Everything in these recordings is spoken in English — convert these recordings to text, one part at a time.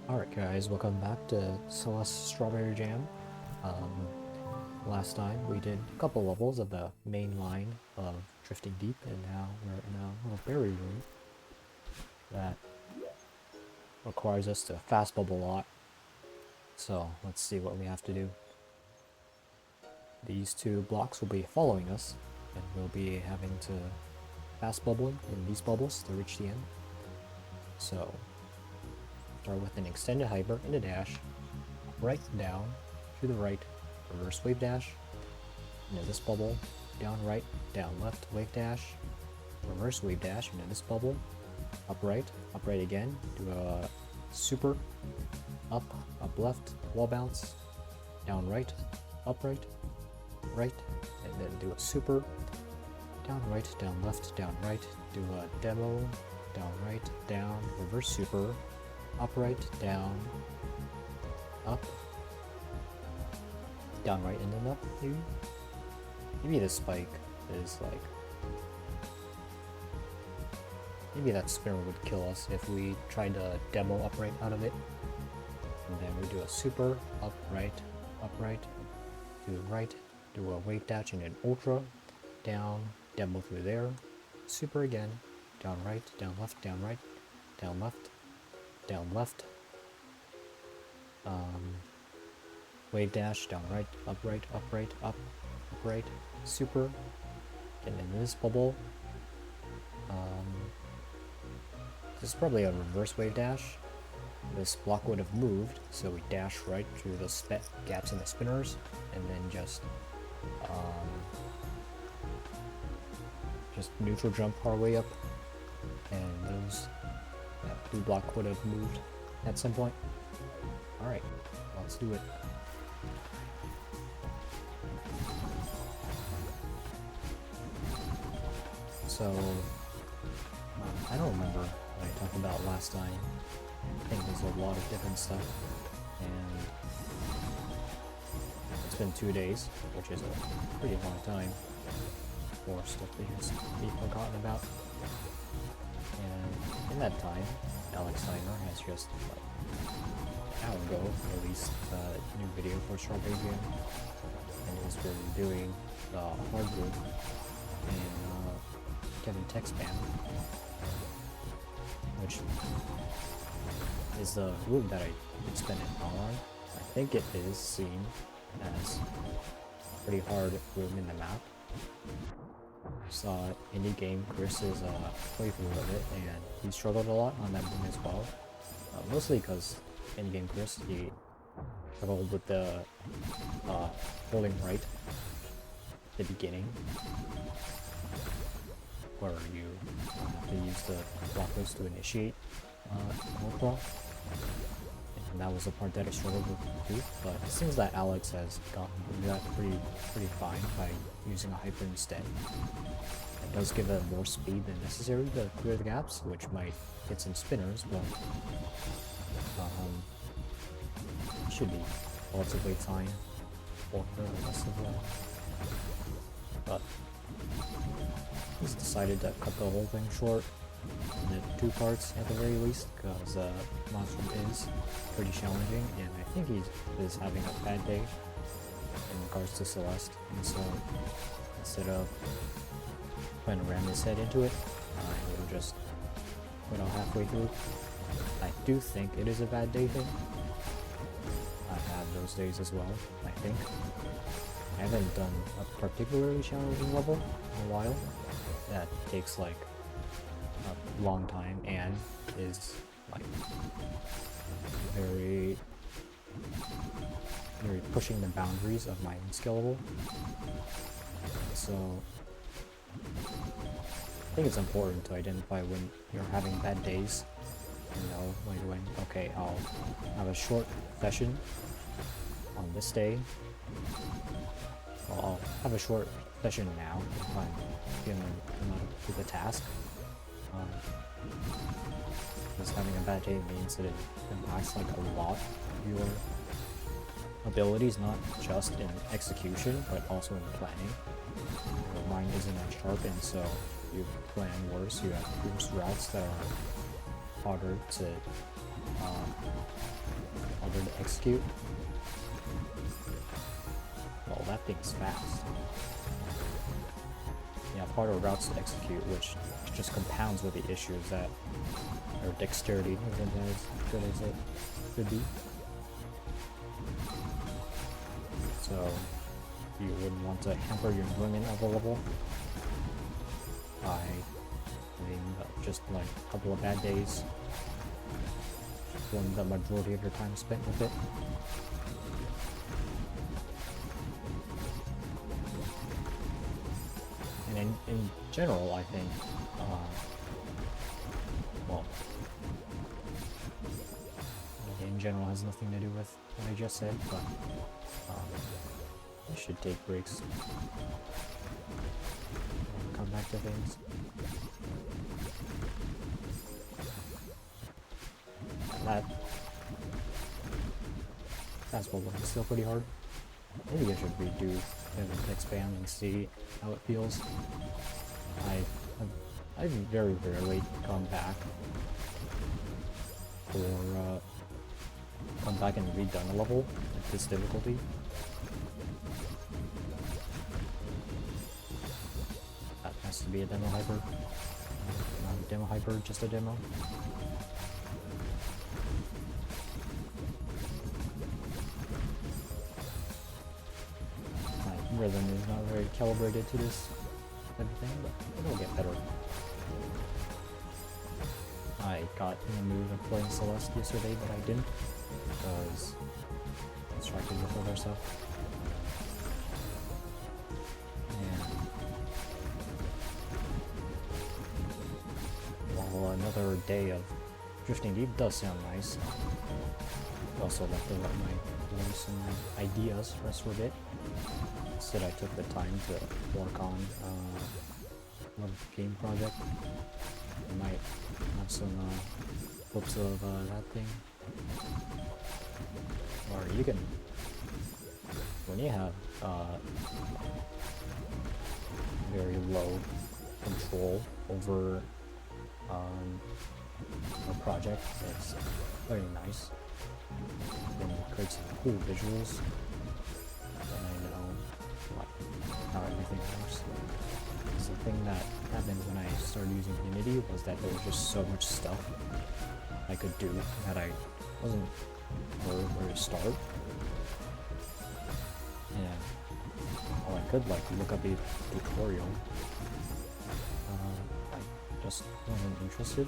Alright guys, welcome back to Celeste Strawberry Jam. Last time we did a couple levels of the main line of Drifting Deep, and now we're in a little berry room that requires us to fast bubble a lot. So let's see what we have to do. These two blocks will be following us, and we'll be having to fast bubble in these bubbles to reach the end. So start with an extended hyper and a dash, right, down, to the right, reverse wave dash, into this bubble, down right, down left, wave dash, reverse wave dash into this bubble, up right again, do a super, up left, wall bounce, down right, up right, and then do a super, down right, down left, down right, do a demo, down right, down, reverse super, up right, down, up, down right, and then up, maybe? Maybe the spike is like... Maybe that spinner would kill us if we tried to demo upright out of it. And then we do a super, upright, do right, do a wave dash and an ultra, down, demo through there, super again, down right, down left, down right, down left, down left, wave dash, down right, up right, super, and in this bubble, this is probably a reverse wave dash. This block would have moved, so we dash right through those gaps in the spinners, and then just neutral jump our way up, and that blue block would have moved at some point. Alright, let's do it. So, I don't remember what I talked about last time. I think there's a lot of different stuff, and it's been 2 days, which is a pretty long time for stuff to just be forgotten about. And in that time, Alex Steiner has just, like, an hour ago, released a new video for Strawberry Jam, and he's been doing the hard group in Kevin Tech Spam, which is the route that I would spend it on. I think it is seen as a pretty hard room in the map. Saw indie game Chris's playthrough of it, and he struggled a lot on that room as well. Mostly because indie game Chris, he struggled with the holding right at the beginning, where you have to use the blockers to initiate multiple. And that was the part that I struggled with too, but it seems that Alex has gotten that pretty fine by using a hyper instead. It does give it more speed than necessary to clear the gaps, which might hit some spinners, but should be relatively fine for the rest of the... But he's decided to cut the whole thing short into 2 parts at the very least, because Monster is pretty challenging, and I think he is having a bad day in regards to Celeste, and so instead of trying to ram his head into it, he'll just quit out halfway through. I do think it is a bad day thing. I have those days as well, I think. I haven't done a particularly challenging level in a while that takes like a long time and is like very pushing the boundaries of my own skill level. So I think it's important to identify when you're having bad days. You know, like when, okay, I'll have a short session on this day. Well, I'll have a short session now if I'm feeling to the task. Because having a bad day means that it impacts like a lot of your abilities, not just in execution, but also in planning. Your mind isn't as sharp, and so you plan worse, you have worse routes that are harder to execute. Well, that thing's fast. Yeah, harder routes to execute, which just compounds with the issues that our dexterity isn't as good as it could be. So you wouldn't want to hamper your enjoyment of the level by having just like a couple of bad days when the majority of your time spent with it. And in general, I think, well, in general has nothing to do with what I just said, but you should take breaks, come back to things. That's what is still pretty hard. Maybe I should redo and expand and see how it feels. I've very rarely come back or come back and redone a level at this difficulty. That has to be a demo hyper. Not a demo hyper, just a demo. My rhythm is not very calibrated to this type of thing, but it'll get better. I got in the mood of playing Celeste yesterday, but I didn't because I was distracted with other stuff. And while another day of drifting deep does sound nice, I also like to let my voice and my ideas rest for a bit. Instead, I took the time to work on another game project. I might have some clips of that thing. Or you can, when you have very low control over a project, it's very nice. Then it creates some cool visuals. And I know how everything works. Because the thing that happened when I started using Unity was that there was just so much stuff I could do that I wasn't sure where to start. And while I could like look up a tutorial, I just wasn't interested.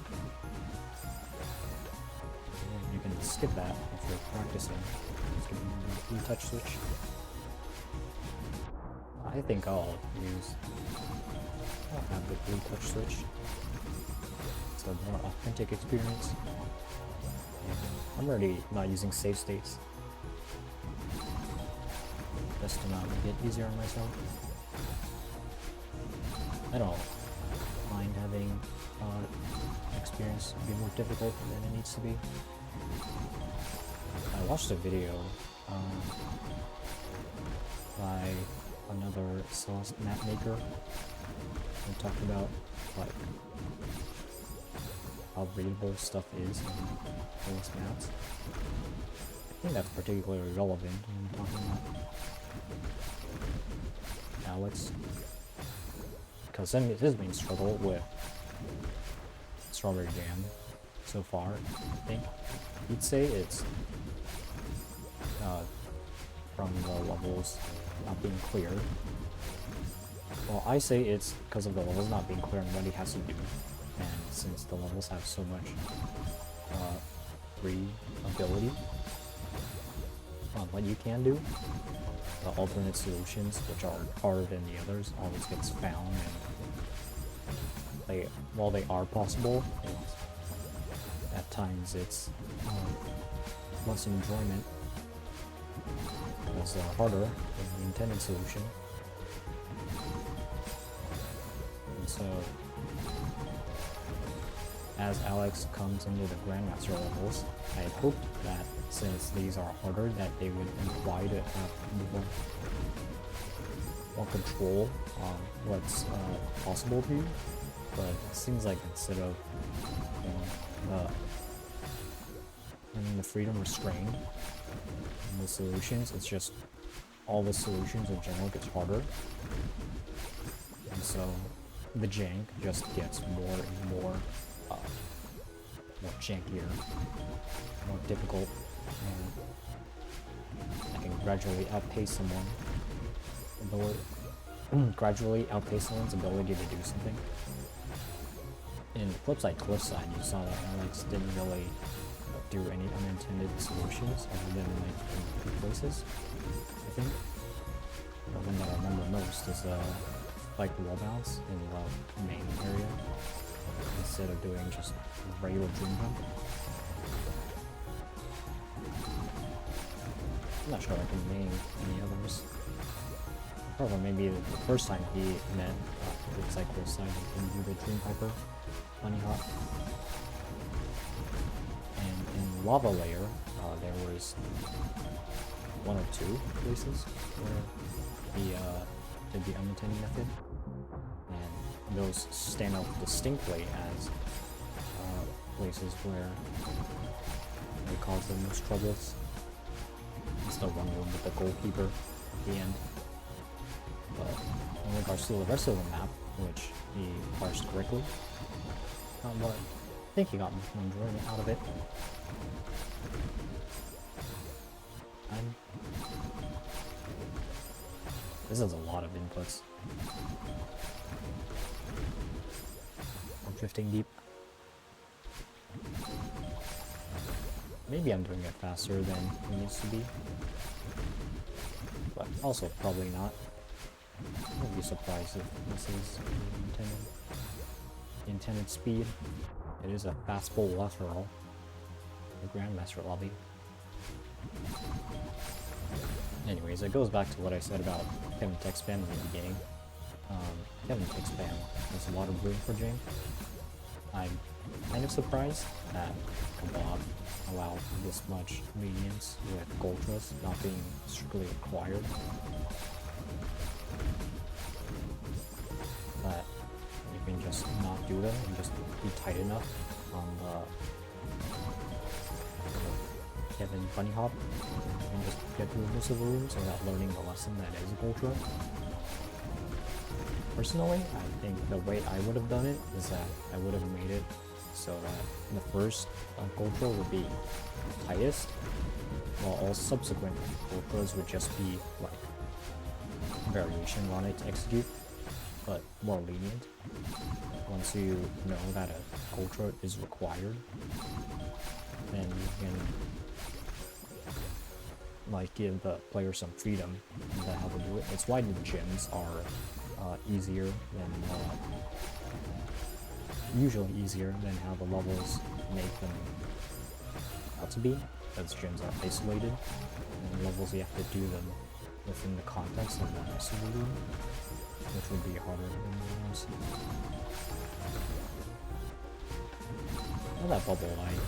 And you can skip that if you're practicing. Just give me the blue touch switch. I think I'll have the blue touch switch. It's a more authentic experience. And I'm already not using save states. Just to not make it easier on myself. I don't mind having experience be more difficult than it needs to be. I watched a video by another Celeste map maker who talked about like how readable stuff is in Celeste maps. I think that's particularly relevant when I'm talking about Alex, because his main struggle with Strawberry Jam so far, I think he'd say it's from the levels not being clear. Well, I say it's because of the levels not being clear and what he has to do. And since the levels have so much free ability on what you can do, the alternate solutions, which are harder than the others, always gets found. And while they are possible, at times it's less enjoyment. It's harder than the intended solution. And so, as Alex comes into the Grandmaster levels, I had hoped that since these are harder, that they would imply to have more control on what's possible to you. but it seems like instead of having the freedom restrained in the solutions, it's just all the solutions in general gets harder, and so the jank just gets more and more jankier, more difficult, and I can gradually outpace someone's ability to do something. In the flip side, cliff side, you saw that Alex didn't really do any unintended solutions other than like in 2 places, I think. The one that I remember most is like wall bounce in the main area instead of doing just regular dream jump. I'm not sure I can name any others. However, maybe the first time he met the cyclist side and do the dream piper bunny hop. And in lava layer, there was 1 or 2 places where he did the unintended method, and those stand out distinctly as places where they cause the most troubles. It's the one room with the goalkeeper at the end. But in regards to the rest of the map, which he parsed correctly, I think he got more enjoyment out of it. This is a lot of inputs. I'm drifting deep. Maybe I'm doing it faster than it needs to be, but also probably not. I wouldn't be surprised if this is the intended speed. It is a fast bowl after all. The Grandmaster lobby. Anyways, it goes back to what I said about Kevin Tech Spam in the beginning. Kevin Tech Spam has a lot of room for Jing. I'm kind of surprised that Kabab allowed this much lenience with Goltras not being strictly required. That you can just not do them and just be tight enough on the Kevin bunny hop and just get through most of the rooms without learning the lesson that is Goltra. Personally, I think the way I would have done it is that I would have made it so that the first Goltra would be tightest, while all subsequent Goltras would just be like variation on it to execute, but more lenient. Once you know that a Goltra is required, then you can like give the player some freedom in how to do it. It's why the gyms are easier than usually easier than how the levels make them out to be, because gyms are isolated, and the levels you have to do them within the context of the rest of the room, which would be harder than the ones. Well, that bubble light.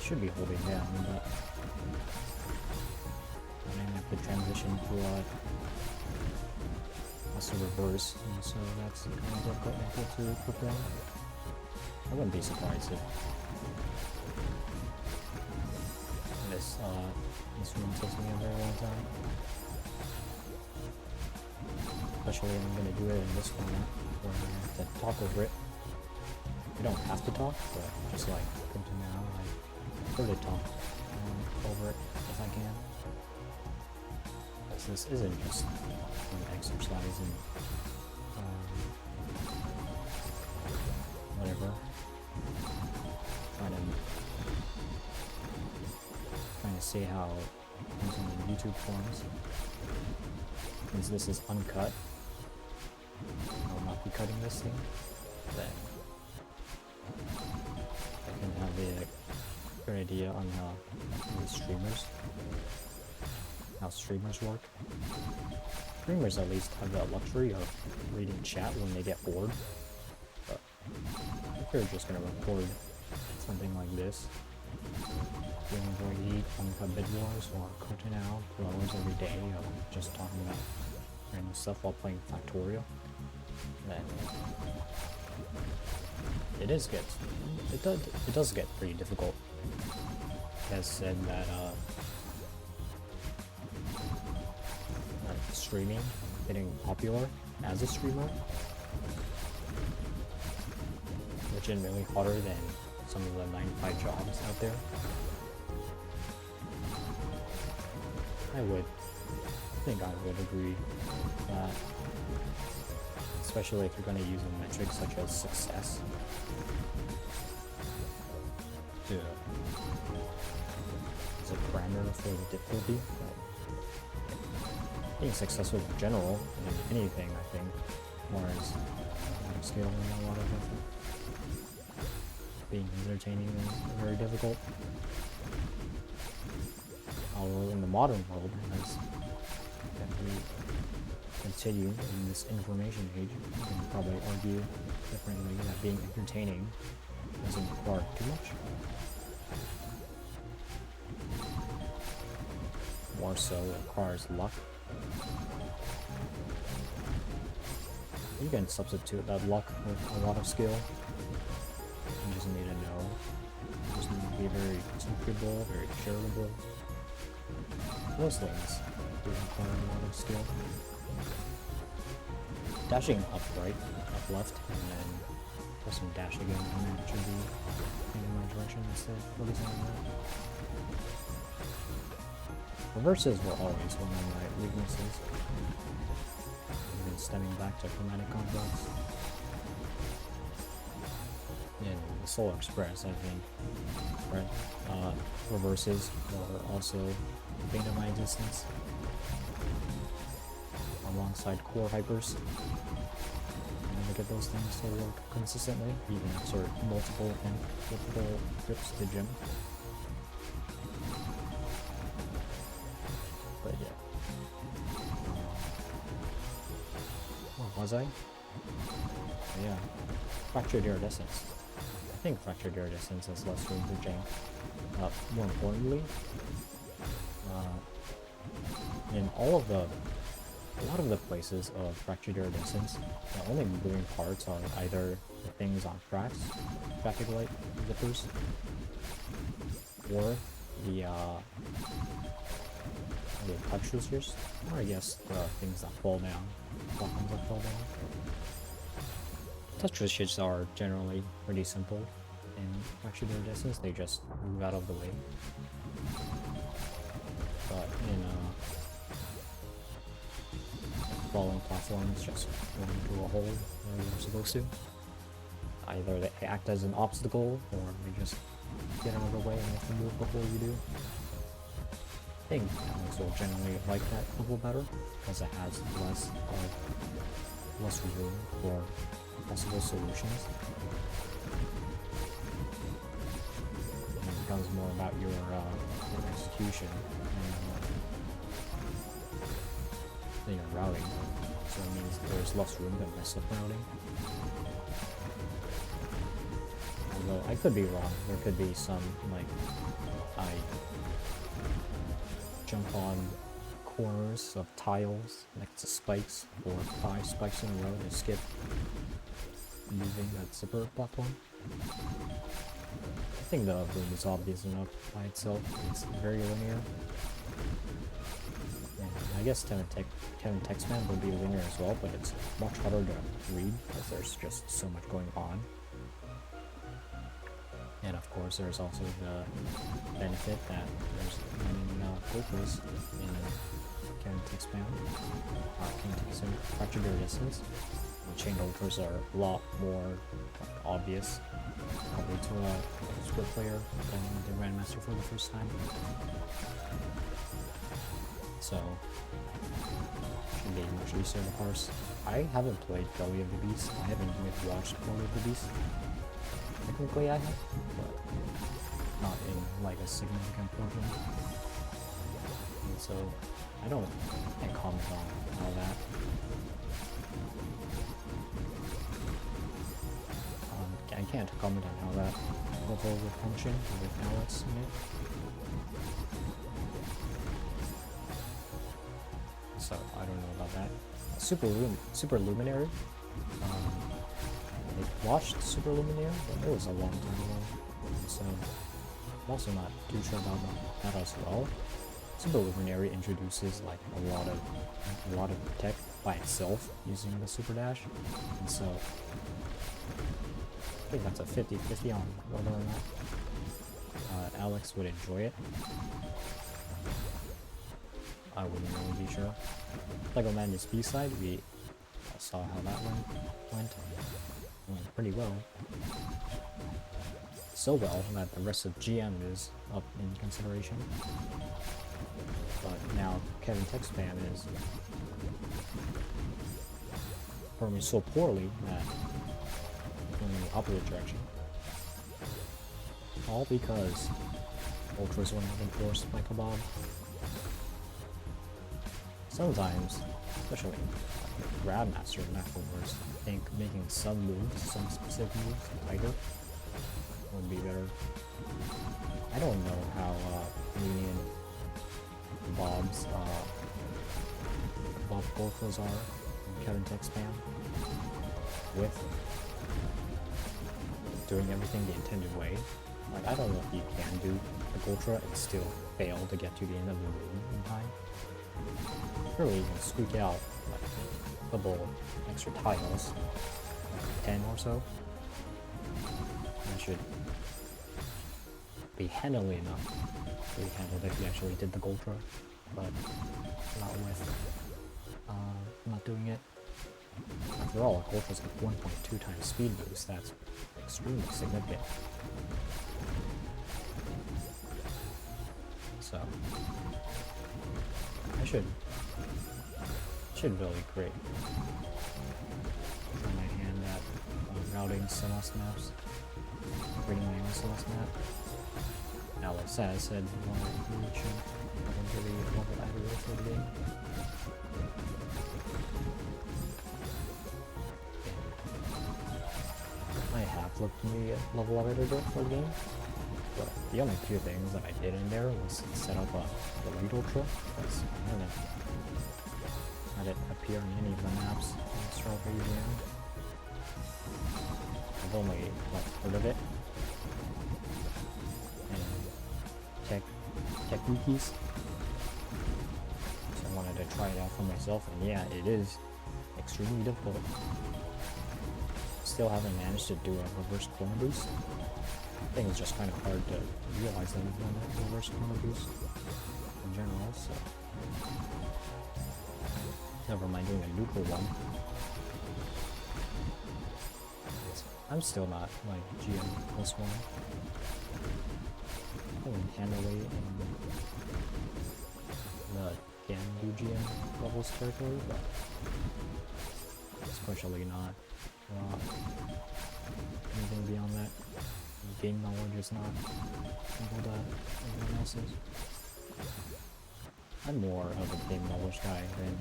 Should be holding down, but I didn't have to transition to a reverse, and so that's kind of difficult to perform. I wouldn't be surprised if this room takes me a very long time. Especially when I'm going to do it in this format, where I have to talk over it. You don't have to talk, but just like come to now, I prefer to talk over it if I can. Because this isn't just an exercise in whatever. Trying to see how things on the YouTube forums. Since this is uncut, I will not be cutting this thing. Then I can have a good idea on how streamers work. Streamers at least have the luxury of reading chat when they get bored. But if you're just gonna record something like this, doing Void Heat, Uncut Bid Wars, or Kotanao 2 hours every day of just talking about random stuff while playing Factorio, then it does get pretty difficult. It has said that like streaming, getting popular as a streamer, legitimately harder than some of the 9-to-5 jobs out there. I think I would agree with that, especially if you're going to use a metric such as success as a parameter for the difficulty. Being successful in general in anything, I think, requires a lot of skill and a lot of effort. Being entertaining is very difficult. Although in the modern world, as we continue in this information age, you can probably argue differently that being entertaining doesn't require too much. More so, it requires luck. You can substitute that luck with a lot of skill. You just need to know. You just need to be very teachable, very charitable. Those things do require a lot of skill. Dashing up right, up left, and then pressing dash again, and then it should be in my direction instead of focusing on that. Reverses were always one of my weaknesses. Even stemming back to chromatic complex. In the Solar Express, I think, right? Reverses were also a bane of my existence. Alongside core hypers. I'm gonna get those things to work consistently, even insert multiple trips to the gym. But yeah. What was I? Yeah. Fractured iridescence. I think fractured iridescence has less room for jank. More importantly, in a lot of the places of fractured iridescence, the only moving parts are either the things on tracks, traffic light zippers, or the touch switches, or I guess the things that fall down, buttons that fall down. Touch switches are generally pretty simple in fractured iridescence, they just move out of the way. But in falling platforms, just going into a hole where you're supposed to. Either they act as an obstacle, or they just get out of the way and you have to move before you do. I think Alex will generally like that a little better, because it has less room for possible solutions. And it becomes more about your execution and your routing. So it means there's less room to mess up routing. Although I could be wrong, there could be some, like, I jump on corners of tiles next to spikes, or 5 spikes in a row to skip moving that zipper platform. I think the room is obvious enough by itself. It's very linear. And I guess Kevin Texman would be linear as well, but it's much harder to read because there's just so much going on. And of course, there's also the benefit that there's focus in Kevin Texman, fractured iridescence. Chain overs are a lot more obvious, probably to a expert player than the Grandmaster for the first time. So, should be much easier to parse. I haven't played Belly of the Beast. I haven't even watched Belly of the Beast. Technically I have, but not in like a significant portion. And so, can't comment on all that. I can't comment on how that level would function with Alex in it. So I don't know about that. Super Luminary. I watched Super Luminary, but it was a long time ago, so I'm also not too sure about that as well. Super Luminary introduces like a lot of tech by itself using the Super Dash, and so I think that's a 50-50 on whether or not Alex would enjoy it. I wouldn't really be sure. Lego Madness B-side, we saw how that went pretty well. So well that the rest of GM is up in consideration. But now Kevin Texpan is performing so poorly that going in the opposite direction. All because Ultras were not enforced by Kabab. Sometimes, especially Grandmaster afterwards, I think making some moves, some specific moves, tighter would be better. I don't know how lenient Bob's Bob Gorfas are in Kevin Texpan with doing everything the intended way. Like, I don't know if you can do the Goltra and still fail to get to the end of the room in time. Surely you can squeak out like a couple extra tiles, like 10 or so. That should be handily enough to be handled if you actually did the Goltra, but not with not doing it. After all, a Goltra's like 1.2 times speed boost. That's extremely significant. So I should really create try my hand at routing Celeste maps, creating my own Celeste map. Alex said we should go into the level editor for the game. I have looked in the level editor for the game, but the only two things that I did in there was set up the Lead Ultra, because I haven't had it appear in any of the maps in Strawberry Jam. I've only heard of it and tech wikis, so I wanted to try it out for myself, and yeah, it is extremely difficult. Still haven't managed to do a reverse corner boost. I think it's just kind of hard to realize that we've done that reverse corner boost in general, so never mind doing a neutral one. I'm still not like GM plus one. I can handle it in the can do GM levels territory, but especially not anything beyond that. Game knowledge is not equal to everyone else's. I'm more of a game knowledge guy than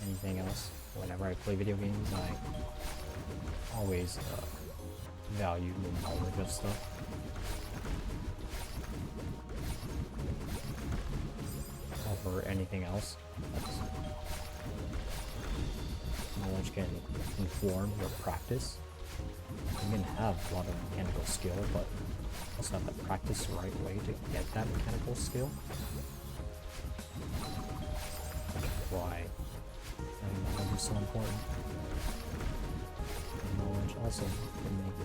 anything else. Whenever I play video games, I always value the knowledge of stuff. Over anything else. Knowledge can inform your practice. You can have a lot of mechanical skill, but also have to practice the right way to get that mechanical skill. That's why knowledge is so important. And knowledge also can make,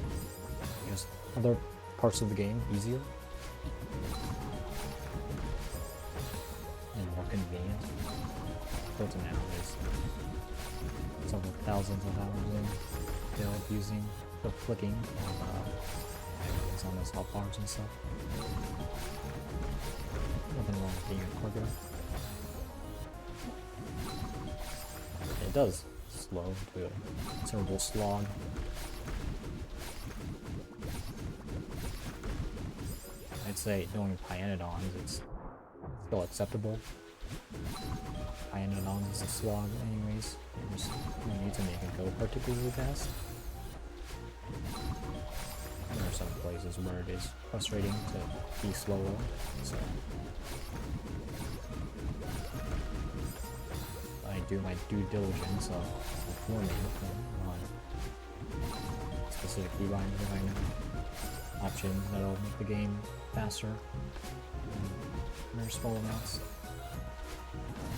I guess, other parts of the game easier and more convenient. Built now is several thousands of hours in build using the flicking of items on those health bars and stuff. Nothing wrong with being a core guy. It does slow to a considerable slog. I'd say doing Pyanodons, it's still acceptable. Pyanodons is a slog anyways. You need to make it go particularly fast. There are some places where it is frustrating to be slower, so I do my due diligence of informing on specific keybinds that I know, options that'll make the game faster in very small amounts.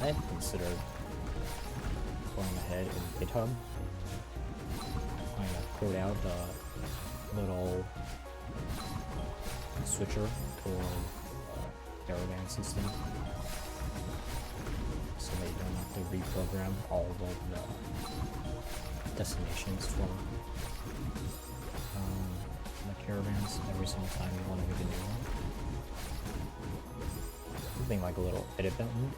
I had considered going ahead in GitHub, kind of code out the little switcher toward caravan system, so that you don't have to reprogram all of the destinations for the caravans every single time you want to make a new one. Something like a little edit button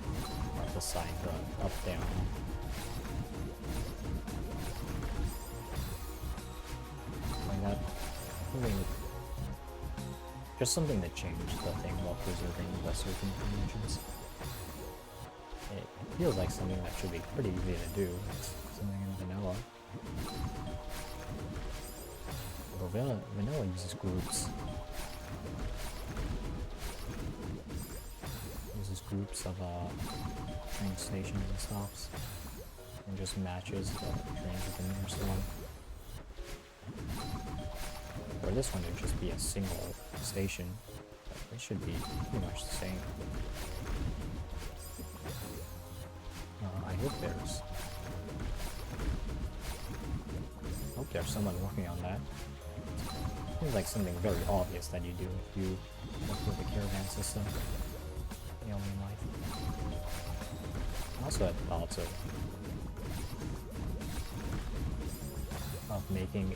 right beside the up down. Like that. Just something that changed the thing while preserving lesser conventions. It feels like something that should be pretty easy to do. It's something in vanilla. Although vanilla uses groups. Uses groups of train stations and stops. And just matches the trains with the nearest one. For this one, it would just be a single station. But it should be pretty much the same. I hope there's someone working on that. Seems like something very obvious that you do if you work with the caravan system in alien life. I also had thoughts of making a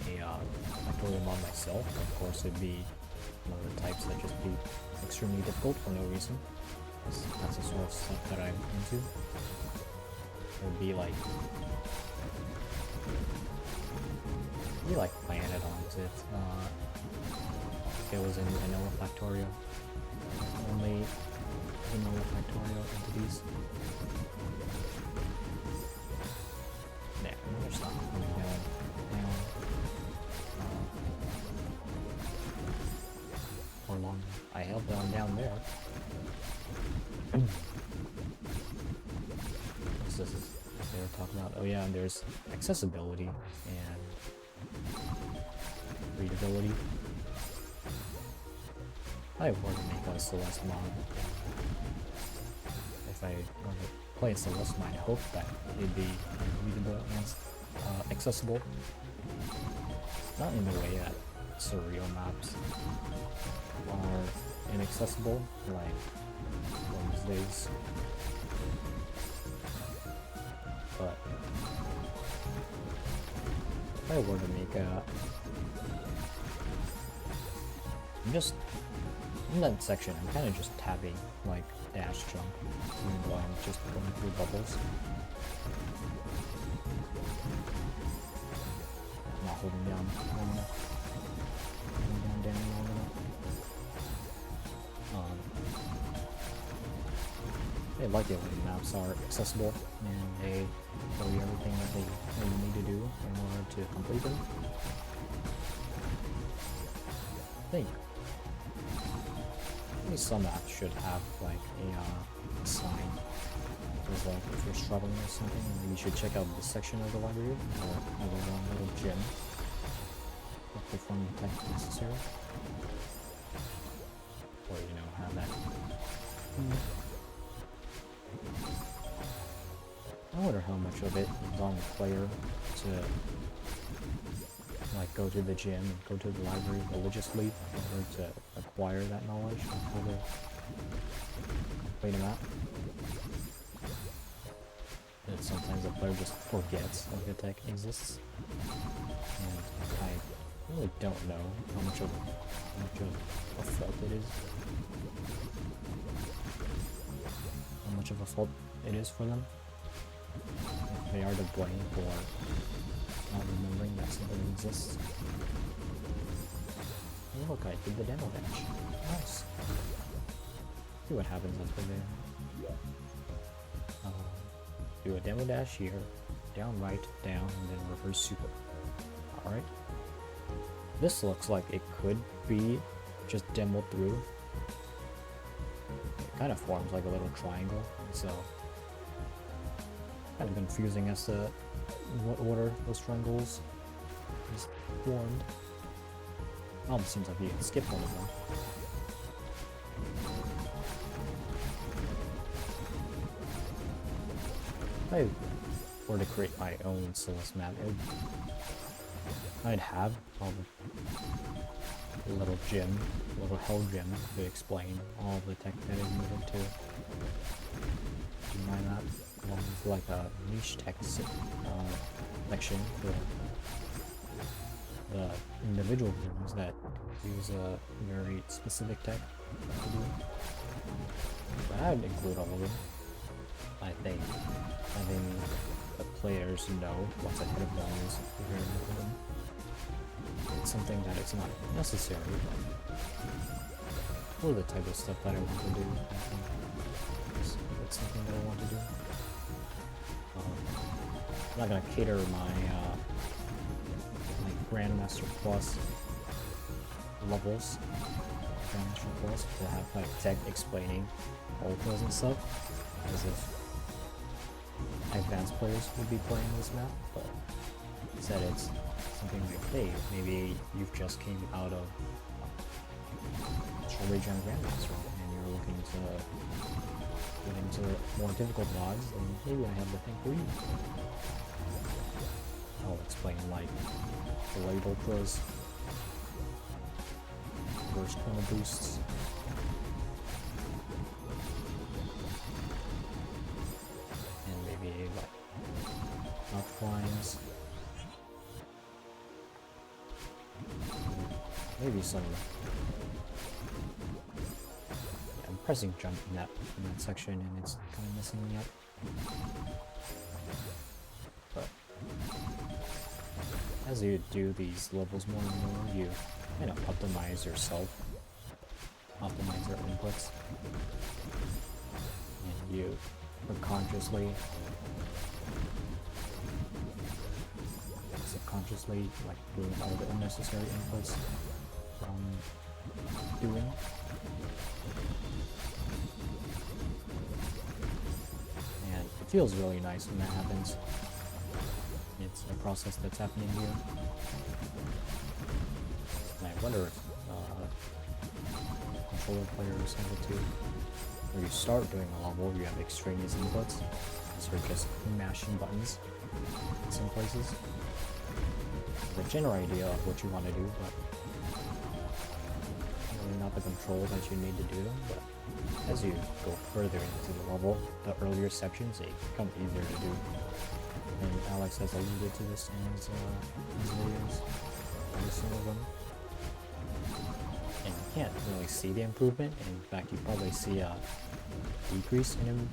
factorial mod myself. Of course, it'd be one of the types that just be extremely difficult for no reason. That's the sort of stuff that I'm into. It would be like Planetons if it was in vanilla factorial. Only vanilla factorial entities. Yeah, I'm just not coming down. For long. I held down there. This is they were talking about. Oh yeah, and there's accessibility and readability. I want to make a Celeste mod. If I were to play a Celeste mod, I hope that it'd be readable and accessible. Not in the way that surreal maps are inaccessible, like Wednesdays. But if I were to make I'm just in that section. I'm kind of just tapping like dash jump, even though I'm just going through bubbles. I'm not holding down long enough. Holding down long enough. I like it when maps are accessible and they tell you everything that you need to do in order to complete them. I think maybe some apps should have like a sign. Because like if you're struggling with something, maybe you should check out this section of the library or have a one little gym to perform the tech necessary. Or have that. I wonder how much of it is on the player to like go to the gym and go to the library religiously in order to acquire that knowledge of how to complete a map. And sometimes the player just forgets that the tech exists. And I really don't know how much of a fault it is. How much of a fault it is for them. If they are to blame for not remembering that something exists. Oh, look, I did the demo dash. Nice. See what happens after there. Do a demo dash here, down right, down, and then reverse super. Alright. This looks like it could be just demoed through. It kind of forms like a little triangle, so Kind of confusing as to what order those triangles is formed. Almost seems like you can skip one of them. If I were to create my own Celeste map, I'd have a little gym, a little hell gym to explain all the tech that is needed to do my map, along with like a niche tech section for the individual rooms that use a very specific tech to do. But I would include all of them. I think having the players know what's ahead of them is very important. It's something that it's not necessary, but for the type of stuff that I want to do, I think it's something that I want to do. I'm not gonna cater my Grandmaster Plus levels, Grandmaster Plus, to have like tech explaining ultras and stuff, as if advanced players would be playing this map, but instead it's something like, hey, maybe you've just came out of Region Grandmaster and you're looking to get into more difficult mods, then maybe I have the thing for you. I'll explain like delayed ultras, burst chrono boosts, and maybe like notch climbs, maybe some. Yeah, I'm pressing jump in that section and it's kind of messing me up. But as you do these levels more and more, you kind of optimize yourself, optimize your inputs, and you unconsciously, subconsciously, like doing all the unnecessary inputs from doing. And it feels really nice when that happens. It's a process that's happening here. And I wonder if controller players have it too. Where you start doing a level, you have extraneous inputs, so you're just mashing buttons in some places. The general idea of what you want to do, but really not the control that you need to do. But as you go further into the level, the earlier sections, they become easier to do. And Alex has alluded to this in his videos, every single one. And you can't really see the improvement. In fact, you probably see a decrease in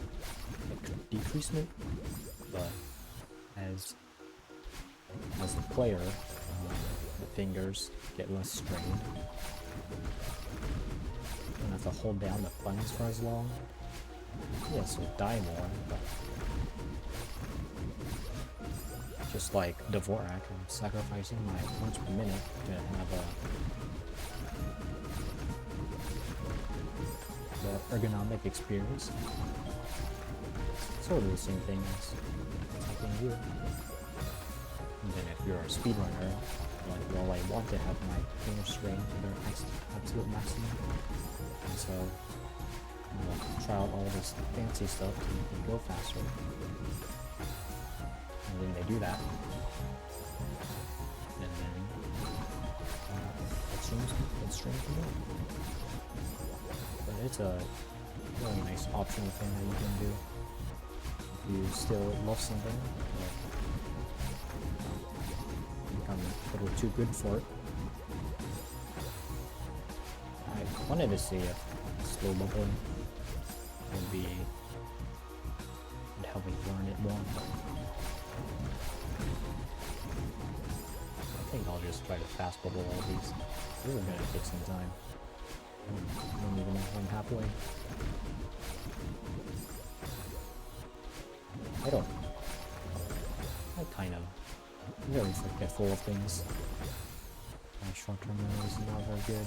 decreasement. But as the player, the fingers get less strained. You don't have to hold down the buttons for as long. Yes, you'll die more, but just like Dvorak, I'm sacrificing my points per minute to have the ergonomic experience. Sort of the same thing as happening here. And then if you're a speedrunner, like, well, I want to have my finger strain to their absolute maximum. And so, try out all this fancy stuff to make it go faster. And then they do that. And then, it streams more. But it's a really nice optional thing that you can do. If you still love something, become a little too good for it. I wanted to see if slow bubbling would help me learn it more. I think I'll just try to fast bubble all these. This is gonna take some time. I don't even know if I'm halfway. I kind of very forgetful of things. My short-term memory is not very good.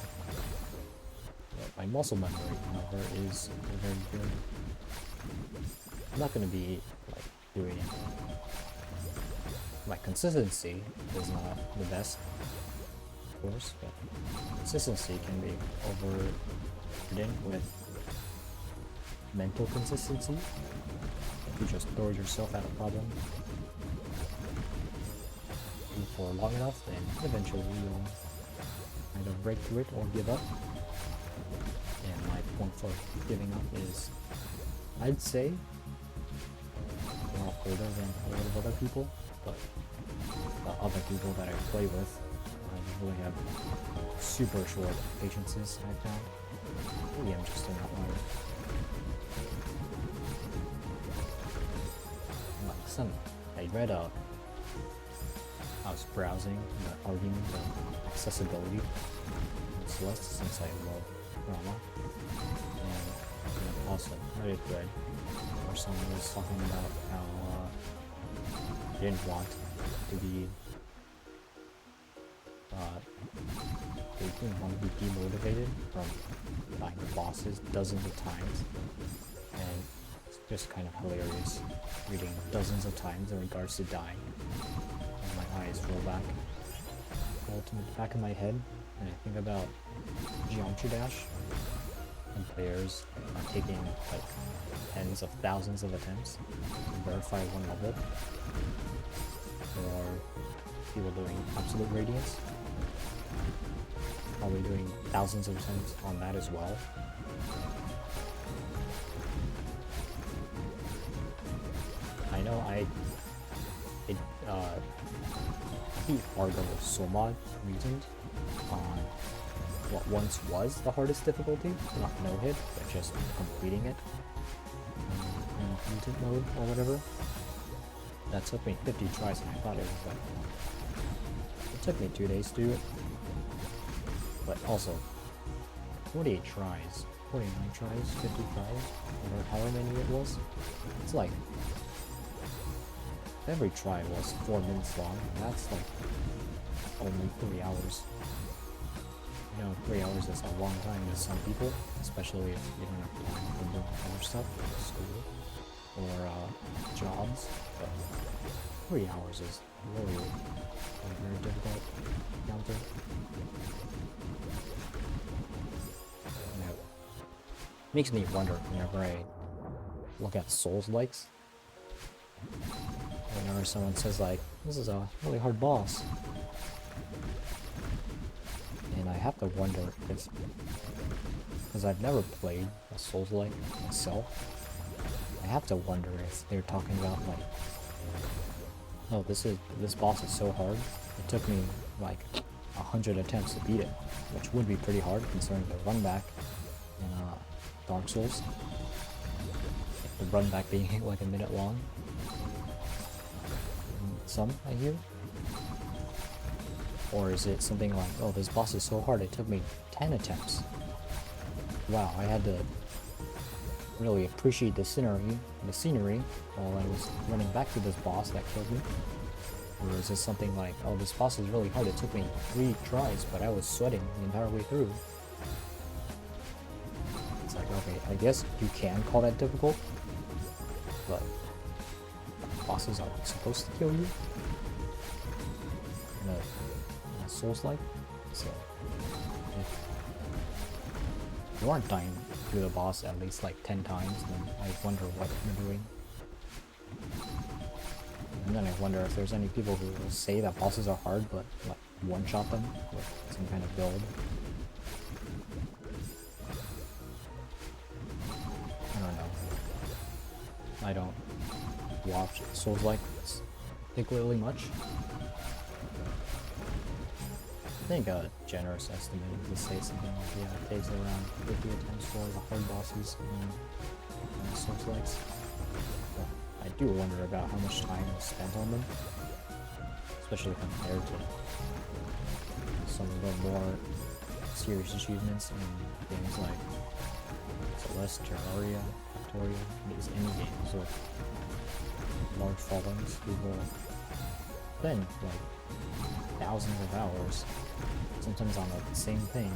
But my muscle memory, however, is very good. I'm not going to be like doing like consistency is not the best, of course, but consistency can be overridden with mental consistency. If you just throw yourself at a problem for long enough, then eventually you'll either break through it or give up. And my point for giving up is, I'd say, a lot further than a lot of other people, but other people that I play with really have super short patiences, I found. Maybe I'm just an outlier. I read I was browsing the argument of accessibility in Celeste since I love drama, and also Reddit thread where someone was talking about how they didn't want to be they didn't want to be demotivated from dying the bosses dozens of times, and it's just kind of hilarious reading dozens of times in regards to dying. And my eyes roll back to the back of my head, and I think about Geometry Dash, and players are taking like tens of thousands of attempts to verify one level, or people doing Absolute Radiance, probably doing thousands of attempts on that as well. I know I beat Argo Somad Mutant on what once was the hardest difficulty, not no hit, but just completing it in Mutant mode or whatever. That took me 50 tries, and I thought it was like, it took me 2 days to do it. But also, 48 tries, 49 tries, 50 tries, or however many it was. It's like, every try was 4 minutes long, and that's like only 3 hours. You know, 3 hours is a long time to some people, especially if you don't have time for doing other stuff, like school or jobs. But 3 hours is really very difficult to counter. Makes me wonder whenever I look at Souls-likes. Whenever someone says like, this is a really hard boss. And I have to wonder if, because I've never played a Souls-like myself, I have to wonder if they're talking about like, oh, this boss is so hard, it took me like 100 attempts to beat it, which would be pretty hard considering the run back in Dark Souls. The run back being like a minute long. Some, I hear. Or is it something like, oh, this boss is so hard, it took me 10 attempts. Wow, I had to really appreciate the scenery while I was running back to this boss that killed me. Or is this something like, oh, this boss is really hard, it took me 3 tries, but I was sweating the entire way through. It's like, okay, I guess you can call that difficult, but bosses are supposed to kill you in a Souls-like. So if you aren't dying to the boss at least like 10 times, then I wonder what you're doing. And then I wonder if there's any people who will say that bosses are hard, but like one-shot them with some kind of build. I don't know. I don't watch Souls-like particularly much. I think a generous estimate would say something like, yeah, it takes around 50 attempts for the hard bosses in Souls-likes. But I do wonder about how much time is spent on them, especially compared to some of the more serious achievements in games like Celeste, Terraria, Victoria, these indie games with large followings who will spend like thousands of hours, sometimes on the same thing.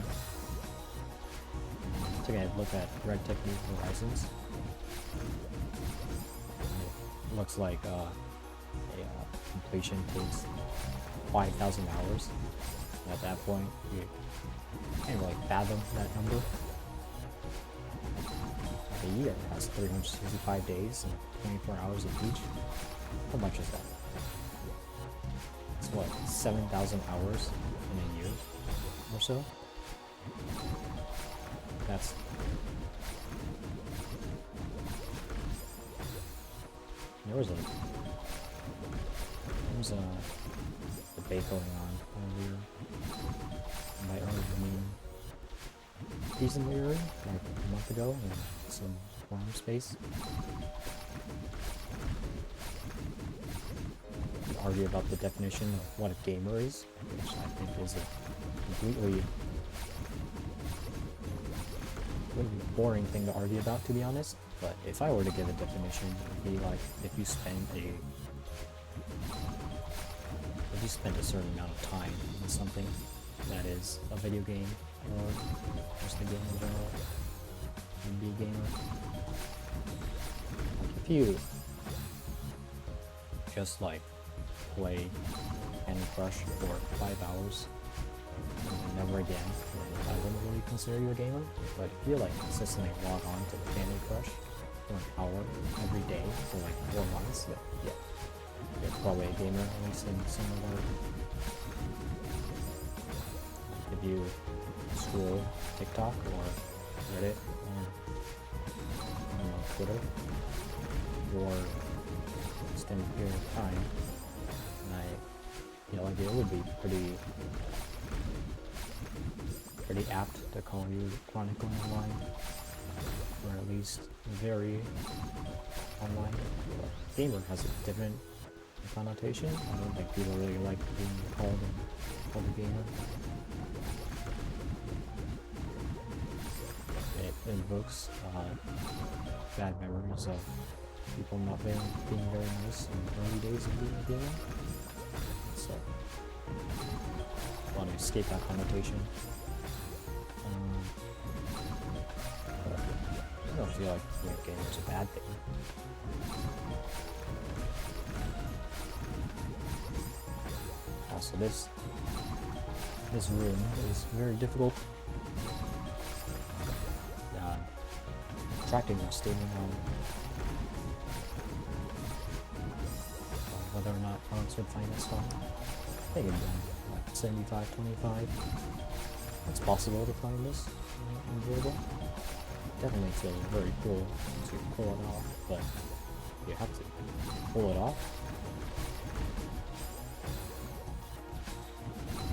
Took a look at Red Technique Horizons. looks like a completion takes 5,000 hours. And at that point, you can't really fathom that number. The year has 365 days and 24 hours of each. How much is that? It's what, 7,000 hours in a year or so? That's... There was a debate going on earlier. By earlier, I mean recently, like a month ago, in some forum space. We argue about the definition of what a gamer is, which I think is a completely boring thing to argue about, to be honest. But if I were to give a definition, it would be like if you spend a certain amount of time in something that is a video game or just a game in general, you'd be a gamer. Like if you just like play Candy Crush for 5 hours and then never again, then I wouldn't really consider you a gamer. But if you like consistently log on to Candy Crush for an hour every day for like 4 months, then yeah, you're probably a gamer, at least in some regard. If you scroll TikTok or Reddit or Twitter for an extended period of time, and I feel like it would be pretty apt to call you chronically online, or at least very online. Gamer has a different connotation. I don't think people really like being called a gamer. It invokes bad memories of people not being very nice in the early days of being a gamer. So I want to escape that connotation. But I don't feel like being a gamer is a bad thing. Also, this room is very difficult. Tracking your statement on whether or not Alex would find this fun. I think it'd be like 75-25. It's possible to find this enjoyable. Definitely feels very cool once you pull it off, but you have to pull it off.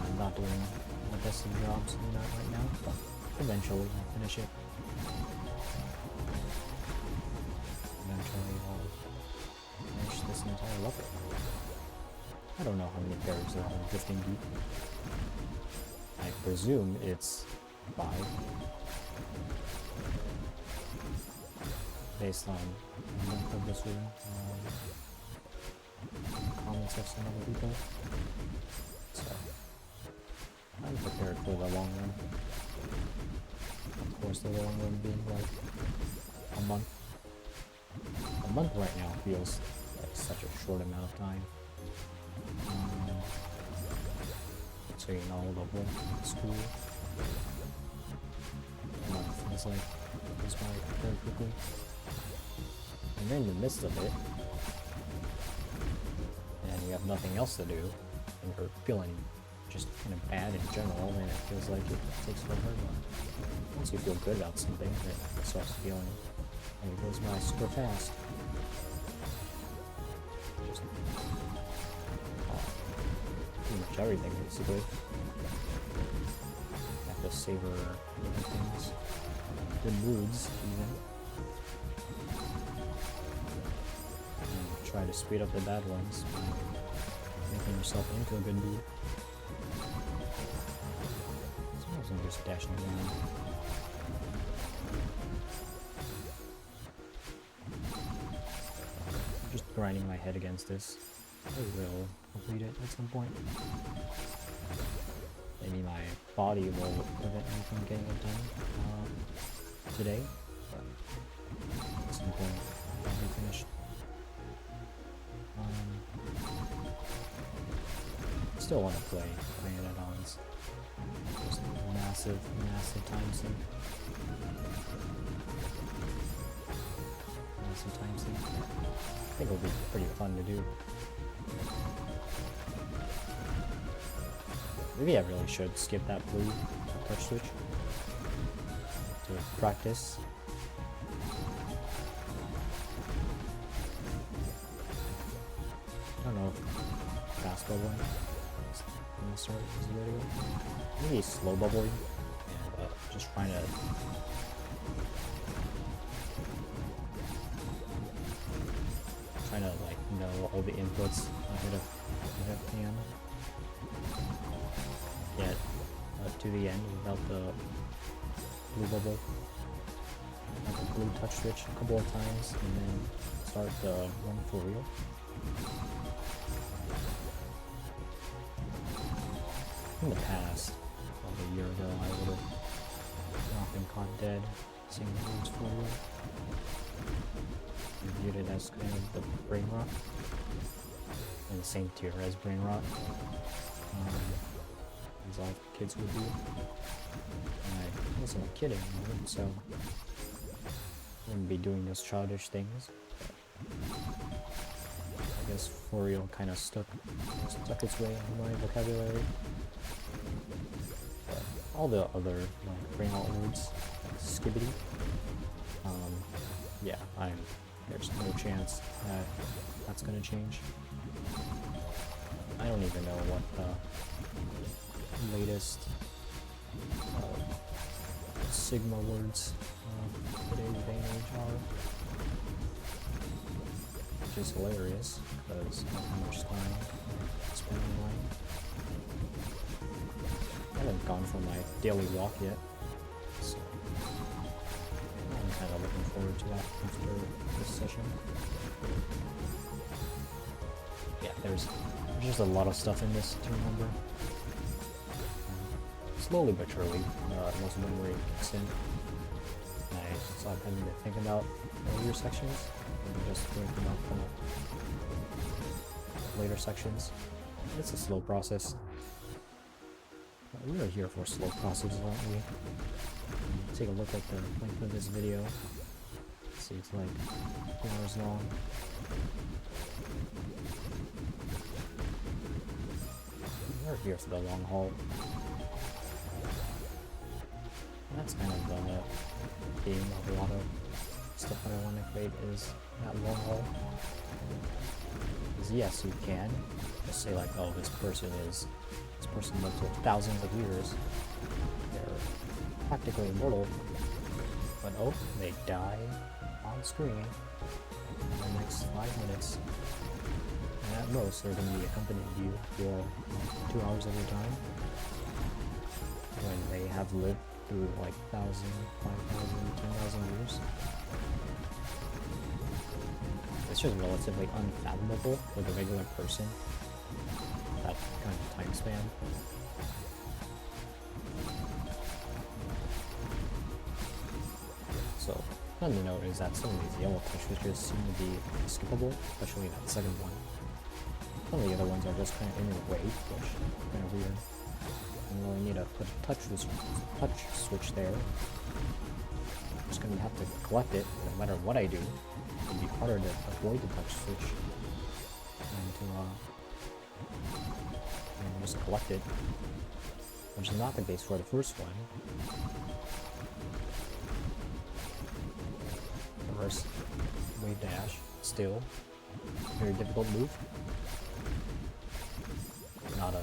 I'm not doing the best of jobs in that right now, but eventually I'll finish it. Eventually I'll finish this entire level. I don't know how many pairs there are in Drifting Deep. I presume it's 5. Based on the length of this room, comments of some other people. So, I'm prepared for the long run. Of course, the long run being like a month. A month right now feels like such a short amount of time. So you know, the whole school. A month feels like it goes by very quickly. And you're in the midst of it, and you have nothing else to do, and you're feeling just kind of bad in general, and it feels like it takes forever, but once you feel good about something, it starts feeling like it goes by super fast. Just pretty much everything, basically. You have to savor good things, good moods, even. Try to speed up the bad ones by making yourself into a good mood. Sometimes I'm just dashing around. I'm just grinding my head against this. I will complete it at some point. Maybe my body will prevent me from getting it done today, but at some point I'll be finished. still want to play add-ons. Just massive, massive time sink. Massive time sink. I think it'll be pretty fun to do. Maybe I really should skip that blue touch switch to practice. I don't know if fast bubbling is in the start is the way to go. Maybe slow bubbling and just trying to like know all the inputs ahead of hand. Get to the end without the blue bubble. Have the blue touch switch a couple of times and then start the run for real. In the past, probably a year ago, I would have not been caught dead seeing the rules for real. I viewed it as kind of the brain rot, in the same tier as brain rot, as all kids would do. And I wasn't a kid anymore, so I wouldn't be doing those childish things. I guess for real kind of stuck its way in my vocabulary. But all the other like brain rot words, like skibbity, yeah, there's no chance that that's gonna change. I don't even know what the latest Sigma words of today's day and age are, which is hilarious because of how much time I spend online. I haven't gone for my daily walk yet, so I'm kind of looking forward to that after this session. Yeah, there's just a lot of stuff in this to remember. Slowly but surely, most of them were kicks in. I stopped having to think about earlier sections and just thinking about the later sections. It's a slow process. We are here for slow processes, aren't we? Take a look at the length of this video. Let's see, it's like 2 hours long. We're here for the long haul. That's kind of the theme of a lot of stuff that I want to create is that long haul. Because yes, you can just say like, oh, this person lived for thousands of years. They're practically immortal. But oh, they die on screen in the next 5 minutes. And at most, they're going to be accompanying you for 2 hours of your time. When they have lived through like 1,000, 5,000, 10,000 years. It's just relatively unfathomable for the regular person, that kind of time span. So, another note is that some of these yellow touch switches seem to be skippable, especially that second one. Some of the other ones are just kind of in your way, which is kind of weird. I don't really need to put a touch switch there. I'm just gonna have to collect it no matter what I do. It'd be harder to avoid the touch switch than to just collect it, which is not the case for the first one. Reverse wave dash, still very difficult move. Not a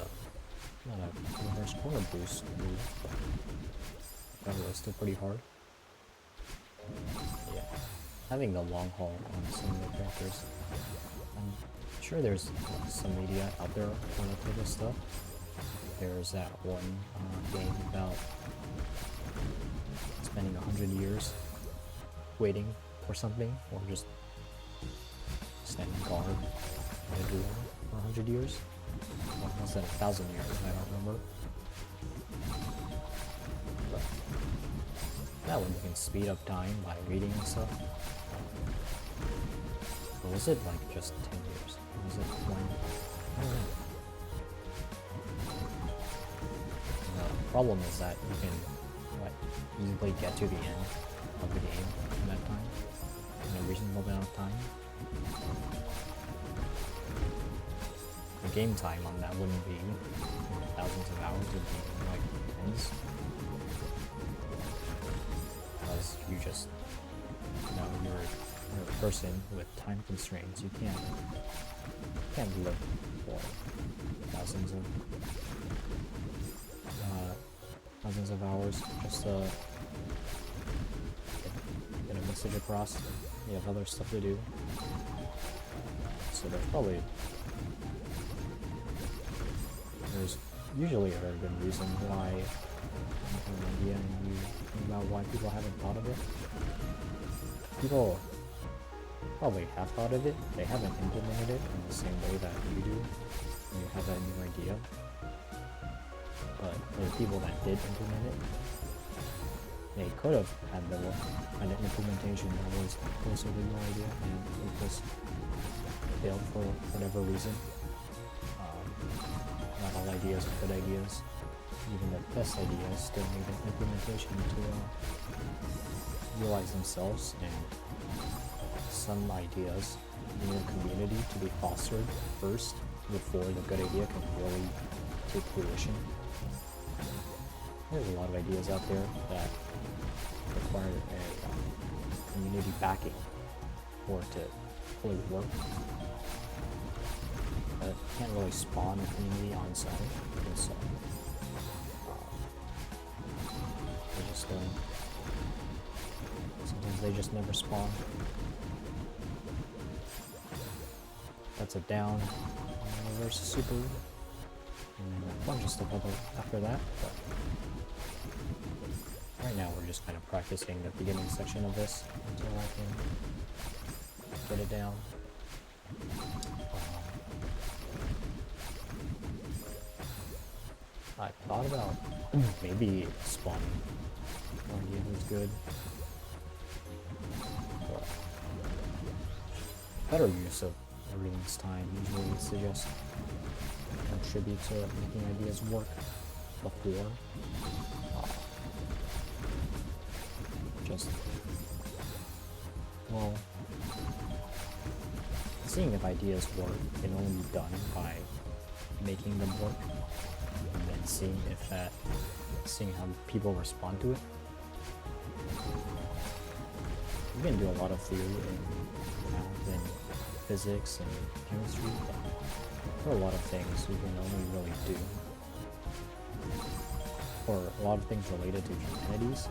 reverse corner boost move, but that was still pretty hard. Yeah, having the long haul on some of the characters. I'm sure there's some media out there on that type of stuff. There's that one game about spending 100 years waiting for something, or just standing guard at a door for 100 years. Well, was that 1,000 years? I don't remember. But that one you can speed up time by reading and stuff. Or was it like just 10 years? Or was it 1? I don't know. problem is that you can easily get to the end of the game in that time, in a reasonable amount of time. The game time on that wouldn't be thousands of hours, it would be like tens. Because you just, you're a person with time constraints. You can't live for thousands of hours just to get a message across. You have other stuff to do. So there's usually a very good reason why you have an idea and you think about why people haven't thought of it. People probably have thought of it, they haven't implemented it in the same way that you do when you have that new idea. But for the people that did implement it, they could have had an implementation that was closer to your idea, and it just failed for whatever reason. Not all ideas are good ideas. Even the best ideas still need an implementation to realize themselves, and some ideas need a community to be fostered first before the good idea can really take fruition. There's a lot of ideas out there that require a community backing for it to fully work. But it can't really spawn a community on its own, and so they just don't. Sometimes they just never spawn. That's a down. Reverse super. And then a bunch of stuff after that. But right now we're just kind of practicing the beginning section of this until I can get it down. I thought about maybe spawning idea was good. But better use of everyone's time usually suggests contribute to making ideas work before. Seeing if ideas work can only be done by making them work, and then seeing how people respond to it. You can do a lot of theory in math and physics and chemistry, but there are a lot of things you can only really do. For a lot of things related to humanities,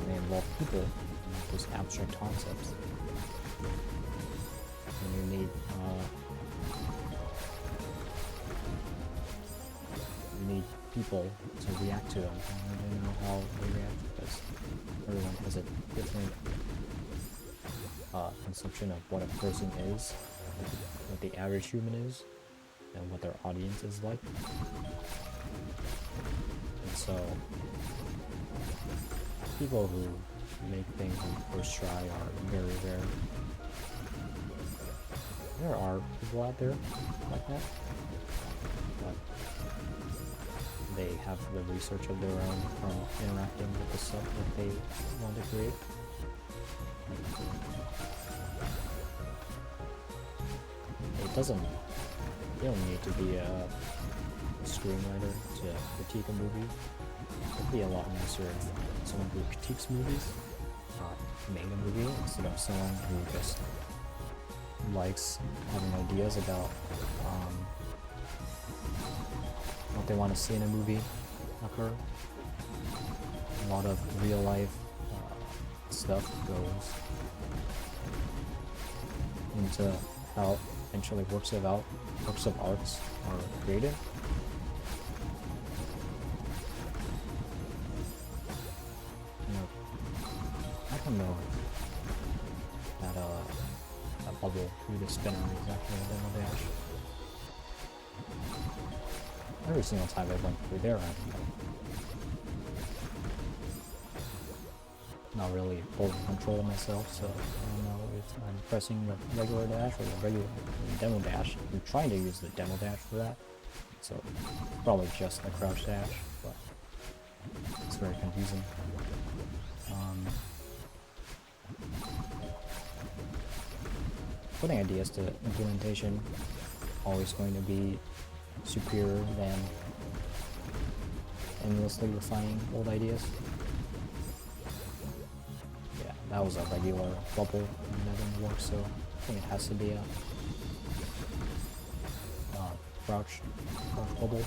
they involve people, not just abstract concepts. And you need people to react to them. And you know how they react because everyone has a different conception of what a person is, what the average human is, and what their audience is like. And so, people who make things on the first try are very rare. There are people out there like that, but they have the research of their own from interacting with the stuff that they want to create. You don't need to be a screenwriter to critique a movie. It'd be a lot nicer if someone who critiques movies made a movie instead of someone who just likes having ideas about what they want to see in a movie occur. A lot of real life stuff goes into how eventually works of arts are created. I don't know that that bubble through the spinner is actually a demo dash. Every single time I went through there, I'm not really fully in control of myself, so I don't know if I'm pressing the regular dash or the regular demo dash. I'm trying to use the demo dash for that, so probably just the crouch dash, but very confusing. Putting ideas to implementation always going to be superior than endlessly refining old ideas. Yeah, that was a regular bubble and that didn't work, so I think it has to be a crouch bubble.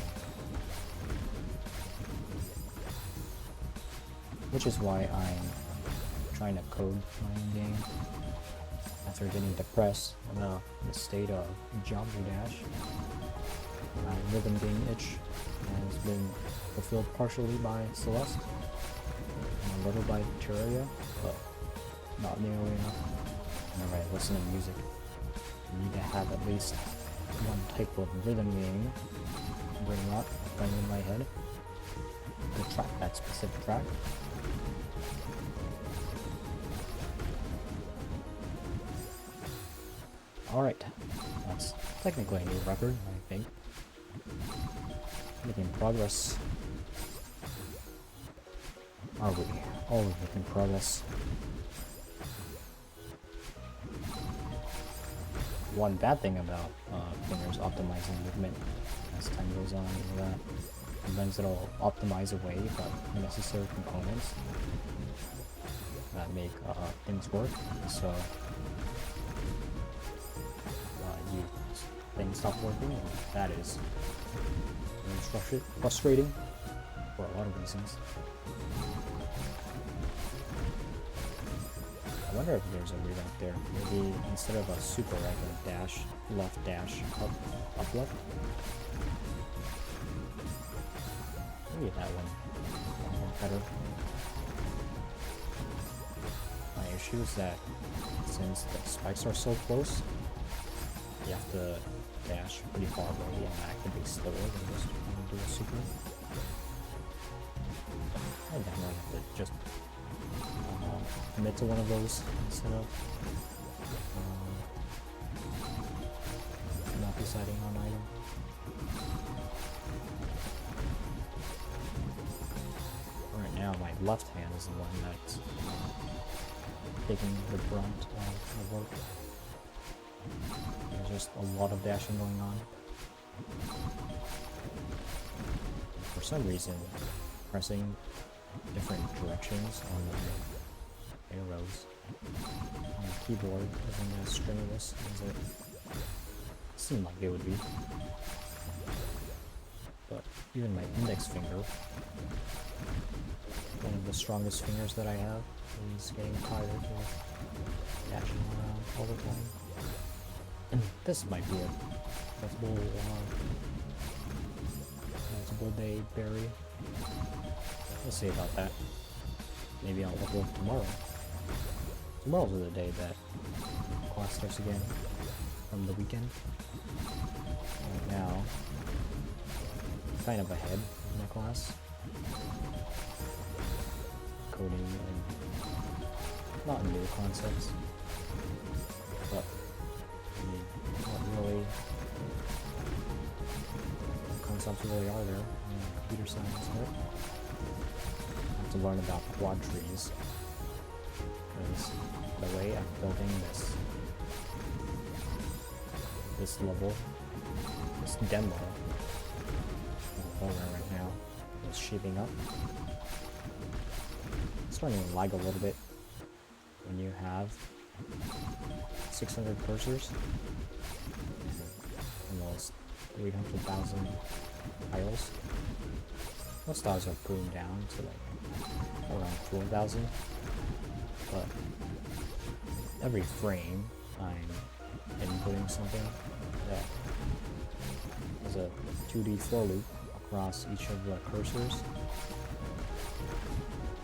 Which is why I'm trying to code my own game. After getting depressed in the state of Jumbo Dash, my rhythm game itch has been fulfilled partially by Celeste, and a little by Terraria, but not nearly enough. Whenever I listen to music, I need to have at least one type of rhythm game running in my head to track that specific track. Alright, that's technically a new record, I think. Making progress. Are we? Always making progress. One bad thing about fingers optimizing movement as time goes on is that sometimes it'll optimize away but necessary components that make things work. So things stop working, and that is very frustrating for a lot of reasons. I wonder if there's a revamp there. Maybe instead of a super regular dash, left dash, up left. Maybe that one went better. My issue is that since the spikes are so close, you have to dash pretty far away, and that could be slower than just trying to do a super. I definitely have to just commit to one of those instead of not deciding on item. Right now, my left hand is the one that's taking the brunt of the work. There's just a lot of dashing going on. For some reason, pressing different directions on the arrows on the keyboard isn't as strenuous as it seemed like it would be. But even my index finger, one of the strongest fingers that I have, is getting tired of dashing around all the time. This might be a multiple day berry. We'll see about that. Maybe I'll level up tomorrow. Tomorrow's the day that class starts again from the weekend. Right now, I'm kind of ahead in my class. Coding and not new concepts, but what really what concepts really are there in computer science, right? I have to learn about quad trees, because the way I'm building this level, this demo right now is shaping up. It's starting to lag a little bit when you have 600 cursors, almost 300,000 tiles. Most tiles are pruned down to like around 4,000, but every frame I'm inputting something that is a 2D for loop across each of the cursors,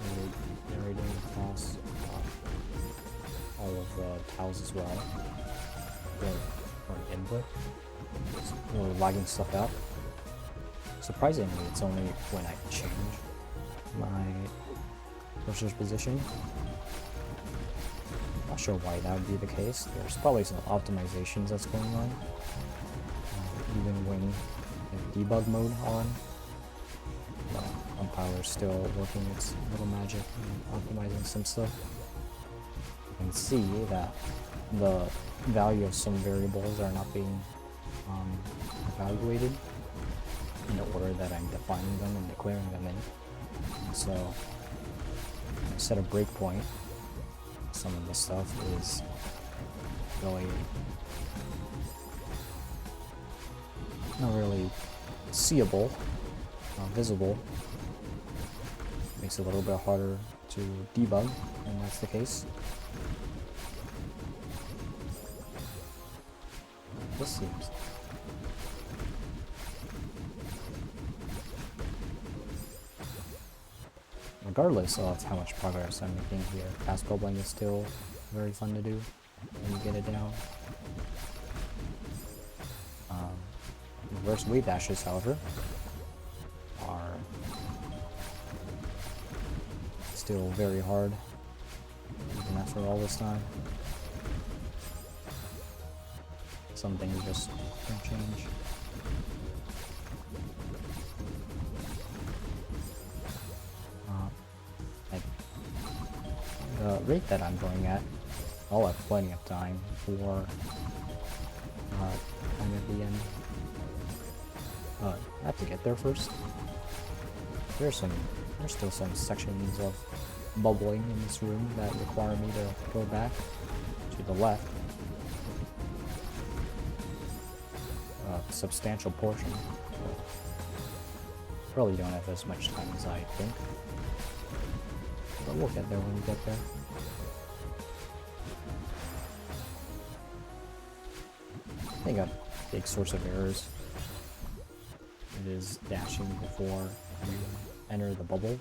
and narrating across all of the tiles as well for an input. It's really lagging stuff out. Surprisingly, it's only when I change my cursor's position. Not sure why that would be the case. There's probably some optimizations that's going on. Even when you have debug mode on. But compiler's still working its little magic and optimizing some stuff. You can see that the value of some variables are not being evaluated in the order that I'm defining them and declaring them in. And so I set a breakpoint. Some of this stuff is really not really seeable, visible. Makes it a little bit harder to debug when that's the case. This seems. Regardless of how much progress I'm making here, fast bubbling is still very fun to do when you get it down. Reverse wave dashes, however, are still very hard, even after all this time. Some things just don't change. The rate that I'm going at, I'll have plenty of time for time at the end. I have to get there first. There's still some sections of bubbling in this room that require me to go back to the left. A substantial portion. Probably don't have as much time as I think. But we'll get there when we get there. I think a big source of errors. It is dashing before you enter the bubble,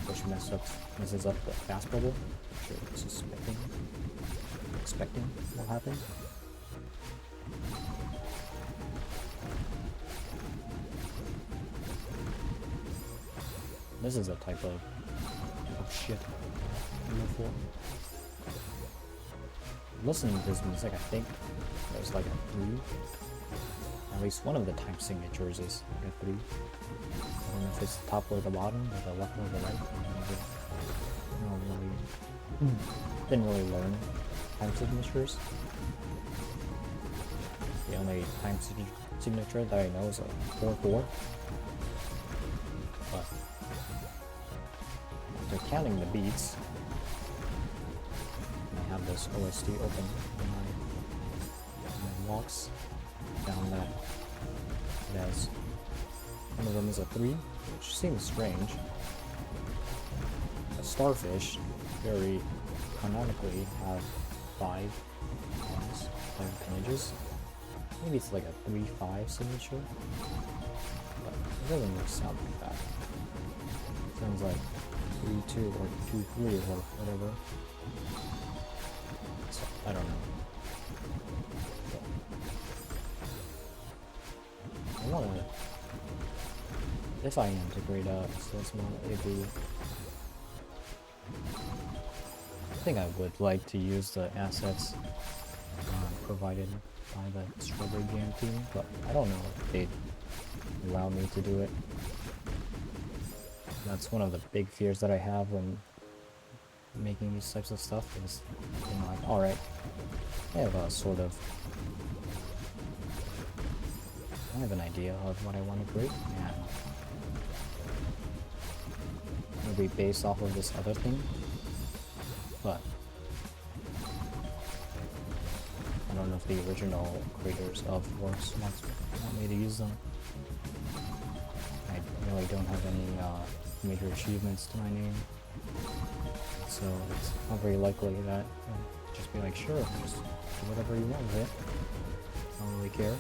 which messes up the fast bubble, which you're expecting will happen. This is a type of shit I'm looking for. Listening to this music, I think there's like a 3. At least one of the time signatures is like a 3. I don't know if it's the top or the bottom, or the left or the right. Didn't really learn time signatures. The only time signature that I know is a 4-4. But after counting the beats, I have this OST open in my walks down that it has. One of them is a 3, which seems strange. A starfish very canonically have 5 ones, 5 appendages. Maybe it's like a 3-5 signature, but it doesn't sound like that. It sounds like 3-2 or 2-3 or whatever. So, I don't know. But I wanna, if I integrate a celeste model, it'd be, I think I would like to use the assets provided by the Strawberry Jam team, but I don't know if they'd allow me to do it. That's one of the big fears that I have when making these types of stuff is, you know, like, alright, I have a sort of, I have an idea of what I want to create, and it'll be based off of this other thing, but I don't know if the original creators of works want me to use them. I really don't have any major achievements to my name, so it's not very likely that I'll just be like, sure, just do whatever you want with it. I don't really care.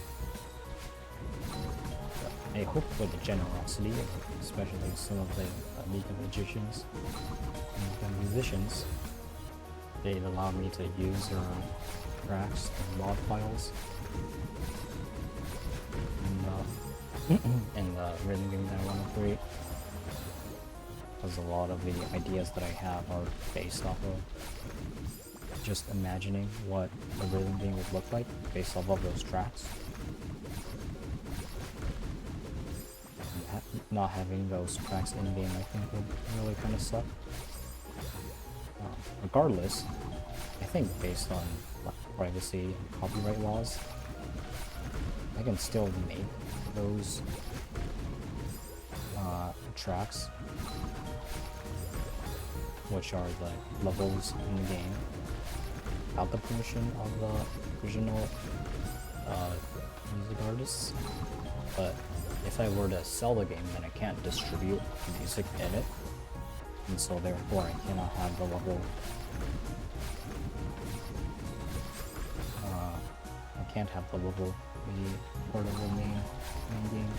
But I hope for the generosity, especially some of the Mika magicians and the musicians, they'd allow me to use their tracks and mod files and the rhythm game that I want to create, because a lot of the ideas that I have are based off of just imagining what the rhythm game would look like based off of those tracks. And not having those tracks in game, I think would really kind of suck. Regardless, I think based on like, privacy and copyright laws, I can still make those tracks, which are the levels in the game, without the permission of the original music artists. But if I were to sell the game, then I can't distribute the music in it, and so therefore I cannot have the level. I can't have the level be part of the main game.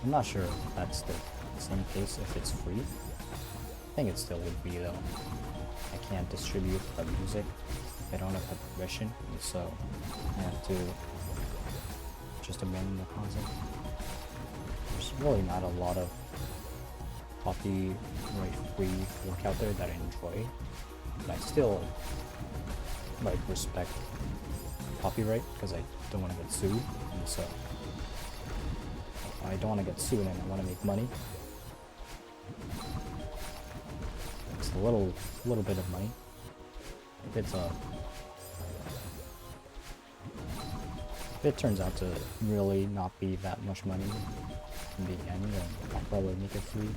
I'm not sure if that's the same case if it's free. I think it still would be though. I can't distribute the music if I don't have the permission, and so I have to just abandon the concept. There's really not a lot of copyright-free work out there that I enjoy, but I still like respect copyright because I don't want to get sued, and so I don't want to get sued and I want to make money. It's a little bit of money. If it turns out to really not be that much money in the end, then I'll probably make it free.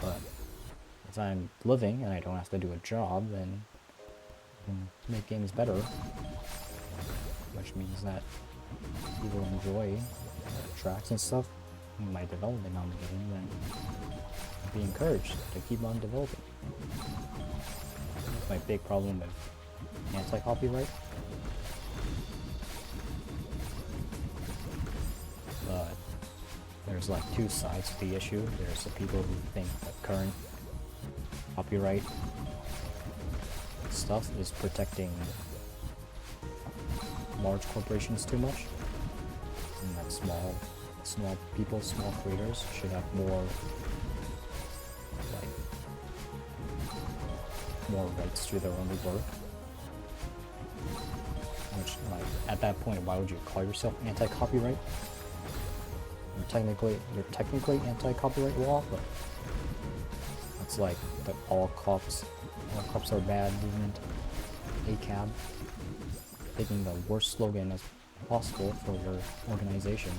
But if I'm living and I don't have to do a job, then I can make games better, which means that people enjoy tracks and stuff in my development on the game, then I'll be encouraged to keep on developing. That's my big problem with anti-copyright. But there's like two sides to the issue. There's the people who think that current copyright stuff is protecting large corporations too much, and that small people, small creators should have more rights to their own work. Which, like, at that point, why would you call yourself anti-copyright? You're technically anti-copyright law, but it's like the all cops are bad movement, ACAB, taking the worst slogan as possible for your organization,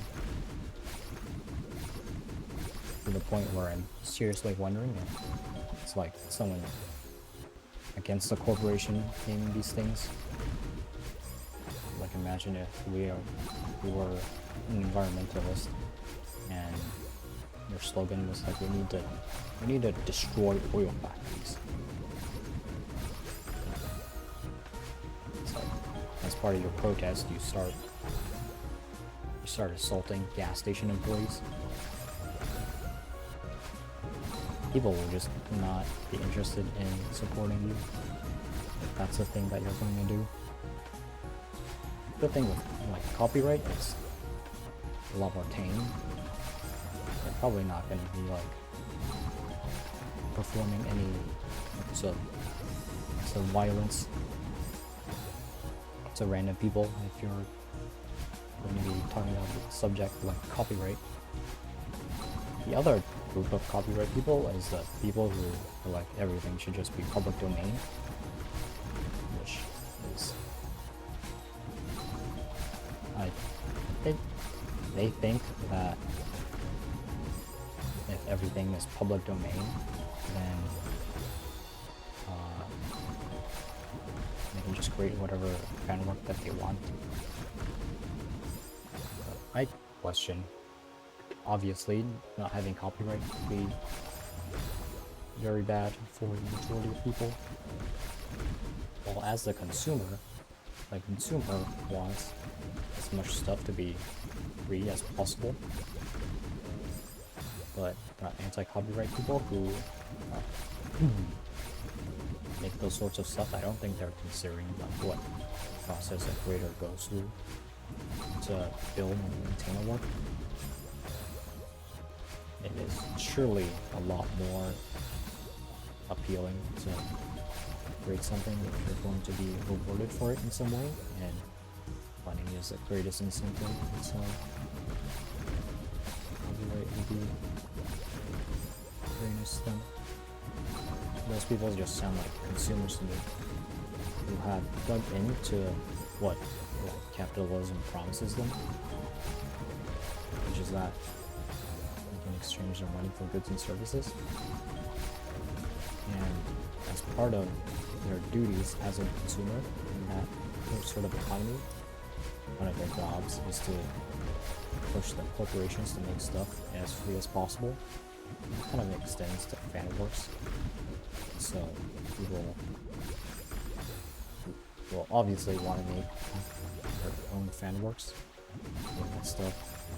to the point where I'm seriously wondering if it's like someone against the corporation naming these things. Like, imagine if we were an environmentalist and your slogan was like, we need to destroy oil factories. It's like, as part of your protest, you start assaulting gas station employees. People will just not be interested in supporting you if that's the thing that you're going to do. The thing with like copyright, it's a lot more tame. They're probably not going to be like performing any acts of violence to random people if you're going to be talking about the subject like copyright. The other group of copyright people is the people who are like everything should just be public domain, which is, I think they think that if everything is public domain, then they can just create whatever fan work that they want. But I question, obviously, not having copyright would be very bad for the majority of people. Well, as the consumer wants as much stuff to be free as possible. But anti-copyright people who make those sorts of stuff, I don't think they're considering like what process a creator goes through to build and maintain a work. It is surely a lot more appealing to create something if you're going to be rewarded for it in some way, and money is the greatest incentive, so copyright would be very nice to them. Those people just sound like consumers to me, who have dug into what capitalism promises them, which is that they can exchange their money for goods and services. And as part of their duties as a consumer in that sort of economy, one of their jobs is to push the corporations to make stuff as free as possible. It kind of extends to fan works. So people will obviously want to make their own fan works. When that stuff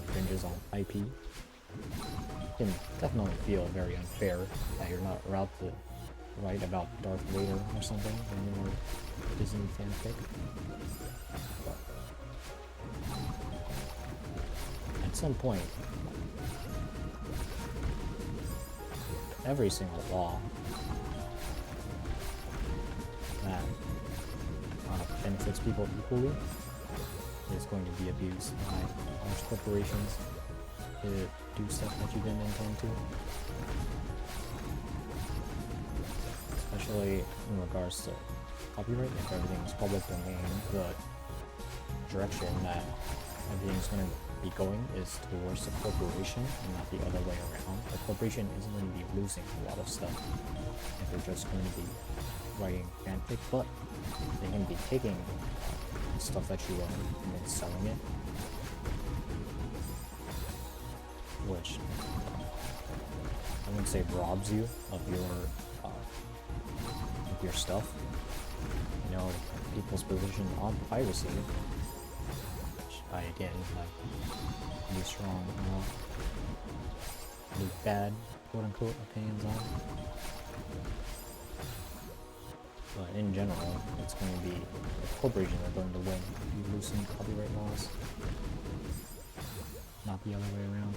infringes on IP. It can definitely feel very unfair that you're not allowed to write about Darth Vader or something in your Disney fanfic. But at some point, every single law that benefits people equally is going to be abused by large corporations to do stuff that you didn't intend to. Especially in regards to copyright. If everything is public domain, the direction that everything's going to be going is towards the corporation and not the other way around. The corporation isn't going to be losing a lot of stuff if they're just going to be writing fanfic, but they can be taking stuff that you own and then selling it, which I wouldn't say robs you of your stuff. You know, people's position on piracy, which I again have pretty strong, pretty bad quote-unquote opinions on. But in general, it's going to be the corporations that are going to win if you loosen copyright laws, not the other way around.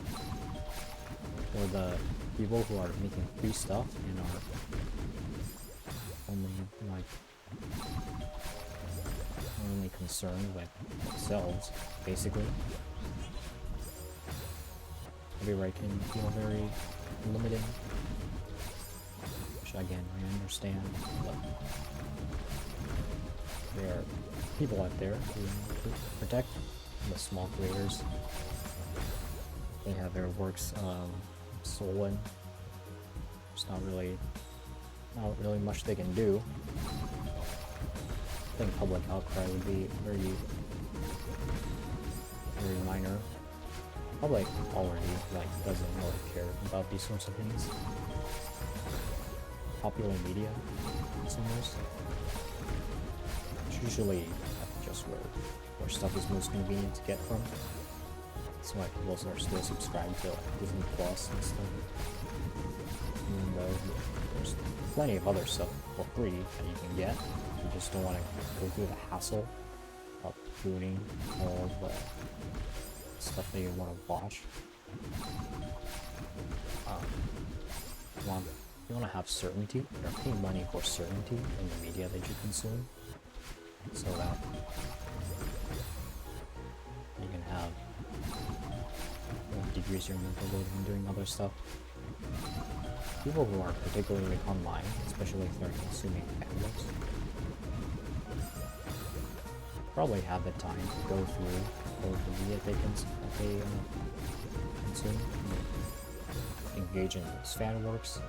Or the people who are making free stuff and are only concerned with themselves, basically. Copyright can feel very limiting, which again I understand, but there are people out there who protect the small creators. They have their works stolen. There's not really much they can do. I think public outcry would be very minor. Public already doesn't really care about these sorts of things. Popular media consumers, it's usually just where stuff is most convenient to get from. That's why people are still subscribed to Disney Plus and stuff. Even though there's plenty of other stuff for free that you can get. You just don't want to go through the hassle of booting all the stuff that you want to watch. You want to have certainty. You're paying money for certainty in the media that you consume, so that you can have decrease your mental load when doing other stuff. People who are particularly online, especially if they're consuming fanbooks, probably have the time to go through all of the media they consume, engage in those fan works,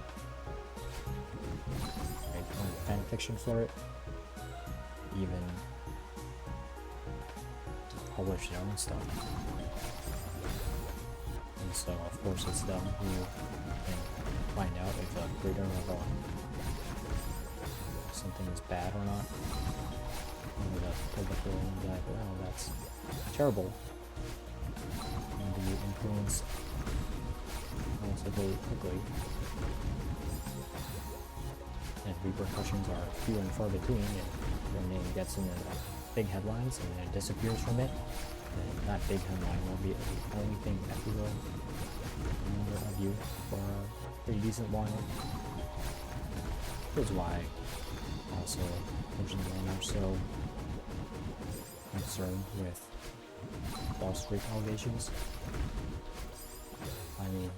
write fan fiction for it, even publish their own stuff. And so, of course, it's them who can find out if a creator of something is bad or not. And the public will be like, wow, that's terrible. And be influenced relatively quickly. And repercussions are few and far between, and your name gets in the big headlines and then it disappears from it. And that big headline will be the only thing that we will remember of you for a pretty decent while. Here's why also originally I'm so concerned with false rape allegations. I mean,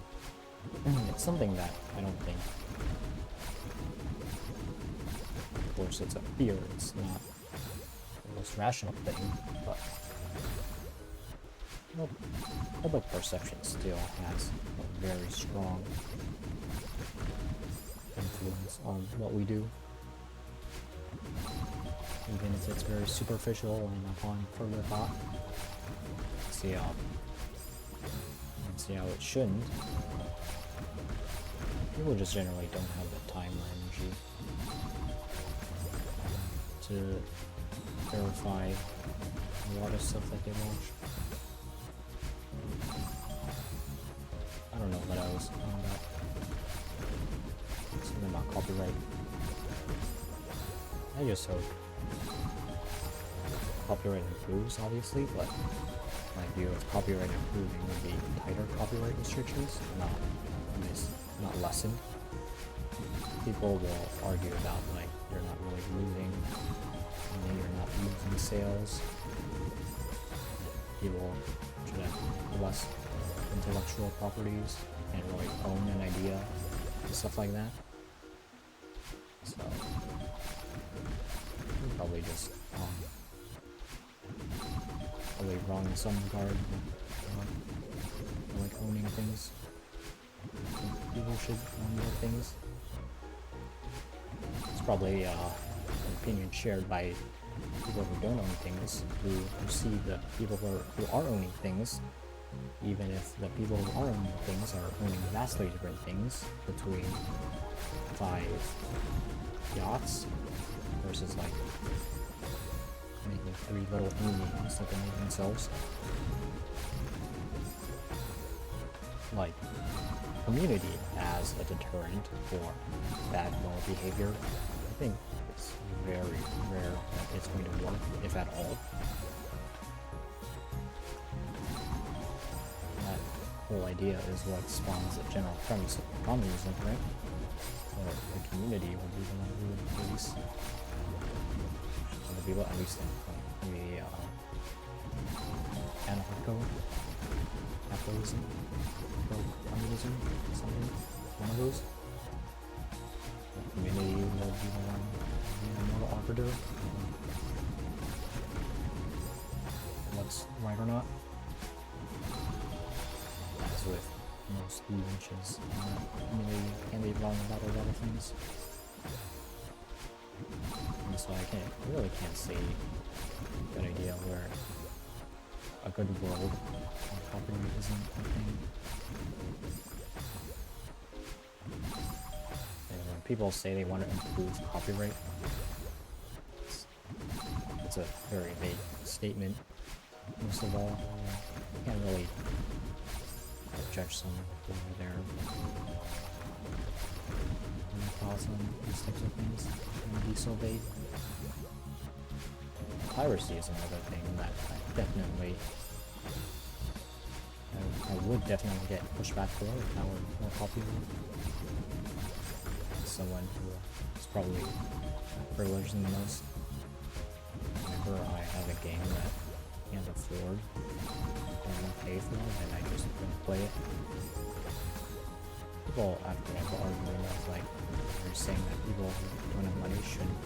it's something that I don't think, of course it's a fear, it's not the most rational thing, but public perception still has a very strong influence on what we do. Even if it's very superficial and upon further thought. See how it shouldn't. People just generally don't have the time or energy to verify a lot of stuff that they watch. I don't know what I was talking about. Something about copyright. I just hope copyright improves, obviously, but my view of copyright improving would be tighter copyright restrictions, not lessened. People will argue about, like, you're not really losing money, you're not losing sales. People should have less intellectual properties and really own an idea and stuff like that. So, probably just probably wrong in some regard, like owning things. People should own more things. It's probably an opinion shared by people who don't own things, who see the people who are owning things, even if the people who are owning things are owning vastly different things, between 5 yachts versus like making every little indie games that they make themselves. Like, community as a deterrent for bad moral behavior, I think it's very rare that it's going to work, if at all. That whole idea is what spawns the general premise of communism, right? Or the community will be the one who would police other people, at least in the anarcho-capitalism, pro-communism, something, one of those. The community will be the one being the moral arbiter of what's right or not. As with most inventions, community can be wrong about a lot of things. And so I really can't see a good idea where a good world where copyright isn't a thing. And when people say they want to improve copyright, it's a very vague statement. Most of all, you can't really judge someone for their thoughts on these types of things. It would be so vague. Piracy is another thing that I would definitely get pushed back for if I were more popular. As someone who is probably privileged the most. Whenever I have a game that I can't afford or want to pay for, then I just don't play it. People after have arguing of like they're saying that people who don't have money shouldn't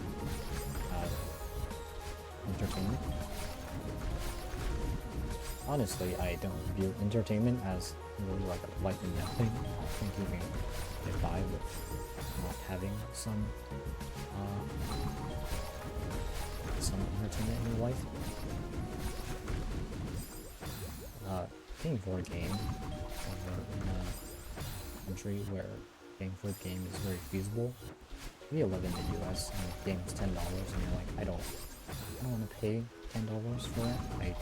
have entertainment. Honestly, I don't view entertainment as really like a life and death thing. I think you can get by with not having some entertainment in your life. Paying for a game over in a country where paying for a game is very feasible. We live in the US and the game is $10 and you're like, I don't want to pay $10 for that. I'm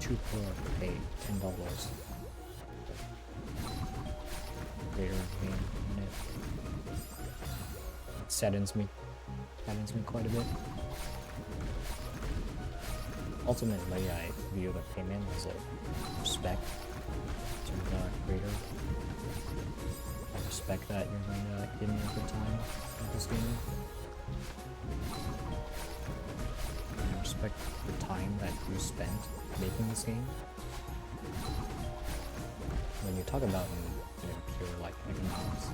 too poor to pay $10 greater game in it. It saddens me quite a bit. Ultimately, I view the payment as a respect to the creator. I respect that you're going to give me a good time with this game. I respect the time that you spent making this game. when you talk about in pure like economics,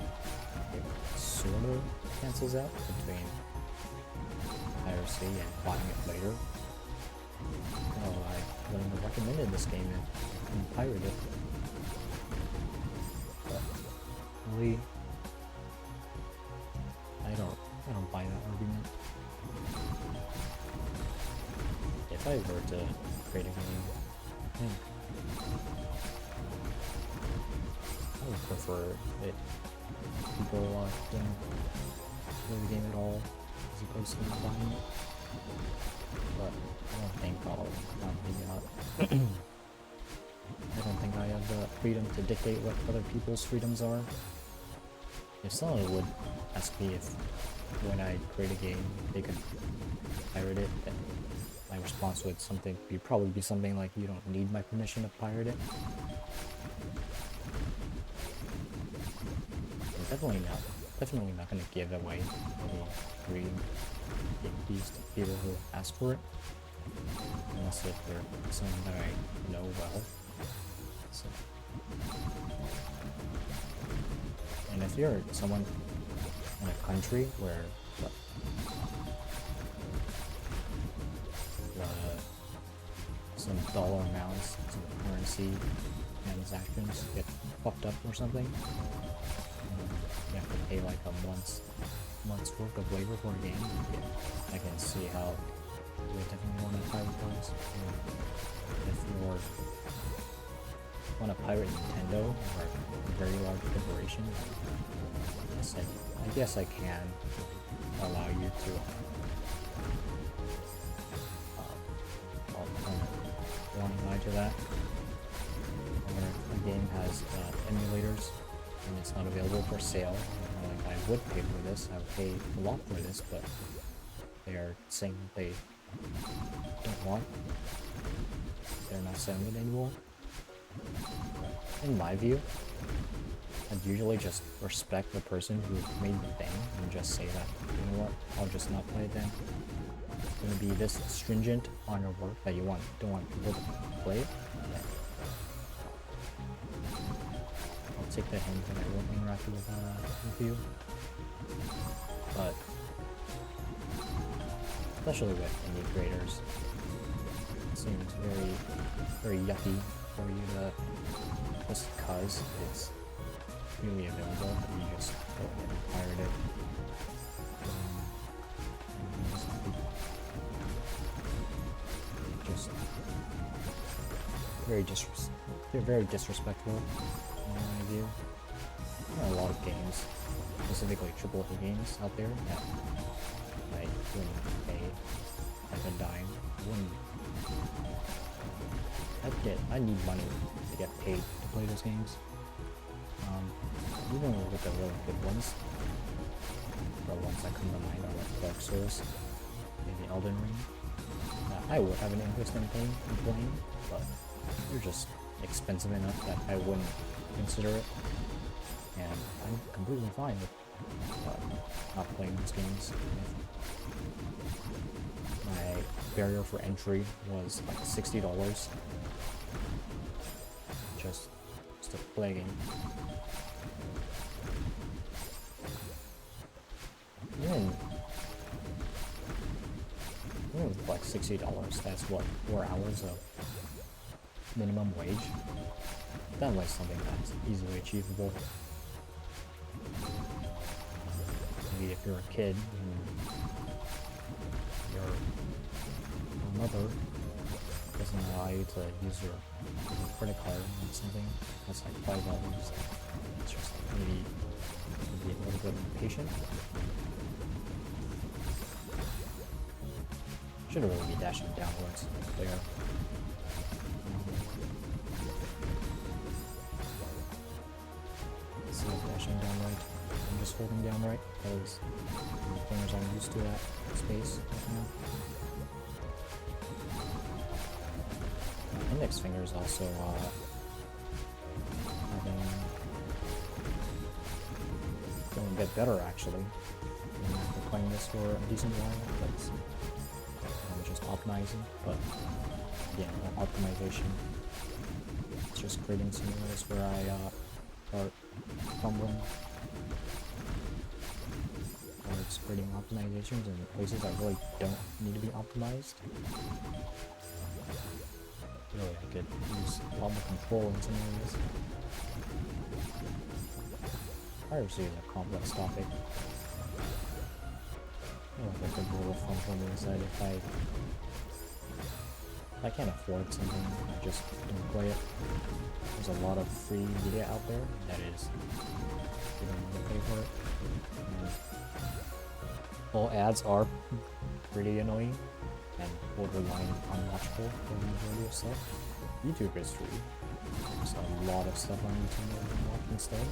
it sort of cancels out between piracy and buying it later. Oh, I wouldn't have recommended this game if you pirated it. But really, I don't buy that argument. If I were to create a game, I think I would prefer it people don't play the game at all as opposed to buying it. But I don't think I'll I don't think I have the freedom to dictate what other people's freedoms are. If someone would ask me if when I create a game they could pirate it, then my response would probably be something like, you don't need my permission to pirate it. I'm definitely not going to give away any free game keys to people who ask for it, unless if they're someone that I know well. So, and if you're someone in a country where some dollar amounts, some currency transactions get fucked up or something, you have to pay like a month's worth of labor for a game, I can see how you would definitely want to pirate those. If you want to pirate Nintendo or a very large corporation, I guess I can allow you to to that. Or a game has emulators and it's not available for sale, like, I would pay for this, I would pay a lot for this, but they are saying that they don't want, they're not selling it anymore. In my view, I'd usually just respect the person who made the thing and just say that, you know what, I'll just not play it then. Going to be this stringent on your work that you don't want people to play it. I'll take the hint and I won't interact with you. But especially with indie creators, it seems very yucky for you to, just because it's really available, you just go ahead and pirate it. They're very disrespectful in my view. There are a lot of games, specifically AAA games out there, that I wouldn't pay like a dime. I need money to get paid to play those games. Even with the really good ones, the ones that come to mind are like Dark Souls, maybe Elden Ring. I would have an interest in playing, but they're just expensive enough that I wouldn't consider it, and I'm completely fine with not playing those games. My barrier for entry was like $60 just to play a game. Even with like $60, that's what, 4 hours of minimum wage? That was something that's easily achievable. Maybe if you're a kid and your mother doesn't allow you to use your credit card or something, that's like $5. It's just like maybe be a little bit impatient. Should really be dashing downwards there. Instead of dashing down right, I'm just holding down right because my fingers aren't used to that space right now. My index finger is also going a bit better actually. I've been playing this for a decent while, but I'm just optimizing, but again, optimization just creating scenarios where I start fumbling, or it's creating optimizations in places that really don't need to be optimized. Really, I could use a lot more control in some areas. Piracy is a complex topic. I don't think a rule of thumb for me is that if I can't afford something, I just don't play it. There's a lot of free media out there that is, you don't want to pay for it. And all ads are pretty annoying and borderline unwatchable for the majority of stuff. YouTube is free. There's a lot of stuff on YouTube that you can watch instead.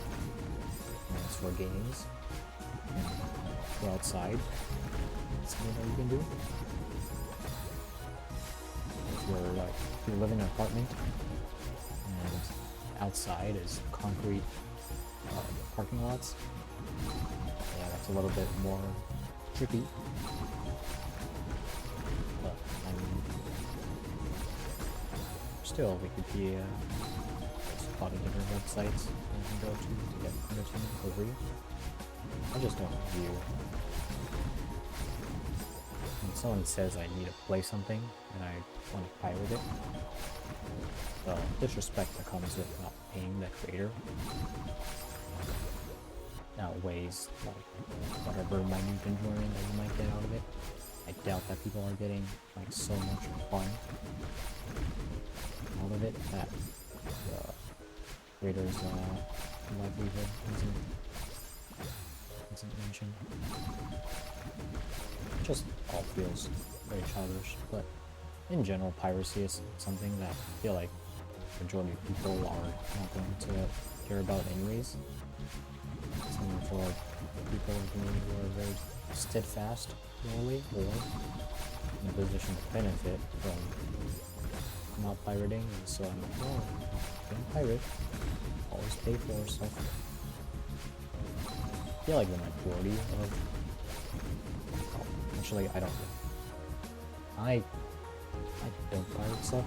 And it's for games. And go outside. That's something that you can do. If you live in an apartment and outside is concrete parking lots, yeah, that's a little bit more tricky. But I mean, still, Wikipedia, there's a lot of different websites you can go to get entertainment for free. I just don't view. When someone says I need to play something and I want to pirate it, the disrespect that comes with not paying the creator outweighs like whatever minute enjoyment that you might get out of it. I doubt that people are getting like so much fun out of it that the creator's livelihood isn't mentioned. It just all feels very childish, but in general, piracy is something that I feel like the majority of people are not going to care about anyways. Something for people like me who are very steadfast morally or in a position to benefit from not pirating, and so I'm like, oh, don't pirate, always pay for stuff. I feel like the majority of, actually I don't pirate stuff.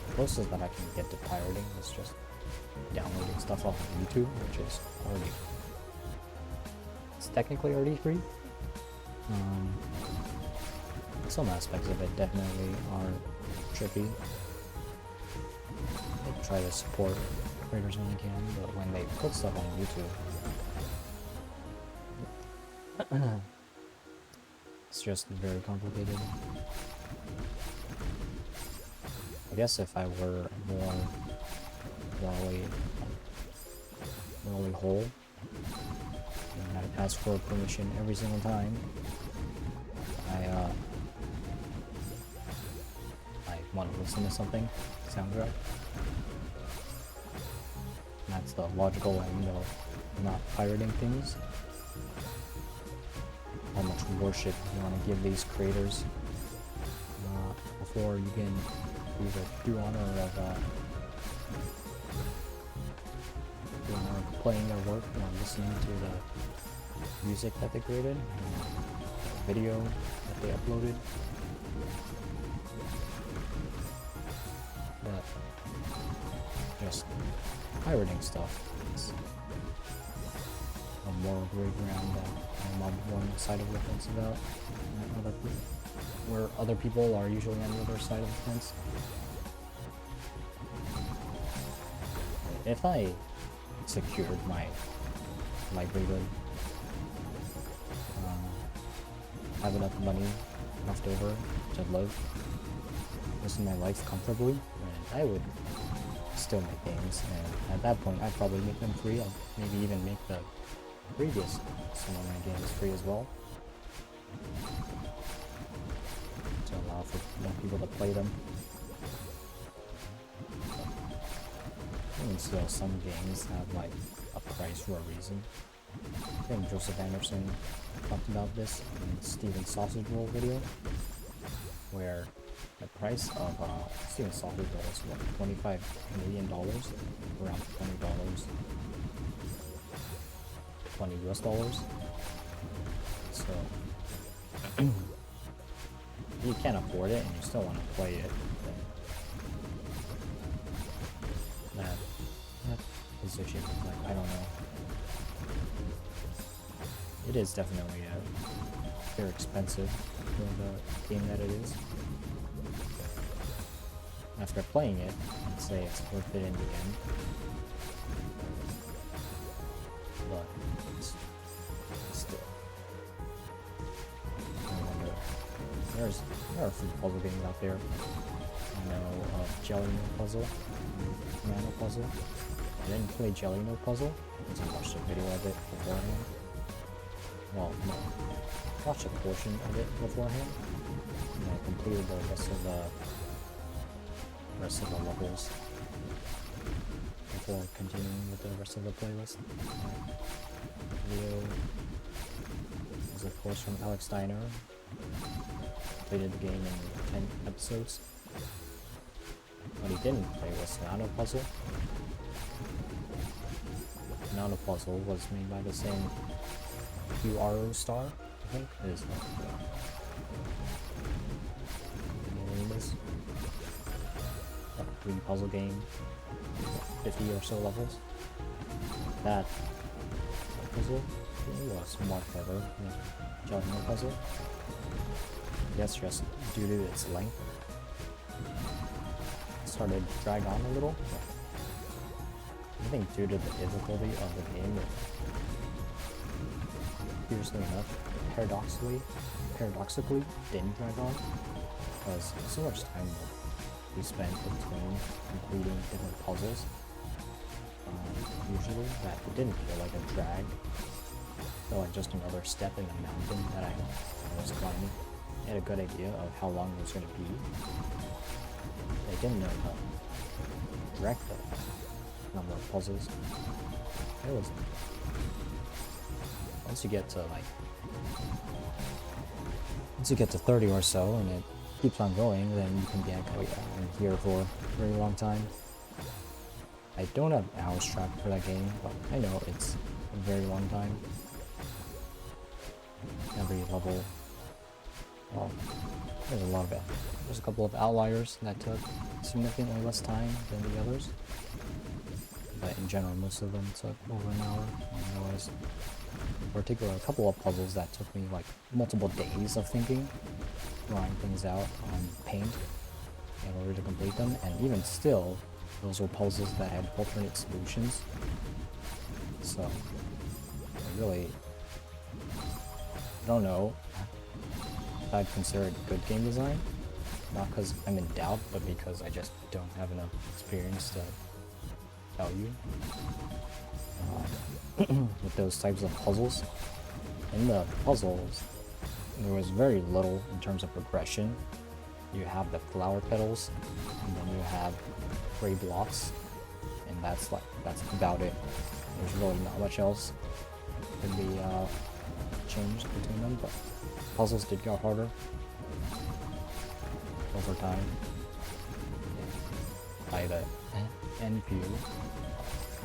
The closest that I can get to pirating is just downloading stuff off of YouTube, which is already, it's technically already free. Some aspects of it definitely are tricky. I try to support creators when I can, but when they put stuff on YouTube, it's just very complicated. I guess if I were more morally whole, and I'd ask for permission every single time I want to listen to something, soundtrack. And that's the logical end of not pirating things. How much worship you want to give these creators before you can do the due honor of playing their work or listening to the music that they created, the video that they uploaded. But just pirating stuff is a moral gray ground that I'm on one side of the fence about, and where other people are usually on the other side of the fence. If I secured my livelihood, have enough money left over to live my life comfortably, and I would still make games, and at that point I'd probably make them free. I'd maybe even make the previous some of my games free as well, to allow for more people to play them. And still, some games have like a price for a reason. I think Joseph Anderson talked about this in Steven's Sausage Roll video, where the price of Steven's Sausage Roll is what, $25 Canadian, around $20, $20 US. So you can't afford it and you still want to play it. position. Like, I don't know. It is definitely very expensive for the game that it is. After playing it, I'd say it's worth it in the end. But it's still. I wonder. There are a few puzzle games out there. I know Jelly No Puzzle, Nano Puzzle. I didn't play Jelly No Puzzle because I watched a video of it beforehand. Well, no. I watched a portion of it beforehand. And I completed the rest of the levels before continuing with the rest of the playlist. Video is of course from Alex Steiner. Completed the game in 10 episodes. What he didn't play was Nano Puzzle. Nano Puzzle was made by the same QRO Star, I think is what the name is. A free puzzle game, 50 or so levels. That puzzle was more clever than Jelly No Puzzle. Yes, just due to its length. It started to drag on a little. I think due to the difficulty of the game, curiously enough, paradoxically didn't drag on, because so much time we spent between completing different puzzles, usually, that it didn't feel like a drag. It felt like just another step in the mountain that I was climbing. I had a good idea of how long it was going to be. I didn't know the direct number of puzzles. It was, once you get to 30 or so and it keeps on going, then you can be like, oh yeah, I'm here for a very long time. I don't have hours tracked for that game, but I know it's a very long time. Every level, well, there's a couple of outliers that took significantly less time than the others. But in general, most of them took over an hour. And there was, in particular, a couple of puzzles that took me like multiple days of thinking, drawing things out on paint in order to complete them. And even still, those were puzzles that had alternate solutions. So, I really don't know if I'd consider it good game design. Not because I'm in doubt, but because I just don't have enough experience to tell you with those types of puzzles. In the puzzles, there was very little in terms of progression. You have the flower petals, and then you have gray blocks, and that's about it. There's really not much else that can be changed between them, but puzzles did get harder over time. By the end view,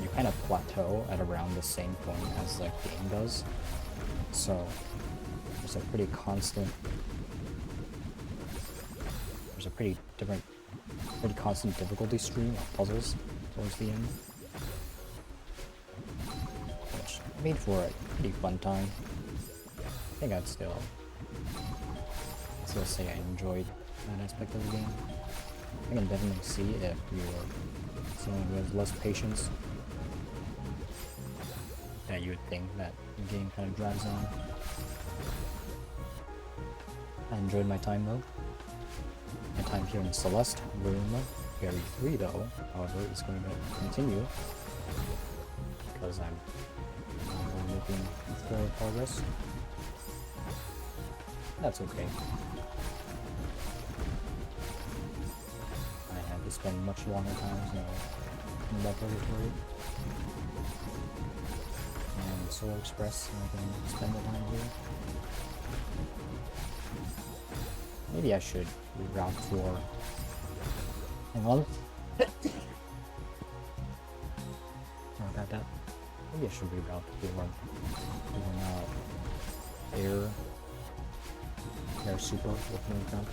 you kind of plateau at around the same point as the game does. So there's a pretty constant difficulty stream of puzzles towards the end, which made for a pretty fun time. I think I'd still say I enjoyed that aspect of the game. I can definitely see if you're someone who has less patience, that you would think that the game kind of drags on. I enjoyed my time though. My time here in Celeste Room Area 3 though, however, is going to continue because I'm making forward progress. That's okay. I had to spend much longer times in that purgatory and Solar Express, and I can spend the time here. Maybe I should reroute for. Hang on. Sorry about that. Maybe I should reroute for Air Super with no jump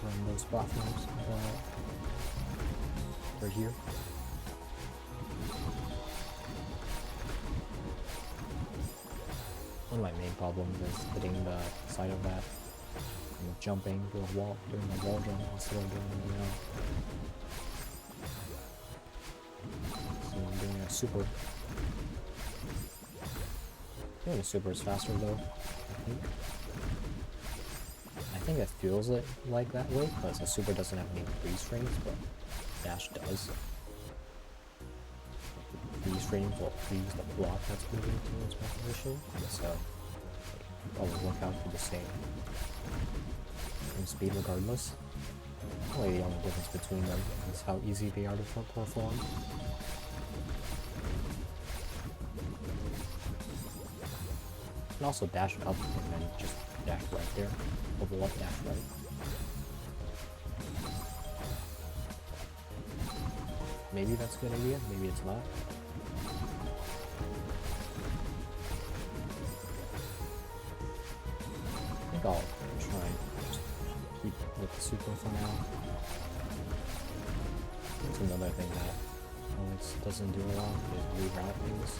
from those platforms right here. One of my main problems is hitting the side of that and jumping to a wall, doing a wall jump instead of doing, so I'm doing a super. Doing a super is faster though, I think it feels like that way because a super doesn't have any freeze frames, but dash does. Freeze frames will freeze the block that's moving towards my position, so it always work out to the same speed regardless. Really, the only difference between them is how easy they are to perform. And also dash up and then just dash right there. Level up, dash right. Maybe that's a good idea, maybe it's not. I think I'll try and just keep with the super for now. That's another thing that always doesn't do a lot, is reroute things.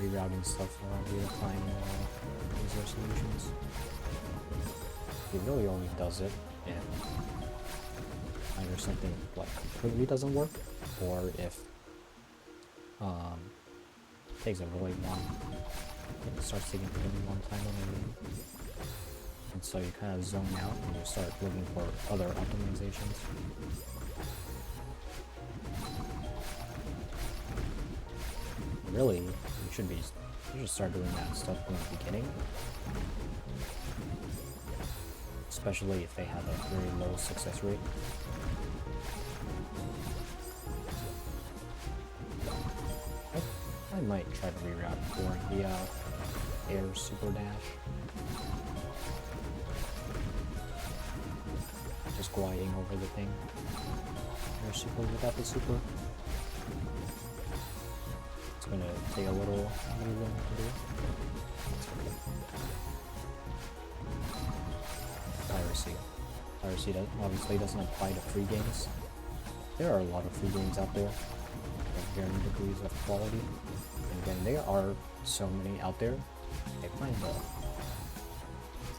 Rerouting stuff around, reapplying user solutions. It really only does it if either something like completely doesn't work, or if it takes a really long, it starts taking a really long time on the game. And so you kind of zone out and you start looking for other optimizations. Really, you should start doing that stuff from the beginning. Especially if they have a very low success rate. I might try to reroute for the air super dash. Just gliding over the thing. Air super without the super. It's gonna take a little long to do. That's okay. Piracy obviously doesn't apply to free games. There are a lot of free games out there with varying degrees of quality. And again, there are so many out there. I find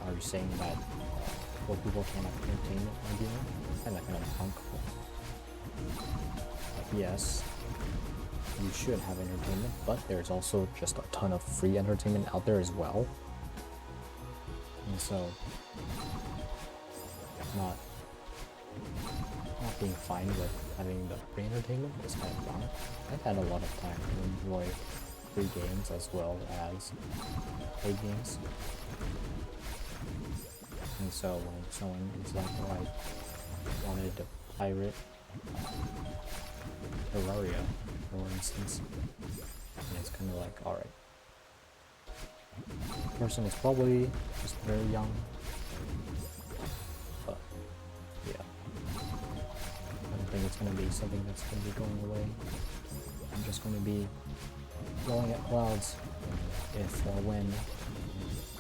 are you saying that poor people can't have entertainment on gaming? I find that kind of punk. Like, yes, you should have entertainment, but there's also just a ton of free entertainment out there as well. And so, not being fine with having the free entertainment is kind of wrong. I've had a lot of time to enjoy free games as well as paid games. And so when someone is like, oh, I wanted to pirate Terraria, for instance, and it's kind of like, alright. The person is probably just very young, but yeah. I don't think it's going to be something that's going to be going away. I'm just going to be blowing at clouds if or when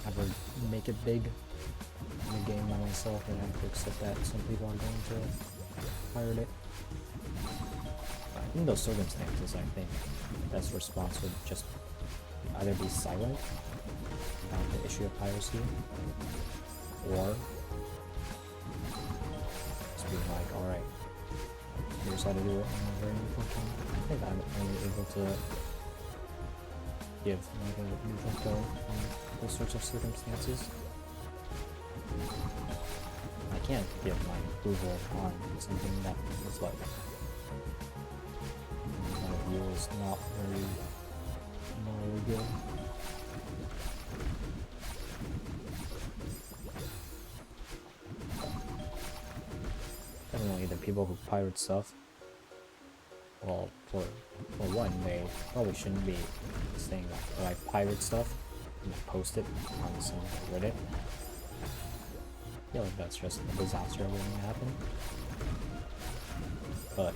I ever make it big in the game by myself, and I have to accept that some people are going to pirate it. In those circumstances, I think the best response would just either be silent about the issue of piracy, or just be like, alright, here's how to do it in a very neutral tone. I think I'm only able to give like a neutral tone in those sorts of circumstances. I can't give my approval on something that is like is not very morally good. Definitely the people who pirate stuff, well, for one, they probably shouldn't be saying like, oh, I pirate stuff and post it on some Reddit. I feel like that's just a disaster waiting to happen. But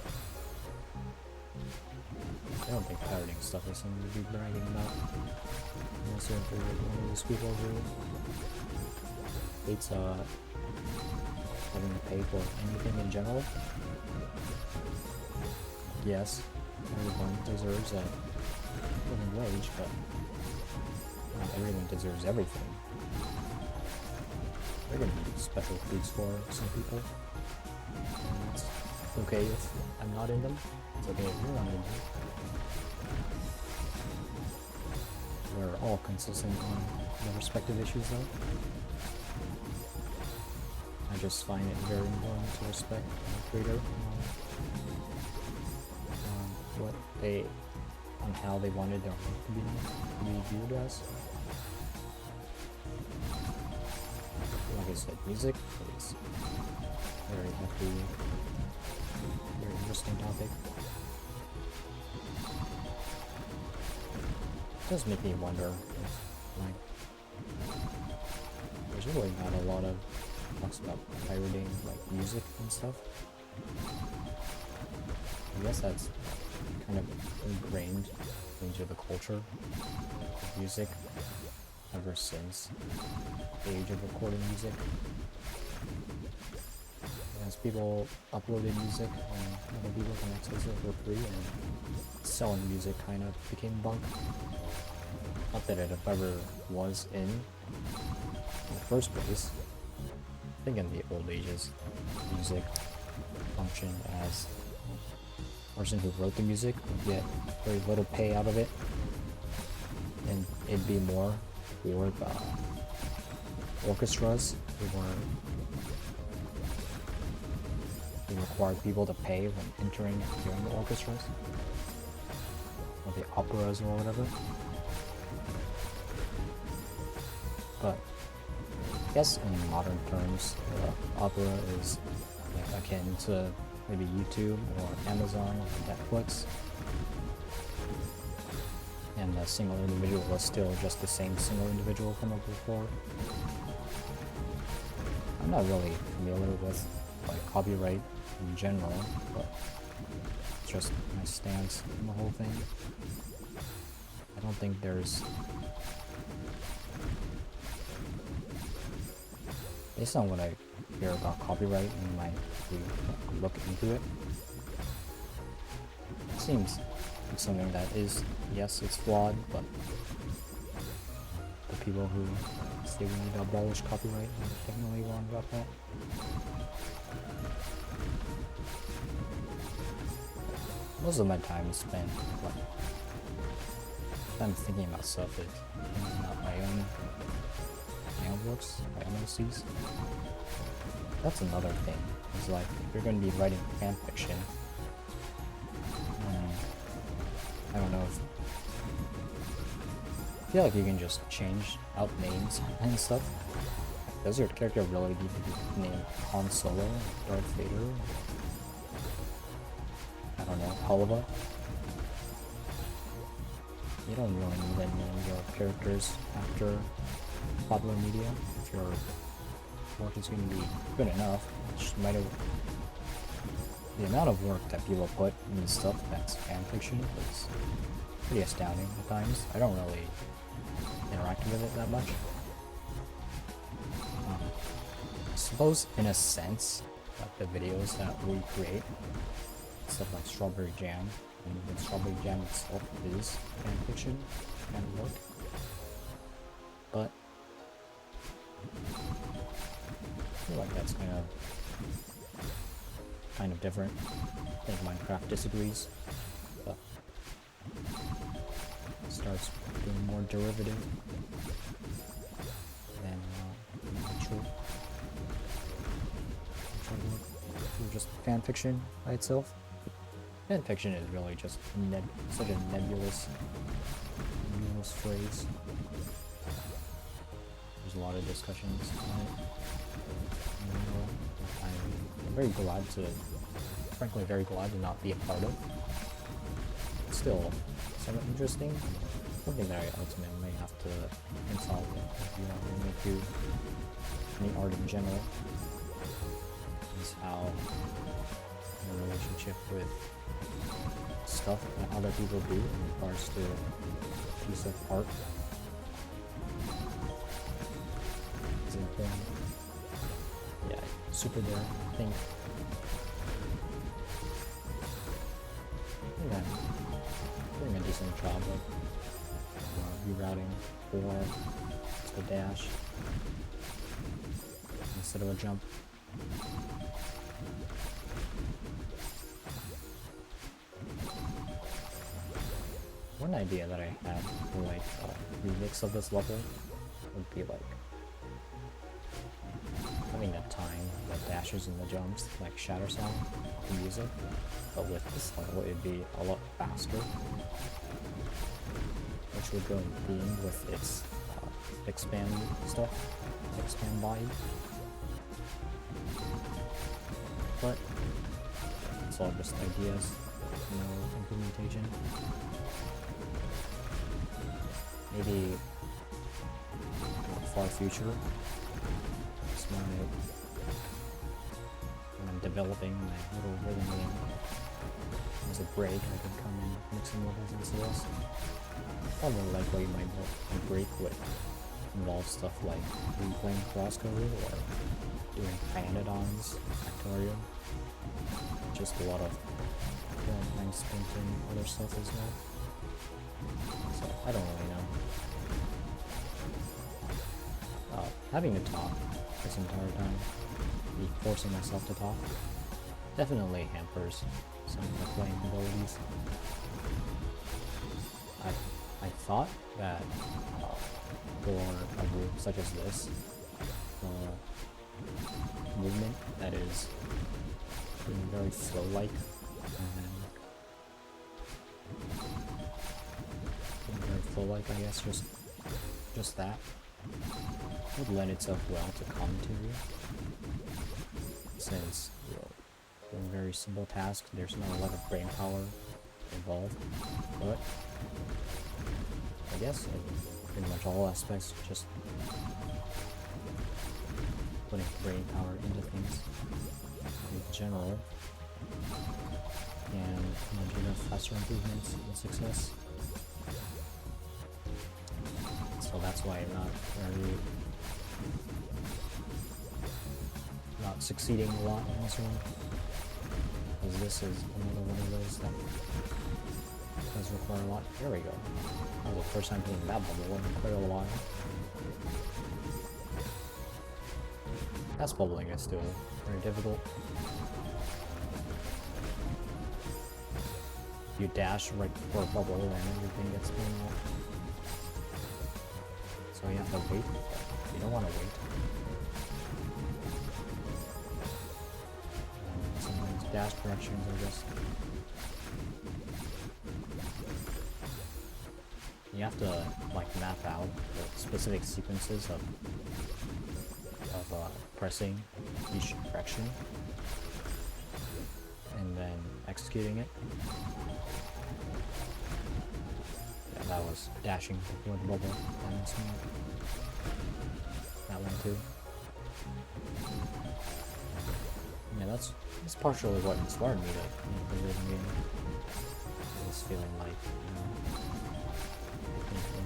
I don't think pirating stuff is something to be bragging about. Unless you're one of those people who hates having to pay for anything in general. Yes, everyone deserves a living wage, but not everyone deserves everything. There are gonna be special foods for some people. And it's okay if I'm not in them. It's okay if you're not in them. We're all consistent on the respective issues though. I just find it very important to respect the creator on what they, on how they wanted their work to be viewed as. Like I said, music is a very happy, very interesting topic. It does make me wonder if, like, there's really not a lot of talks about pirating, like, music and stuff. I guess that's kind of ingrained into the culture of music ever since the age of recording music. As people uploaded music and other people can access it for free, and selling music kind of became bunk. Not that it ever was in the first place. I think in the old ages, music functioned as the person who wrote the music would get very little pay out of it, and it'd be more for orchestras who were, they required people to pay when entering and doing the orchestras, or the operas or whatever. But I guess in modern terms, opera is like akin to maybe YouTube or Amazon or Netflix, and a single individual is still just the same single individual from before. I'm not really familiar with like copyright in general, but it's just my stance on the whole thing. I don't think there's, based on what I hear about copyright and my look into it, it seems like something that is, yes, it's flawed, but the people who say we need to abolish copyright are definitely wrong about that. Most of my time is spent thinking about stuff is thinking about my own works, my own OCs. That's another thing. It's like if you're going to be writing fan fiction, I don't know if I feel like you can just change out names and stuff. Does your character really need to be named Han Solo, Darth Vader? I don't know, Helva? You don't really need to name your characters after popular media if your work is going to be good enough, which might have, the amount of work that people put in stuff that's fanfiction is pretty astounding at times. I don't really interact with it that much. I suppose in a sense, like the videos that we create, stuff like Strawberry Jam, and even Strawberry Jam itself is fanfiction kind of work. But I feel like that's kind of different. I think Minecraft disagrees, but it starts being more derivative than actual work. Just fanfiction by itself. Fanfiction is really just such a nebulous phrase. There's a lot of discussions on it. I'm very glad to, frankly, very glad to not be a part of. It's still somewhat interesting. Something that I ultimately have to consult with if you want to do any art in general. Is how the relationship with stuff that other people do in regards to a piece of art is important. Yeah, super there. I think I'm doing a decent decent job of rerouting or to dash instead of a jump. One idea that I had for like remix of this level would be like having a time the dashes and the jumps, like Shatter Song, the music, but with this level it'd be a lot faster, which would go in theme with its expand stuff, expand body. But it's all just ideas, no implementation. Maybe in the far future, it's when I'm developing my little rhythm game, as a break, I could come and mix some levels in Celeste. Probably likely my break would involve stuff like replaying crosscode or doing Bandit-ons, Factorio. Just a lot of time spent in other stuff as well. So I don't really know. Having to talk this entire time, be forcing myself to talk, definitely hampers some of my playing abilities. I thought that for a room such as this, movement that is being very flow-like and very flow-like, I guess, just that would lend itself well to commentary, since in very simple tasks there's not a lot of brain power involved, but I guess in pretty much all aspects, just putting brain power into things in general and enough faster improvements in success. So that's why I'm not succeeding a lot in this one, because this is another one of those that does require a lot. There we go. That was the first time hitting that bubble in quite a while. Fast bubbling is still very difficult. You dash right before a bubble and everything gets blown off. So you have to wait, but you don't want to wait. Sometimes dash directions are just... You have to like map out the specific sequences of pressing each direction and then executing it. Yeah, that was dashing before the bubble. That one too. Yeah, that's partially what inspired me to make the rhythm game. This feeling like, you know,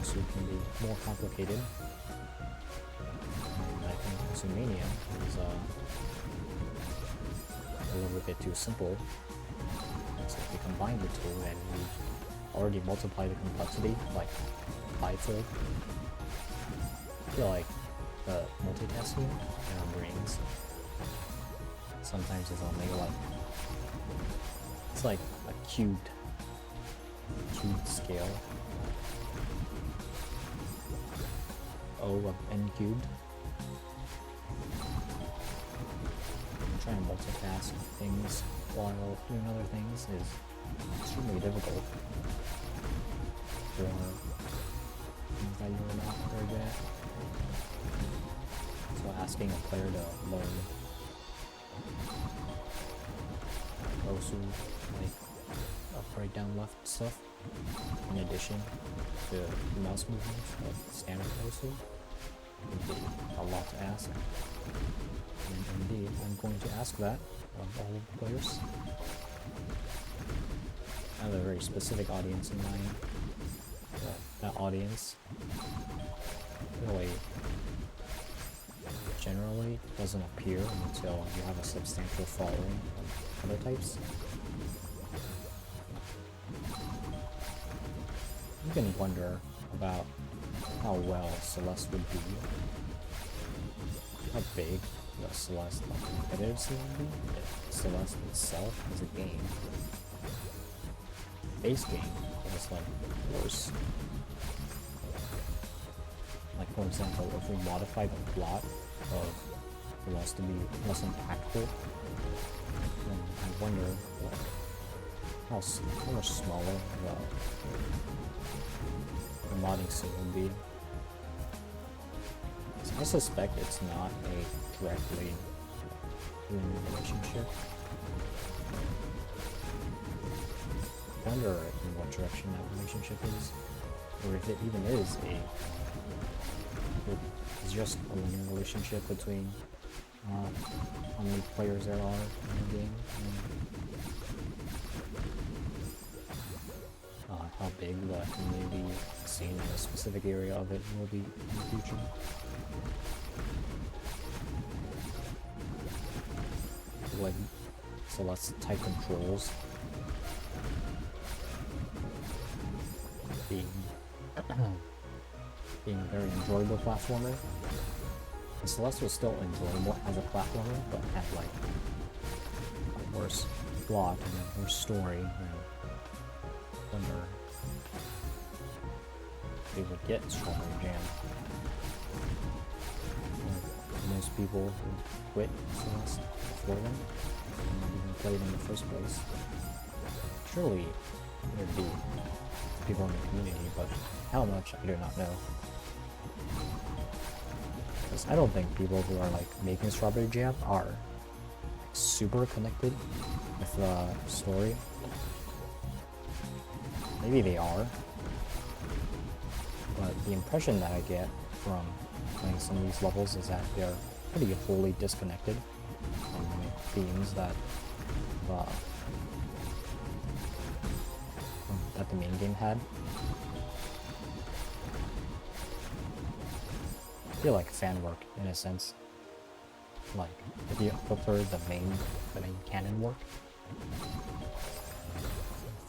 Osu can be more complicated. And I think Osumania is a little bit too simple. So if we combine the two, then we already multiply the complexity like fivefold. I feel like the multitasking in our brains sometimes is only like, it's like a cubed scale. O of n cubed. Trying to multitask things while doing other things is extremely difficult for things that you're not very good at. So asking a player to learn Osu, like up, right, down, left stuff, in addition to the mouse movements of standard Osu, would be a lot to ask. And indeed, I'm going to ask that of all of the players. I have a very specific audience in mind. That audience really generally doesn't appear until you have a substantial following of other types. you can wonder about how well Celeste would be. How big the Celeste competitive scene would be if Celeste itself as a game, base game, was like worse. Like for example, if we modify the plot of Celeste to be less impactful, then I wonder like how much smaller the modding scene would be. So I suspect it's not a directly linear relationship. I wonder in what direction that relationship is, or if it even is it's just a linear relationship between how many players there are in the game and how big the community scene in a specific area of it will be in the future. Like Celeste type controls being a very enjoyable platformer. And Celeste was still enjoyable as a platformer, but had like a worse plot and a worse story. And I wonder if they would get Strawberry Jam. Like, most people would quit Celeste before them and not even play it in the first place. Surely there'd be people in the community, but how much I do not know. Because I don't think people who are like making Strawberry Jam are like, super connected with the story. Maybe they are, but the impression that I get from playing some of these levels is that they're pretty wholly disconnected from the themes that the main game had. I feel like fan work in a sense. Like if you prefer the main canon work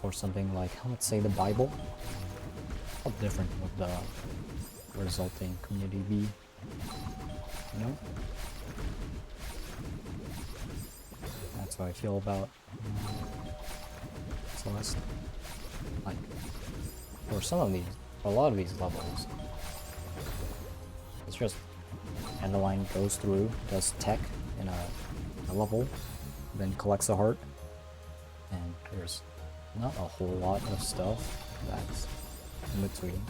for something like, let's say, the Bible, how different would the resulting community be? You know? That's how I feel about Celeste. Like, for a lot of these levels, it's just Dandelion goes through, does tech in a level, then collects a heart, and there's not a whole lot of stuff that's in between.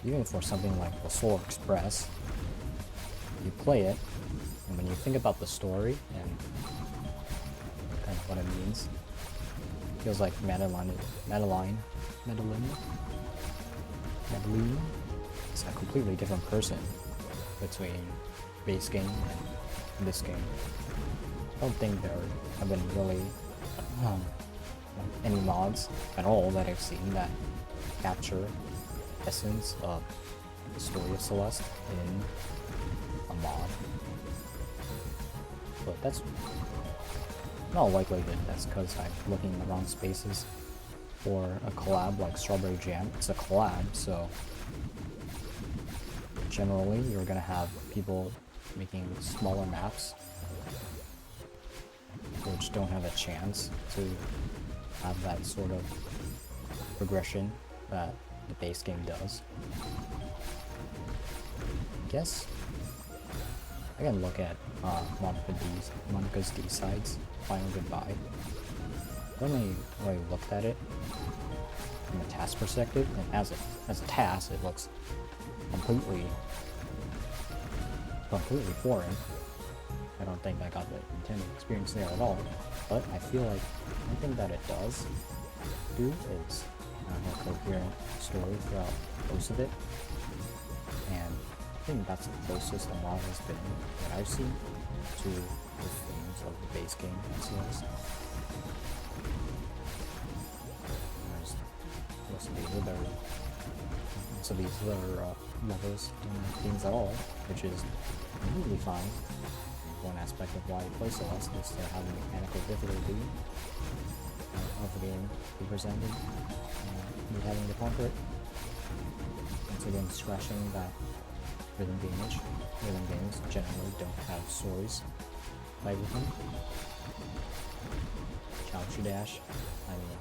Even for something like the Solar Express, you play it, and when you think about the story and kind of what it means, it feels like Madeline is a completely different person between base game and this game. I don't think there have been really any mods at all that I've seen that capture the essence of the story of Celeste in a mod. But that's not likely that that's because I'm looking in the wrong spaces for a collab like Strawberry Jam. It's a collab, so generally you're gonna have people making smaller maps which don't have a chance to have that sort of progression that the base game does. I guess I can look at Monica's D-Sides, Final Goodbye. I've only really looked at it from a task perspective, and as a task it looks completely foreign. I don't think I got the intended experience there at all, but I feel like one thing that it does do is have a coherent story throughout most of it, and I think that's the closest a mod has been that I've seen to the themes of the base game and Celeste. Whereas most of these other levels don't have themes at all, which is completely fine. One aspect of why I play Celeste is to have the mechanical difficulty of the game be presented, me having to conquer it. once again scratching that rhythm games. Rhythm games generally don't have stories by everything. Challenge Dash. I mean,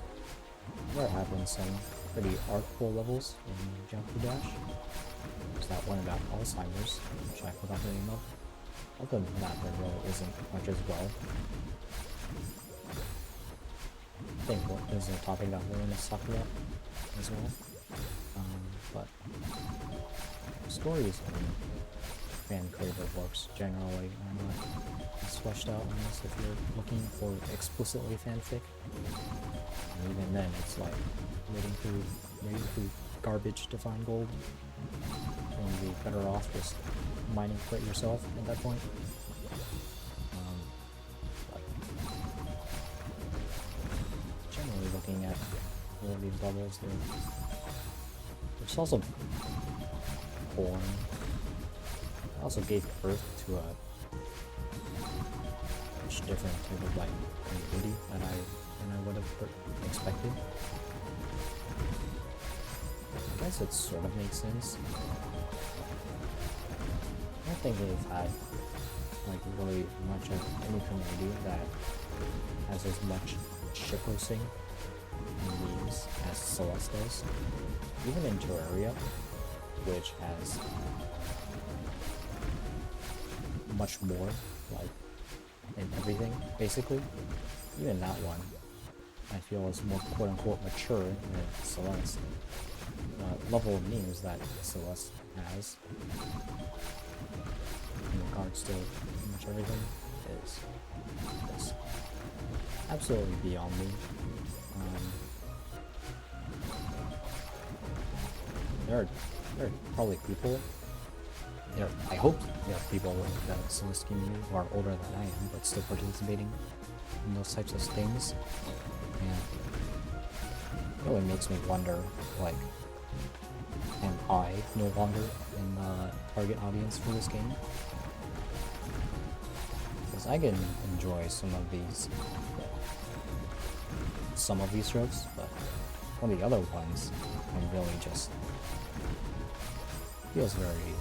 there have been some pretty artful levels in Challenge Dash. There's that one about Alzheimer's, which I forgot the name of. Other than that, there really isn't much as well. I think there's a topic that we're going to talk about as well. But stories and fan created works generally are not as fleshed out unless if you're looking for explicitly fanfic. And even then, it's like wading through garbage to find gold. And you'd be better off just mining for it yourself at that point. Generally looking at all of these levels, there's also born. I also gave birth to a much different type of like community than I would have expected. I guess it sort of makes sense. I don't think they've had like really much of any community that has as much shitposting in memes as Celeste does. Even in Terraria, which has much more, like, in everything, basically. Even that one, I feel is more quote-unquote mature than Celeste. Level of memes that Celeste has, in regards to pretty much everything, is absolutely beyond me. There are probably people, I hope there are people in the Celeste community who are older than I am, but still participating in those types of things. And it really makes me wonder, like, am I no longer in the target audience for this game? Because I can enjoy some of these strokes, but one of the other ones, I'm really just feels very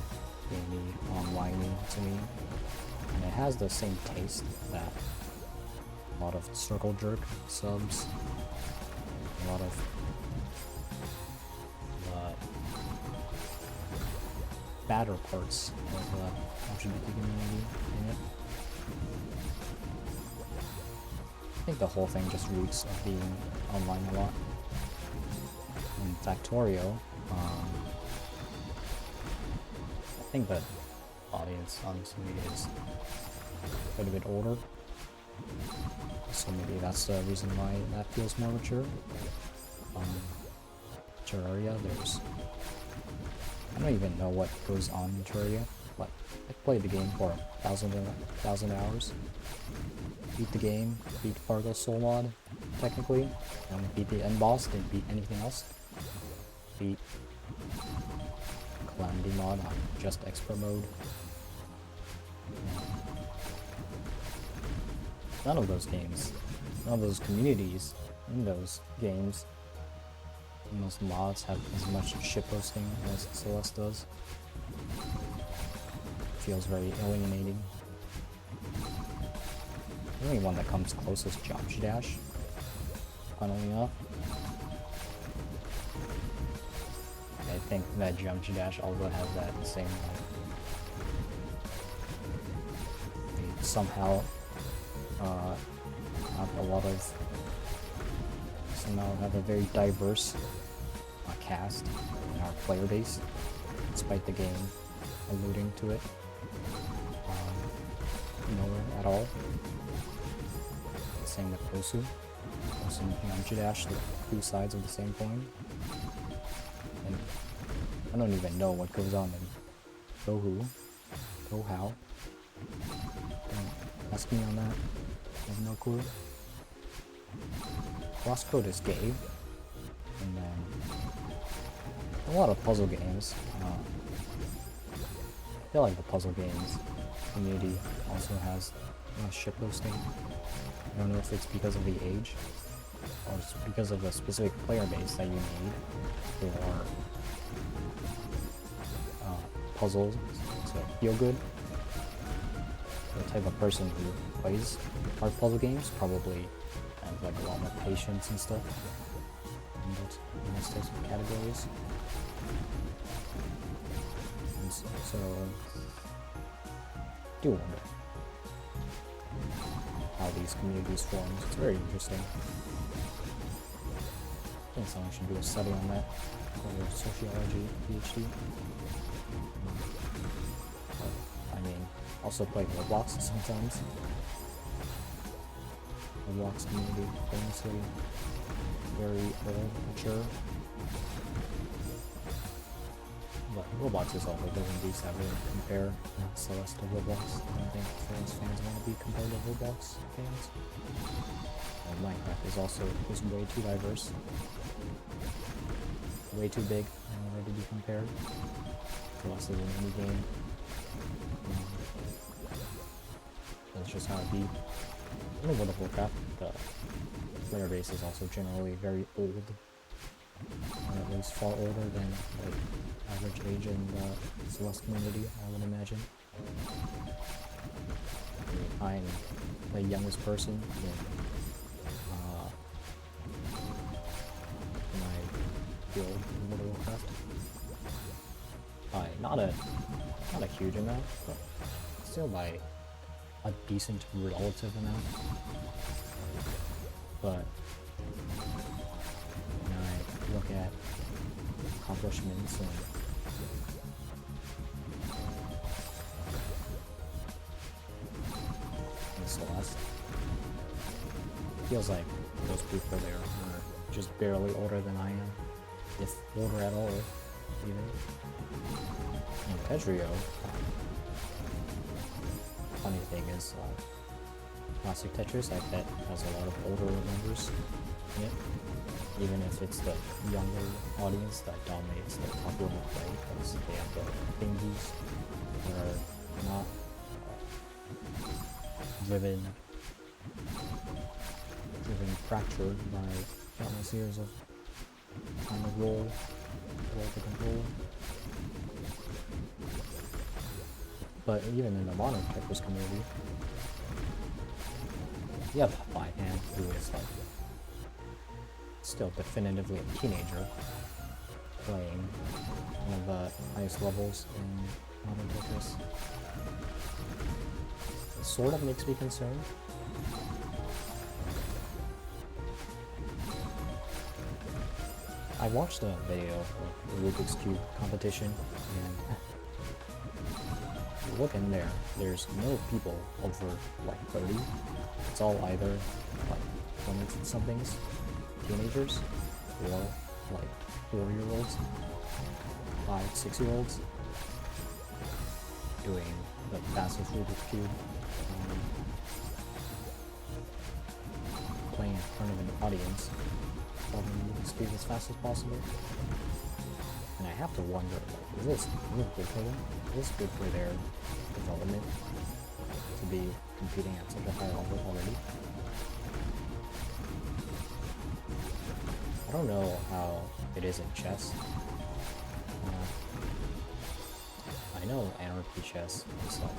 gamey, online-y to me, and it has the same taste that a lot of circle jerk subs, a lot of badder parts of the LGBT community in it. I think the whole thing just reeks of being online a lot. In Factorio, I think the audience honestly is quite a bit older, so maybe that's the reason why that feels more mature. Terraria, I don't even know what goes on in Terraria, but I played the game for 1,000 hours. Beat the game, beat Fargo Soul Mod, technically, beat the end boss, didn't beat anything else. Beat Calamity Mod on just Expert mode. None of those games, none of those communities in those games, and those mods have as much shitposting as Celeste does. Feels very alienating. The only one that comes close is Jump Dash, funnily enough. I think that Jump Dash also has that same, they somehow have a very diverse cast in our player base, despite the game alluding to it nowhere at all. Same with Osu. Osu and Jump, the two sides of the same coin. And I don't even know what goes on in Gohao. Don't ask me on that. I have no clue. Crosscode is gay. And then a lot of puzzle games. I feel like the puzzle games community also has shitposting. I don't know if it's because of the age or it's because of the specific player base that you need for puzzles to feel good. The type of person who plays hard puzzle games probably have like a lot more patience and stuff in those types of categories. And so, do wonder how these communities form. It's very interesting. I think someone should do a study on that for sociology PhD. I mean, also play Roblox sometimes. Roblox community, famously very old, mature. But Roblox is also doesn't beast that really compare Celeste to Roblox. I don't think Celeste fans want to be compared to Roblox fans. And Minecraft is also just way too diverse. Way too big in order to be compared. Celeste is an indie game. That's just how it be. In World of Warcraft, the player base is also generally very old. Or at least far older than like average age in the Celeste community, I would imagine. I am the youngest person in my guild in World of Warcraft. By not a huge amount, but still by a decent relative amount. But when I look at accomplishments and Celeste, it feels like those people there are just barely older than I am, if older at all, even. And Pedrio, funny thing is, Classic Tetris, I bet, has a lot of older members in it, even if it's the younger audience that dominates the popular play, because they have the thingies that are not driven fractured by countless years of trying to roll the controller. But even in the modern Tetris community, you have Five-Hand, who is like still definitively a teenager, playing one of the highest levels in modern Tetris. It sort of makes me concerned. I watched a video of the Rubik's Cube competition, and you look in there, there's no people over like 30. It's all either like 20-somethings, teenagers, or like 4-year-olds, 5, 6-year-olds, doing the fastest Rubik's Cube, playing in front of an audience, solving Rubik's Cube as fast as possible. And I have to wonder, like, is this good for them? Is this good for their development to be competing at such a high level already? I don't know how it is in chess. I know anarchy chess is like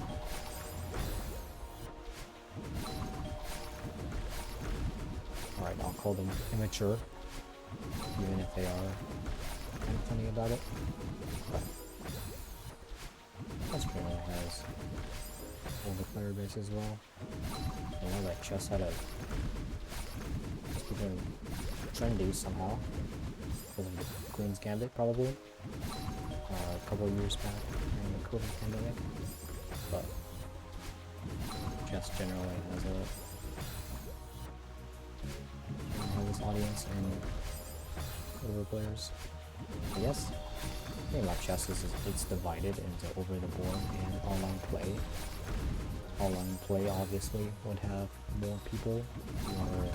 alright, I'll call them immature, even if they are kind of funny about it. But chess generally has older player base as well. I know that chess had it's become trendy somehow because of the Queen's Gambit, probably a couple of years back during the COVID pandemic. But chess generally has this audience and older players. I guess the thing about chess is it's divided into over the board and online play. Online play obviously would have more people who are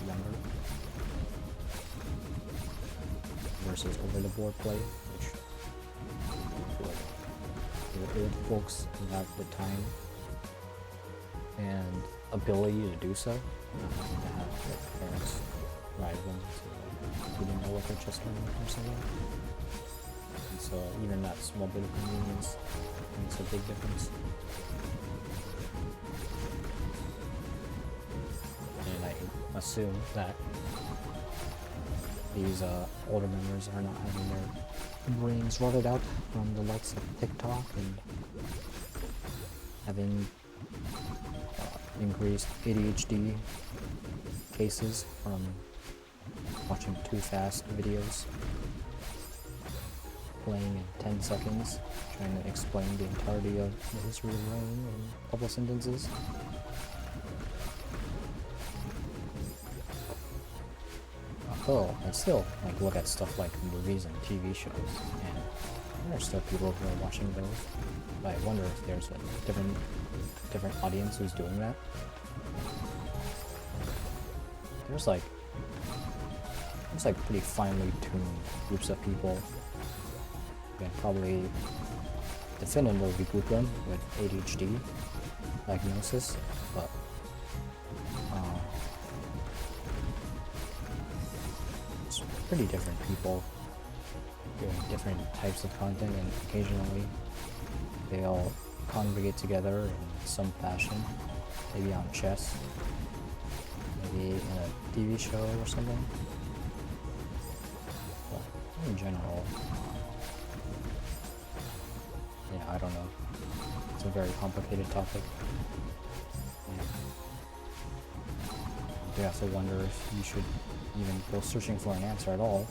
younger versus over the board play, which the old folks who have the time and ability to do so, not having to have their parents ride them to who didn't know what their chess tournament or something. And So even that small bit of convenience makes a big difference. And I assume that these older members are not having their brains rotted out from the likes of TikTok and having increased ADHD cases from watching too fast videos, playing in 10 seconds, trying to explain the entirety of the history of Rome in a couple sentences. Oh, I still like look at stuff like movies and TV shows, and there are still people who are watching those. But I wonder if there's a different audience who's doing that. There's like pretty finely tuned groups of people. You can probably definitively group them with ADHD diagnosis, but it's pretty different people doing different types of content, and occasionally they all congregate together in some fashion, maybe on chess, maybe in a TV show or something. But in general, yeah, I don't know. It's a very complicated topic. And you have to wonder if you should even go searching for an answer at all.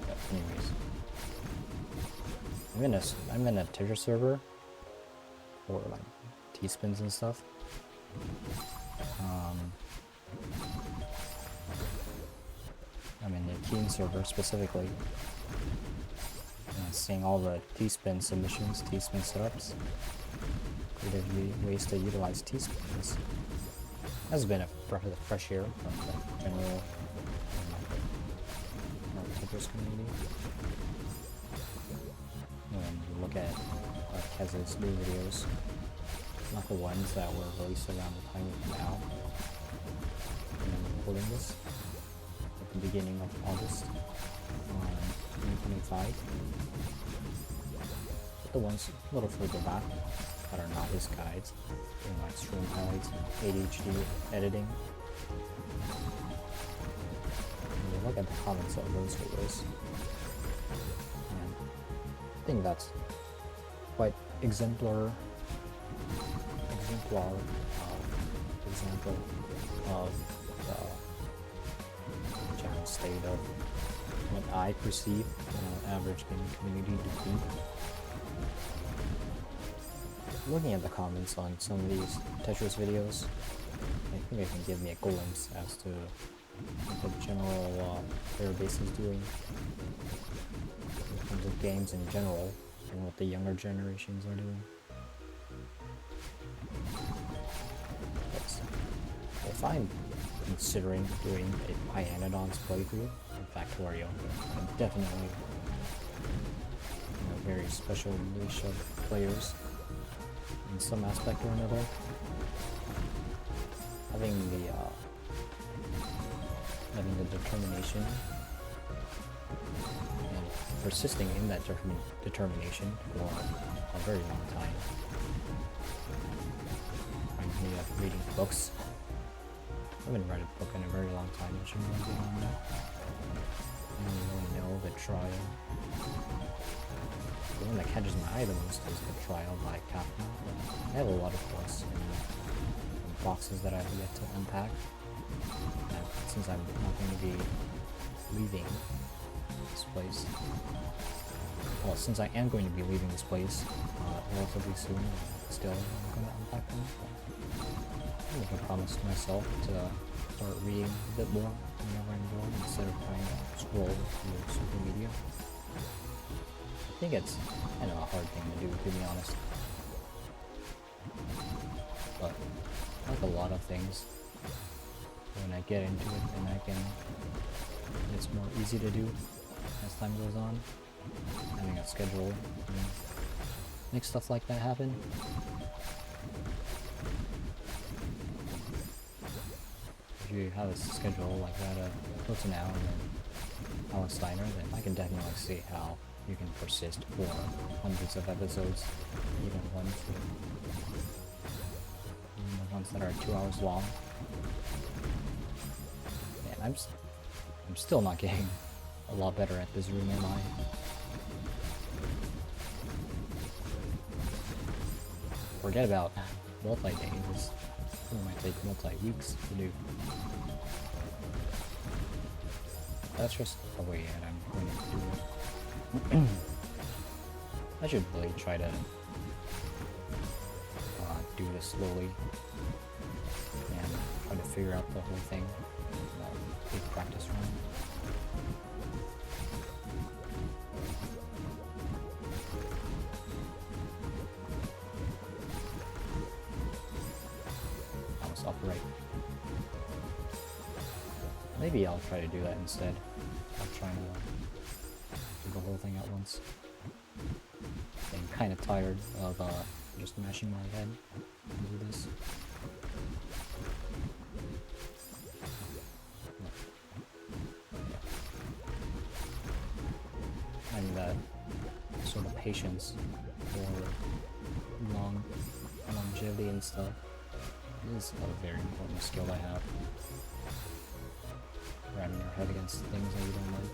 But anyways, I'm in a Tetris server for like T-spins and stuff. I'm in the Keen server specifically, and seeing all the T-spin submissions, T-spin setups, creative ways to utilize T-spins has been a breath of fresh air from the general Tetris community. When you look at Kez's new videos, not the ones that were released around the time of now, when I'm recording this, at the beginning of August 2025. But the ones a little further back that are not his guides, doing like stream highlights and ADHD editing. And you look at the comments of those videos, and I think that's quite exemplar example of the general state of what I perceive average gaming community to be. Looking at the comments on some of these Tetris videos, I think it can give me a glimpse as to what the general player base is doing in terms of games in general, and what the younger generations are doing. If I'm considering doing a Hyanodon's playthrough in Factorio, I'm definitely a very special niche of players in some aspect or another. Having the determination and persisting in that determination for a very long time. Reminds me of reading books. I haven't read a book in a very long time, I should really get on that. I don't really know the trial. The one that catches my eye the most is the Trial by Kafka. I have a lot of books in boxes that I have yet to unpack. And since I'm not going to be leaving this place, well, since I am going to be leaving this place relatively soon, still I'm going to unpack them. I make a promise to myself to start reading a bit more whenever I'm bored instead of trying to scroll through social media. I think it's kind of a hard thing to do, to be honest. But like a lot of things, when I get into it, then it's more easy to do as time goes on. Having a schedule makes stuff like that happen. If you have a schedule like that, close to now, and then Alex Steiner, then I can definitely see how you can persist for hundreds of episodes, even ones that are 2 hours long. Man, I'm still not getting a lot better at this room, am I? Forget about multi-days. It might take multi-weeks to do. That's just the way that I'm going to do it. I should really try to do this slowly and try to figure out the whole thing. Big practice run. I was upright. Maybe I'll try to do that instead. I'm trying to do the whole thing at once. I'm kind of tired of just mashing my head into this. Having that sort of patience for longevity and stuff is a very important skill I have. Ramming your head against things that you don't like.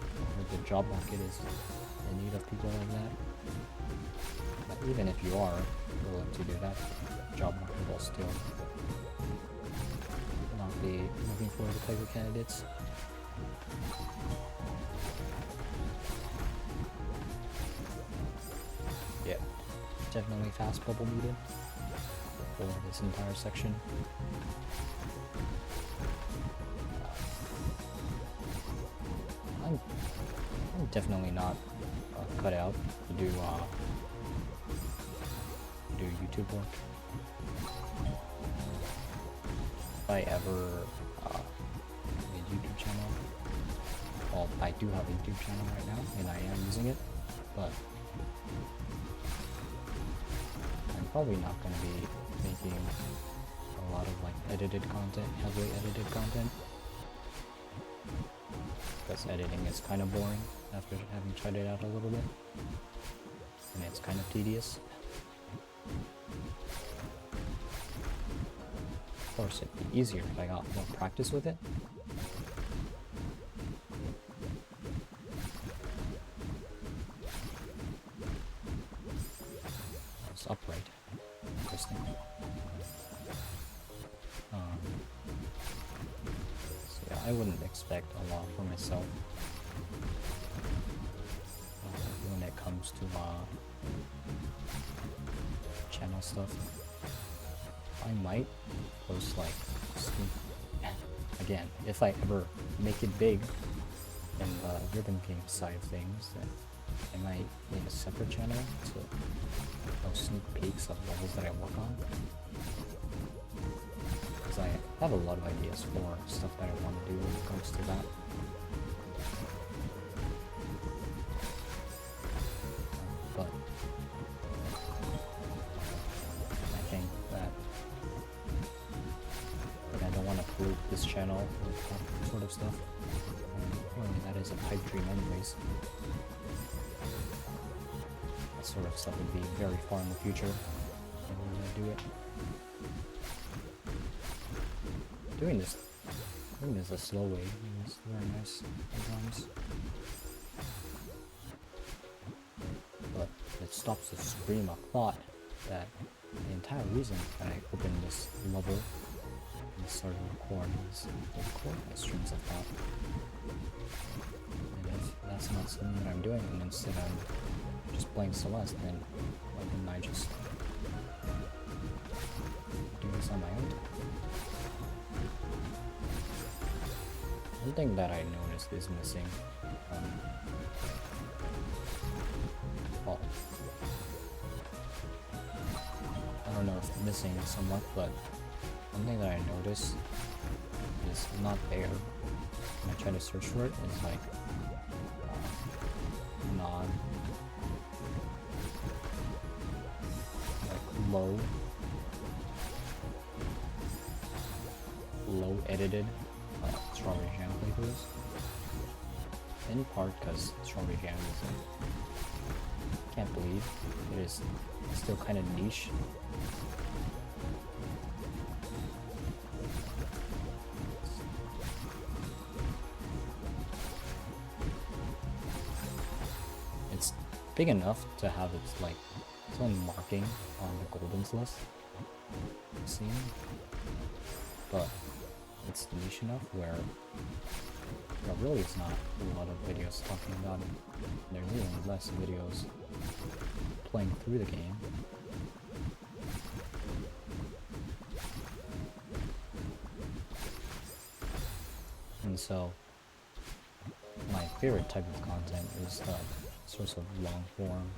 The job market is in need of people like that. But even if you are willing to do that, the job market will still not be looking for the type of candidates. Yeah, definitely fast bubble needed for this entire section. I'm definitely not cut out to do YouTube work. If I ever a YouTube channel, well, I do have a YouTube channel right now, and I am using it, but I'm probably not going to be making a lot of like edited content, heavily edited content. Because editing is kind of boring after having tried it out a little bit, and it's kind of tedious. Of course, it'd be easier if I got more practice with it. It's upright. Interesting. So yeah, I wouldn't expect a lot for myself when it comes to channel stuff. I might post like again, if I ever make it big in the rhythm game side of things, then I might make a separate channel to post sneak peeks of levels that I work on. Because I have a lot of ideas for stuff that I want to do when it comes to that. But I think that I don't want to pollute this channel with that sort of stuff. That is a pipe dream anyways. That sort of stuff would be very far in the future if we were to do it. Doing this a slow way is very nice sometimes. But it stops the stream of thought that the entire reason that I opened this level and started recording is to record my streams of thought. And if that's not something that I'm doing, and instead I'm just playing Celeste, then why didn't I just do this on my own time? One thing that I noticed is missing, well, I don't know if missing somewhat, but one thing that I noticed is not there when I try to search for it is like low edited strawberry jam playthroughs. in part because strawberry jam is, can't believe it is still kind of niche. It's big enough to have its like its own marking on the Golden's list. See, but it's niche enough where there really is not a lot of videos talking about it. There's even less videos playing through the game. And so, my favorite type of content is sorts of long form,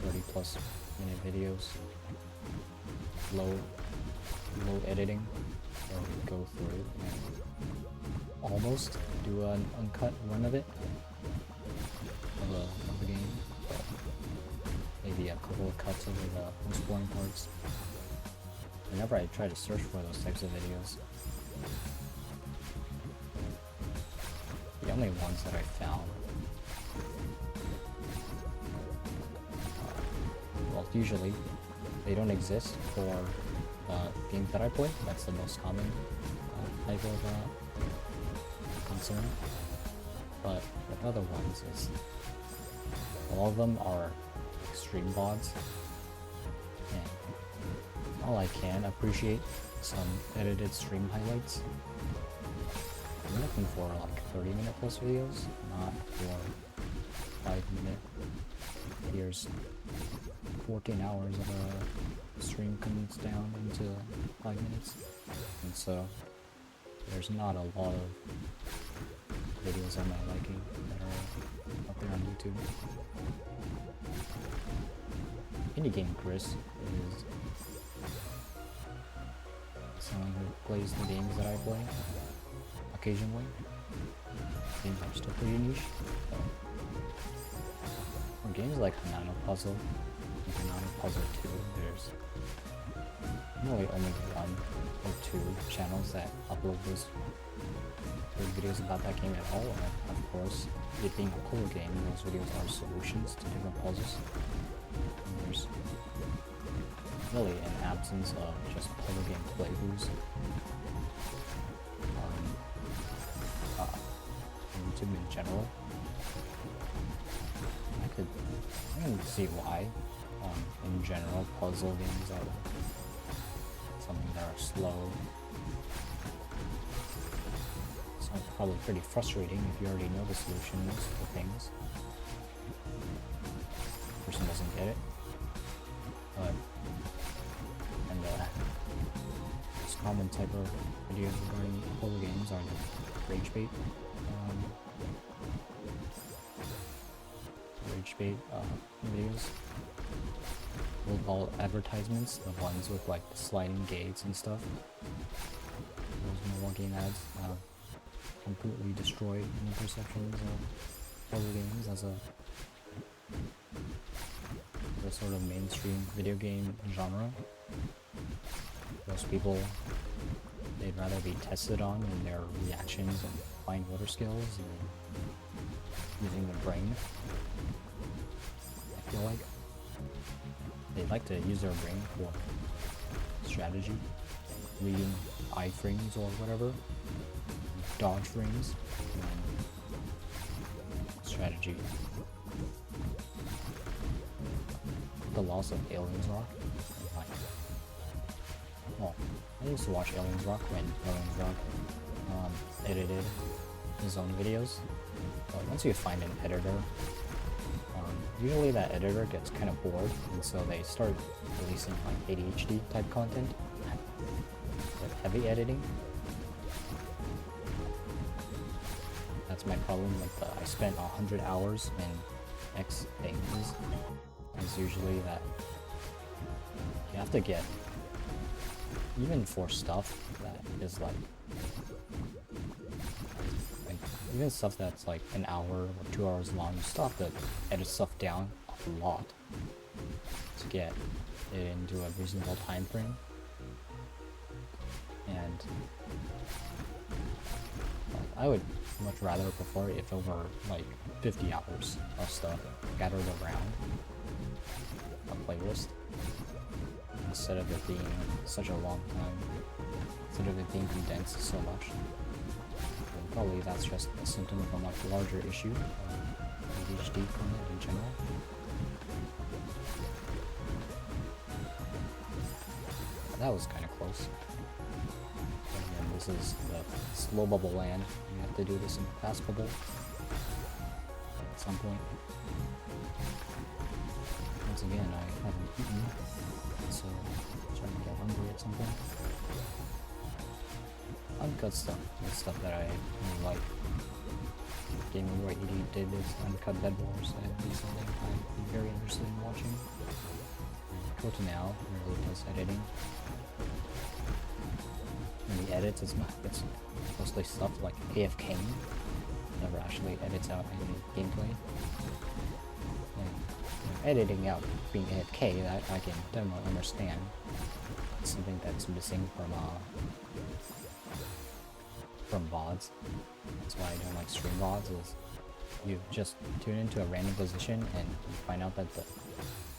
30+ minute videos, low editing, where we go through and almost do an uncut run of it, of the game, but maybe a couple of cuts over the most boring parts. Whenever I try to search for those types of videos, the only ones that I found, well, usually they don't exist for games that I play. That's the most common type of concern. But with other ones, is all of them are extreme VODs, and while I can appreciate some edited stream highlights, I'm looking for like 30-minute plus videos, not for 5-minute. Here's 14 hours of a stream comes down into 5 minutes, and so there's not a lot of videos on my liking that are up there on YouTube. Indie Game Chris is someone who plays the games that I play occasionally. Games are still pretty niche. For games like Hanano Puzzle and Hanano Puzzle 2, there's really only 1 or 2 channels that upload those videos about that game at all. And of course, it being a puzzle game, those videos are solutions to different puzzles. And there's really an absence of just puzzle game playthroughs on YouTube in general. I can see why. In general, puzzle games are something that are slow. So it's probably pretty frustrating if you already know the solutions for things. The person doesn't get it. But the most common type of videos regarding puzzle games are the rage bait videos. We'll call advertisements, the ones with like the sliding gates and stuff. Those mobile game ads completely destroyed any perceptions of puzzle games as a sort of mainstream video game genre. Most people, they'd rather be tested on in their reactions and fine motor skills and using their brain. I feel like they'd like to use their brain for strategy, reading iframes or whatever, dodge frames, strategy. The loss of Aliens Rock. Well, I used to watch Aliens Rock when Aliens Rock edited his own videos, but once you find an editor, usually that editor gets kind of bored, and so they start releasing like ADHD type content with heavy editing. That's my problem with I spent 100 hours in X things. It's usually that you have to get, even for stuff that is like even stuff that's like an hour or 2 hours long, you still have to edit stuff down a lot to get it into a reasonable time frame. And I would much rather prefer if over like 50 hours of stuff gathered around a playlist instead of it being such a long time, instead of it being condensed so much. And probably that's just a symptom of a much larger issue of ADHD content in general. That was kind of close. And this is the slow bubble land. You have to do this in fast bubble at some point. Once again, I haven't eaten, so I'm starting to get hungry at some point. Uncut stuff, the stuff that I really like. Gaming Boy 88 did is Uncut Bed Wars. I recently I'd be very interested in watching. Kotanao really does editing. And the edits, it's mostly stuff like AFK. Never actually edits out any gameplay. And editing out being AFK, that I can definitely understand. It's something that's missing from VODs. That's why I don't like stream VODs, is you just tune into a random position and you find out that the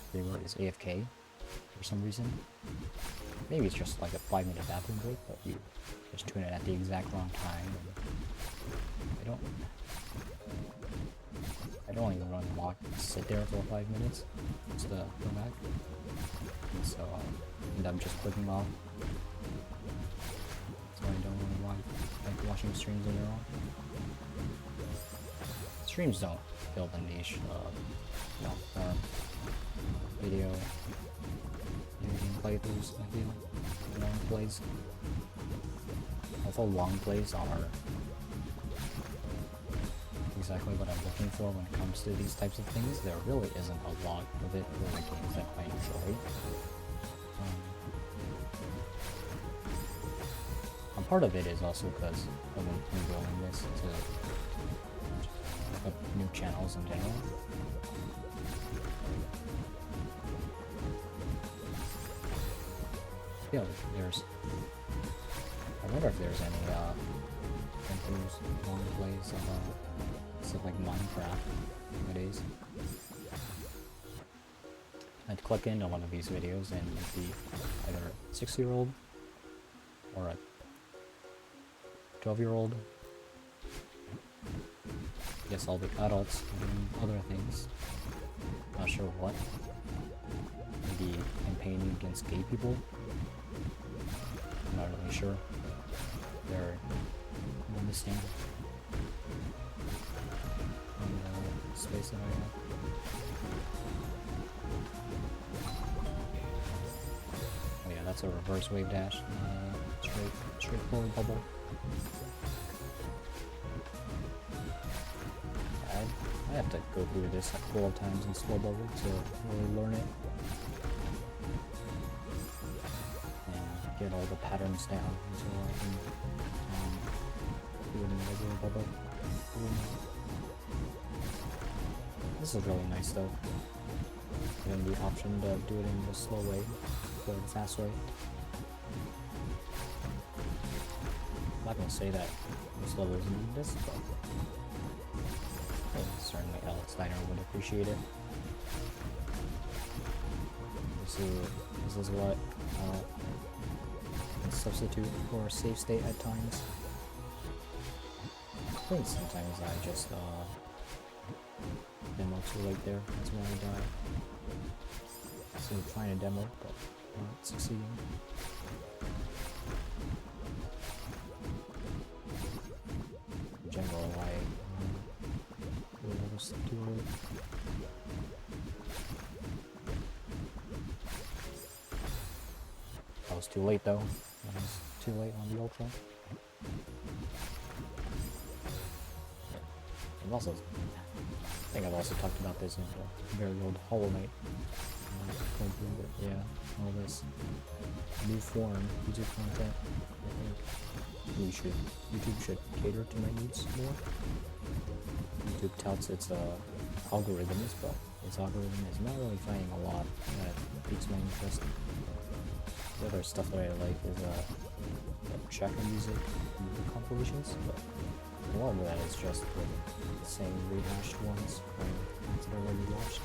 streamer is AFK for some reason. Maybe it's just like a 5-minute bathroom break, but you just tune in at the exact wrong time. And I don't even want to sit there for 5 minutes just to go back. And so I end up just clicking off. So I don't really like watching streams later on. Streams don't fill the niche of long-form video playthroughs, I feel. Long plays. Although long plays are exactly what I'm looking for when it comes to these types of things, there really isn't a lot of it for the games that I enjoy. And part of it is also because I've been growing this to new channels in general. Yeah, I wonder if there's any long plays of stuff like Minecraft nowadays. I'd click into one of these videos and it'd be either a 6-year-old or a 12-year-old. I guess all the adults doing other things. Not sure what. Maybe campaigning against gay people. I'm not really sure. They're missing in the space that I have. Oh yeah, that's a reverse wave dash. Straightforward bubble. I have to go through this a couple of times in slow bubble to really learn it. Get all the patterns down until I can do it in regular bubble. This is really nice though. Getting the option to do it in the slow way or the fast way. I'm not gonna say that most levels need this, but certainly Alex Steiner would appreciate it. This is what substitute for a save state at times. I think sometimes I just demo too late there, that's when I die. So I'm trying to demo, but not succeeding. In general, I do a little stuff too early. I was too late though. I was too late on the ultra. I think I've also talked about this in the very old Hollow Knight. Yeah, all this new form YouTube content. I think YouTube should cater to my needs more. YouTube touts its algorithms, but its algorithm is not really finding a lot that piques my interest. The other stuff that I like is Shaka music and compilations, but A lot of that is just the same rehashed ones from ones that I already watched.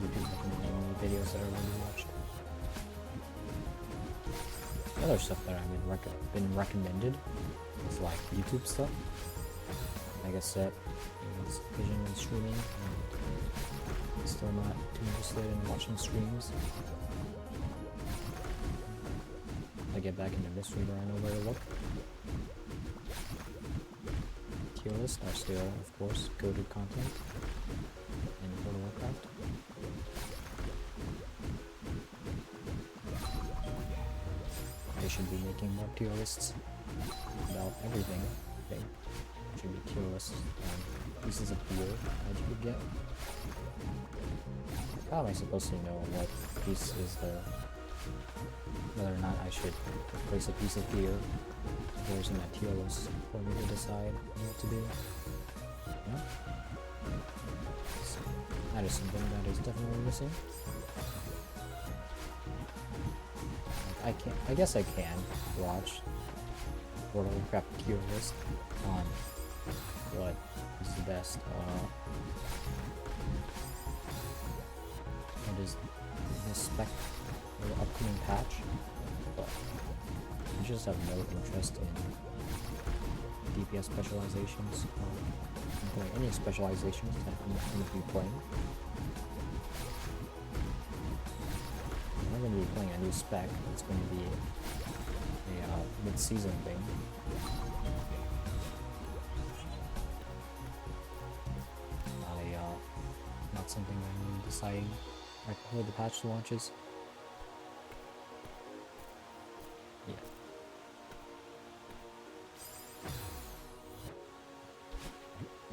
YouTube recommending me videos that I already watched. The other stuff that I've been recommended is like YouTube stuff. Like I said, it's vision and streaming. I'm still not too interested in watching streams. I get back into mystery where I know where to look. Tier lists are still, of course, go-to content in World of Warcraft. They should be making more tier lists about everything. I think should be tier lists on pieces of gear that you could get. How am I supposed to know what piece is whether or not I should place a piece of gear if there's in that tier list for me to decide what to do? Yeah? So that is something that is definitely missing. I guess I can watch World of Warcraft tier list on what is the best, what is the spec for the upcoming patch, but I just have no interest in DPS specializations or any specializations that I'm going to be playing. I'm going to be playing a new spec. It's going to be a mid-season thing. Not something I'm deciding right before the patch launches. Yeah.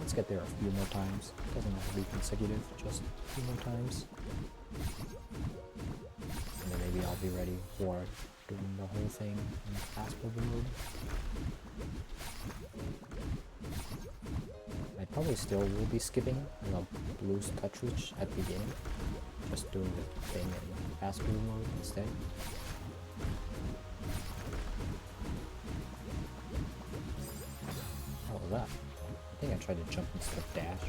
Let's get there a few more times. Doesn't have to be consecutive, just a few more times. And then maybe I'll be ready for doing the whole thing in fast forward mode. I probably still will be skipping the blue touch at the beginning, just doing the thing in fast forward mode instead. What was that? I think I tried to jump instead of dash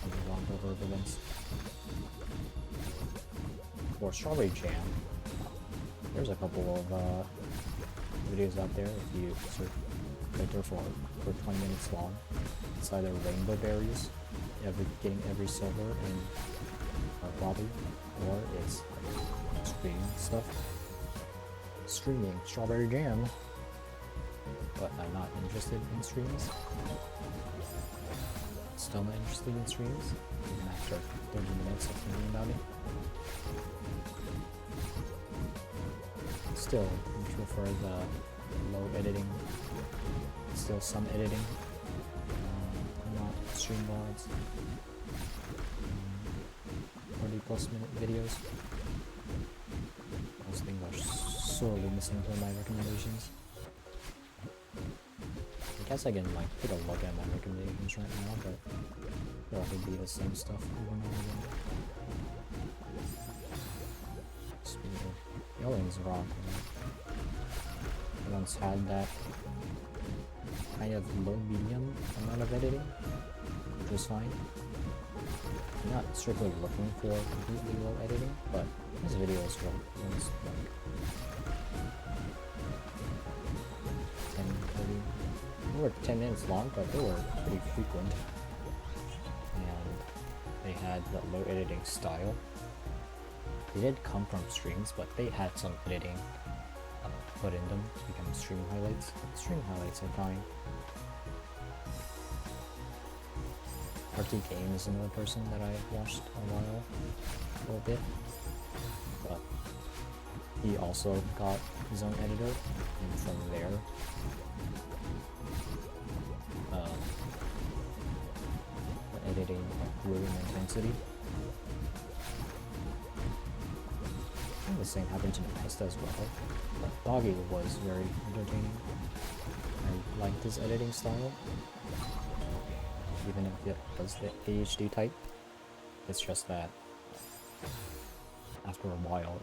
on the wrong over of events. For Strawberry Jam, there's a couple of videos out there if you search right there for 20 minutes long. It's either rainbow berries, getting every silver in our lobby, or it's streaming stuff. Streaming Strawberry Jam, but I'm not interested in streams. Still not interested in streams, even after 30 minutes of thinking about it. Still, I prefer the low editing, still some editing, not stream mods, 40+ minute videos. Those things are sorely missing from my recommendations. I guess I can take a look at my recommendations right now, but it'll probably be the same stuff over and over again. Speaking of Yelling's Rock, I once had that kind of low-medium amount of editing, which was fine. I'm not strictly looking for completely low editing, but his videos were like 10, 30, they were 10 minutes long, but they were pretty frequent. And they had the low editing style. They did come from streams, but they had some editing put in them to become stream highlights. Stream highlights are fine. RT Game is another person that I watched for a bit, but he also got his own editor, and from there, the editing grew in intensity. I think the same happened to Nesta as well, but Doggy was very entertaining. I liked his editing style. Even if it was the ADHD type, it's just that after a while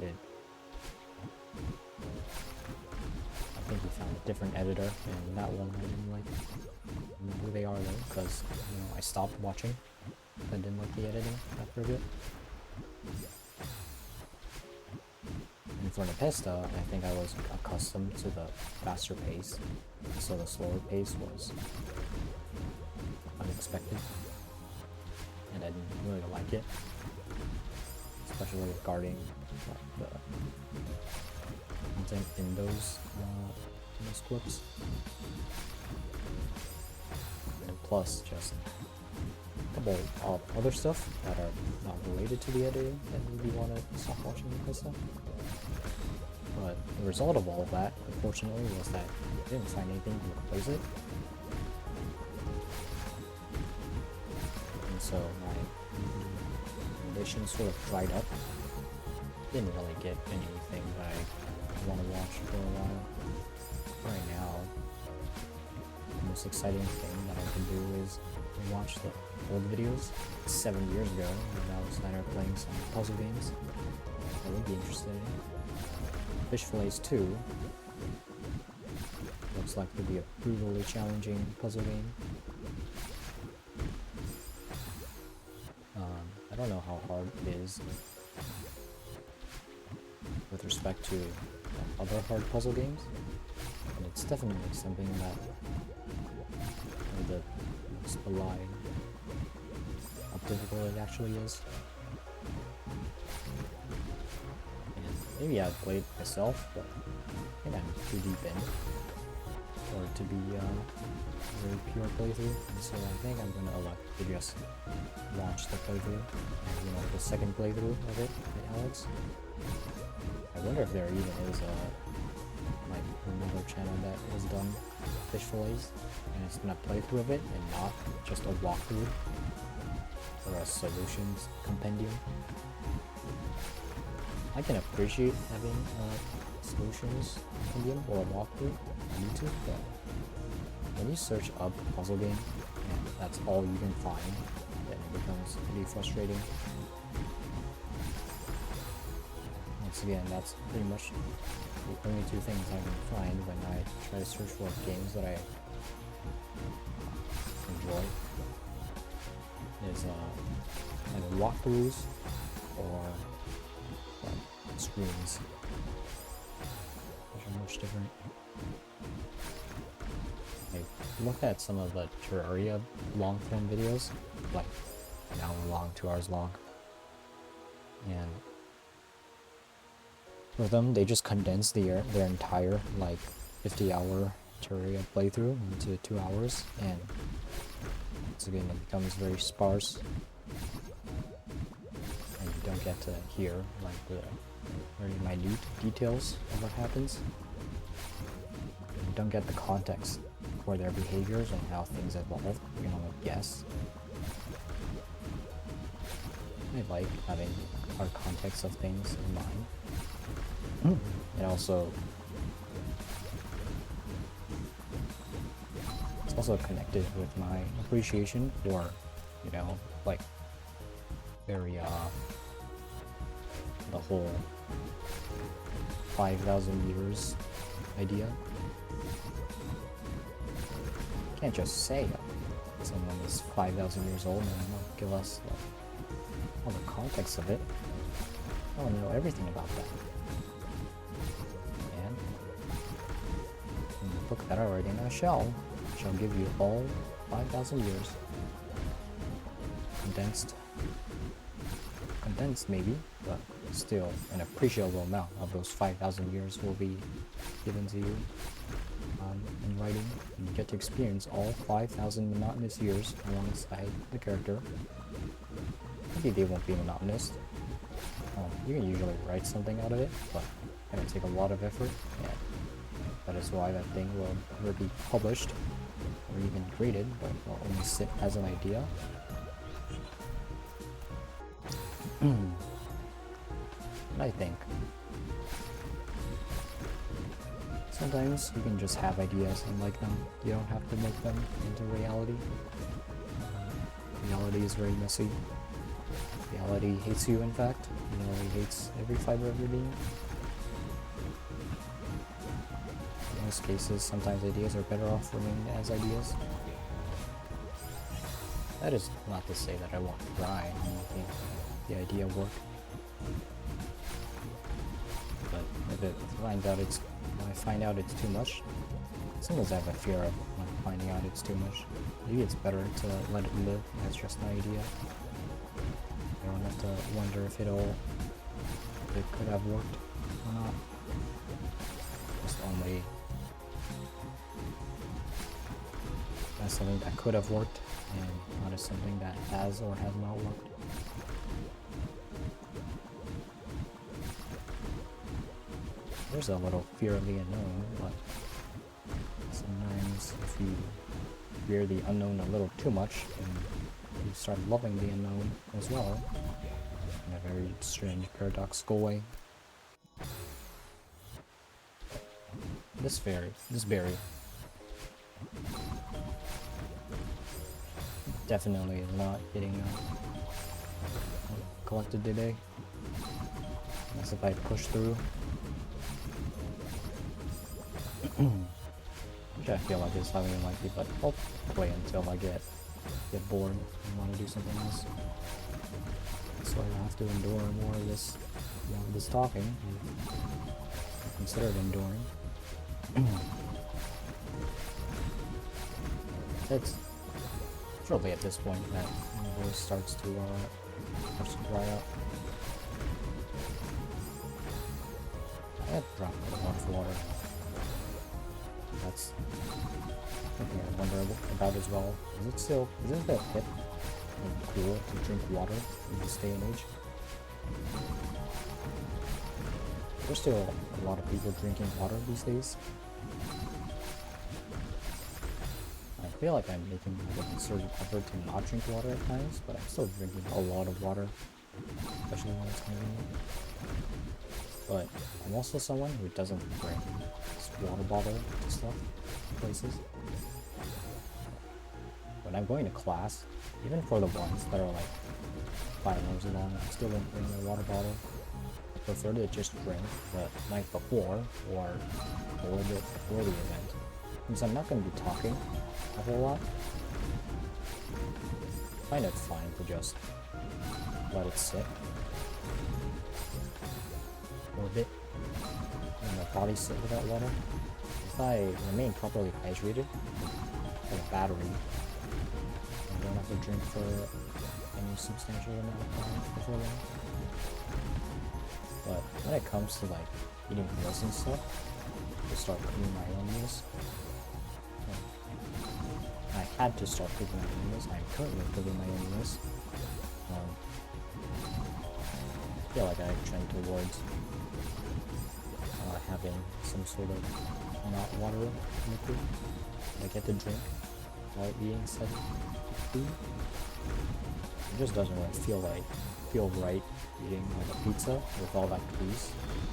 I think he found a different editor, and that one I didn't like. I don't know who they are though, because you know I stopped watching. I didn't like the editing after a bit. And for Nepesta, I think I was accustomed to the faster pace, so the slower pace was unexpected, and I didn't really like it, especially regarding like, the content in those clips, and plus just a couple of other stuff that are not related to the editing that made me want to stop watching Nepesta. But the result of all of that, unfortunately, was that I didn't find anything to replace it. And so my recommendation sort of dried up. Didn't really get anything that I want to watch for a while. Right now, the most exciting thing that I can do is rewatch the old videos 7 years ago when I was playing some puzzle games. That would be interesting. Fish Fillets 2 looks like to be a brutally challenging puzzle game. I don't know how hard it is with respect to other hard puzzle games, and it's definitely something that must belie how difficult it actually is. Maybe I've played myself, but I think I'm too deep in for it to be a very pure playthrough, and so I think I'm going to elect to just watch the playthrough, and, you know, the second playthrough of it by Alex. I wonder if there even is like another channel that has done fish fillets, and it's done a playthrough of it and not just a walkthrough or a solutions compendium. I can appreciate having a solutions compendium or a walkthrough on YouTube, but when you search up a puzzle game and that's all you can find, then it becomes pretty frustrating. Once again, that's pretty much the only two things I can find when I try to search for games that I enjoy. Is either walkthroughs or screens, which are much different. I looked at some of the Terraria long-form videos, like an hour long, 2 hours long, and for them, they just condensed their entire like 50-hour Terraria playthrough into 2 hours, and once again, it becomes very sparse, and you don't get to hear like the very minute details of what happens. You don't get the context for their behaviors and how things evolve. You can only guess. I like having our context of things in mind. And also, it's also connected with my appreciation for, you know, like very the whole 5,000 years idea. You can't just say someone is 5,000 years old and not give us all the context of it. I want to know everything about that. And in the book that I already know shall give you all 5,000 years. Condensed maybe, but still an appreciable amount of those 5,000 years will be given to you in writing, and you get to experience all 5,000 monotonous years alongside the character. Maybe they won't be monotonous. You can usually write something out of it, but it's going to take a lot of effort, and that is why that thing will never be published or even created, but will only sit as an idea. And I think sometimes you can just have ideas and like them. You don't have to make them into reality. Reality is very messy. Reality hates you, in fact. Reality hates every fiber of your being. most cases, sometimes ideas are better off remaining as ideas. That is not to say that I won't try and make the idea work. But if I find out it's too much, sometimes I have a fear of not finding out it's too much. Maybe it's better to let it live as just an idea. I don't have to wonder if it could have worked or not. Just only as something that could have worked and not as something that has or has not worked. There's a little fear of the unknown, but sometimes if you fear the unknown a little too much, and you start loving the unknown as well, in a very strange, paradoxical way. This berry, definitely is not getting collected today, unless if I push through. Which I feel like is highly unlikely, but I'll wait until I get bored and want to do something else. So I have to endure more of this, this talking. I considered enduring. It's probably at this point that my voice starts to dry up. I had dropped a lot of water. That's something I wonder about as well. Is it that hip and cool to drink water in this day and age? There's still a lot of people drinking water these days. I feel like I'm making a concerted effort to not drink water at times, but I'm still drinking a lot of water, especially when it's convenient. But I'm also someone who doesn't bring this water bottle to stuff, places. When I'm going to class, even for the ones that are like 5 hours long, I still don't bring my water bottle. I prefer to just drink the night before or a little bit before the event, because I'm not going to be talking a whole lot. I find it fine to just let it sit for a bit, and my body sit with that water. If I remain properly hydrated, like a battery, I don't have to drink for any substantial amount of time before then. But when it comes to like eating meals and stuff, I start cooking my own meals. I had to start cooking my own meals. I'm currently cooking my own meals. I feel like I trend towards having some sort of not water liquid that I get to drink while eating said food. It just doesn't really feel right eating like a pizza with all that grease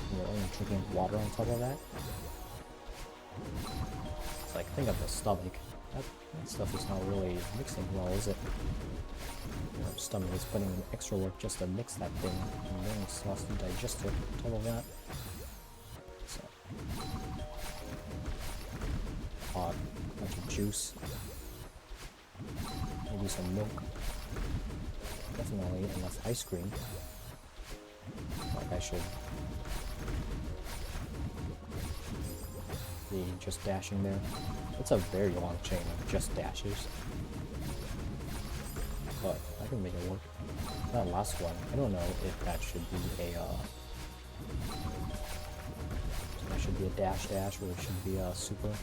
and you're only drinking water on top of that. It's like, think of the stomach. That stuff is not really mixing well, is it? Your stomach is putting in extra work just to mix that thing, and then it's lost to digest it on top of that. So, hot, bunch of juice, maybe some milk, definitely enough ice cream. Like I should be just dashing there. It's a very long chain of just dashes, but I can make it work. That last one, I don't know if that should be a dash or it should be a super.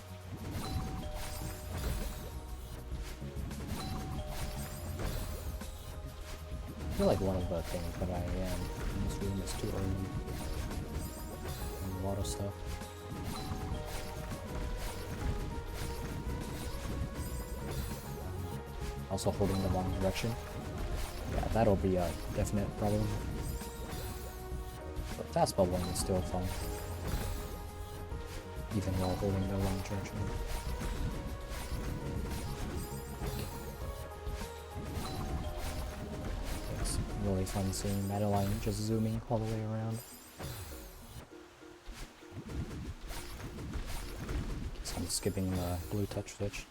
I feel like one of the things that I am in this room is too early and a lot of stuff. Also holding the wrong direction. Yeah, that'll be a definite problem. But fast bubbling is still fun, even while holding the wrong direction. It's really fun seeing Madeline just zooming all the way around. skipping the blue touch switch.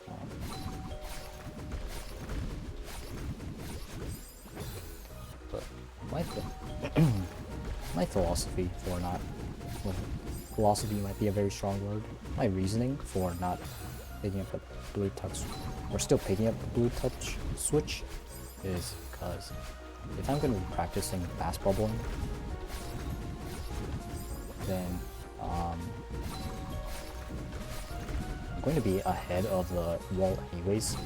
But my philosophy for not, well, philosophy might be a very strong word. My reasoning for not picking up the blue touch, or still picking up the blue touch switch, is because if I'm going to be practicing fast bubbling, then I'm going to be ahead of the wall anyways,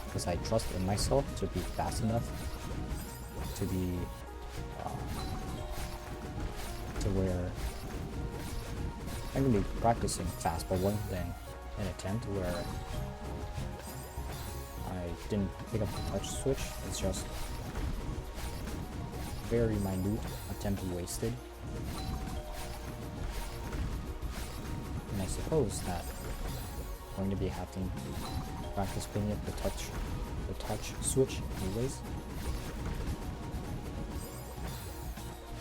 because I trust in myself to be fast enough to be to where I'm going to be practicing fast bubbling than an attempt where I didn't pick up the touch switch. It's just very minute attempt wasted. And I suppose that I'm going to be having to practice picking up the touch switch anyways.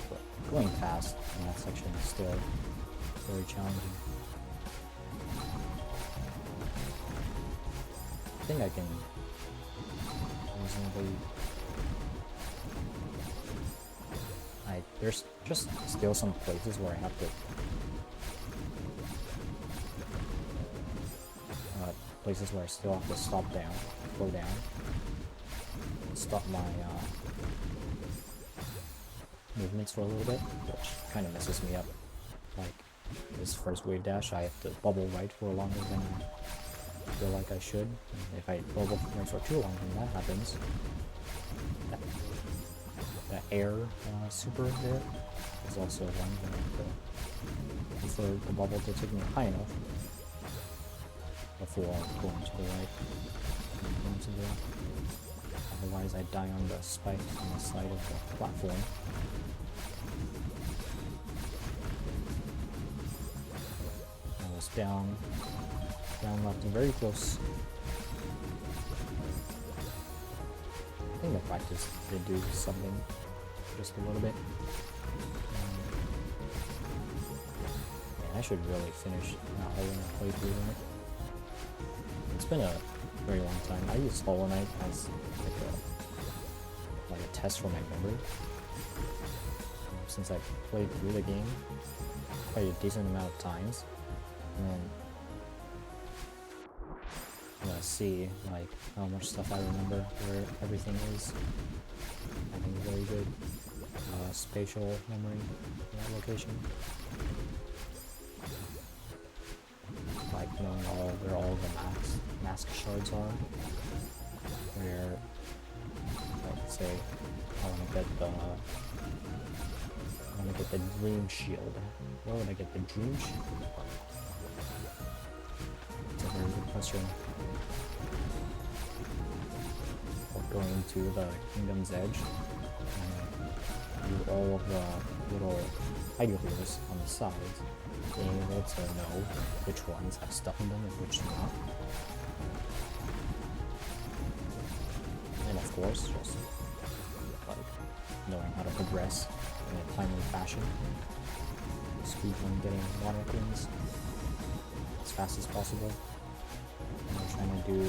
But going fast in that section is still very challenging. I think I can reasonably... there's just still some places where I have to... places where I still have to slow down, stop my movements for a little bit, which kind of messes me up. Like this first wave dash, I have to bubble right for longer than I feel like I should. And if I bubble right for too long, then that happens. That air super there is also one that I have to wait for the bubble to take me high enough before going to the right and going to the left. Otherwise I die on the spike on the side of the platform. I was down left and very close. I think the practice did do something just a little bit. I should really finish holding a playthrough on it. It's been a very long time. I use Hollow Knight as like a test for my memory. Since I played through the game quite a decent amount of times, and then I'm gonna see like how much stuff I remember, where everything is. Having very good spatial memory in that location. Like knowing where all the mask shards are. Where, like, say, I want to get the dream shield. Where would I get the dream shield from? It's a very good question. Or going to the Kingdom's Edge and do all of the little hidey holes on the sides, being able to know which ones have stuff in them and which not. And of course, just like knowing how to progress in a timely fashion. Speed on getting water queens as fast as possible. And we're trying to do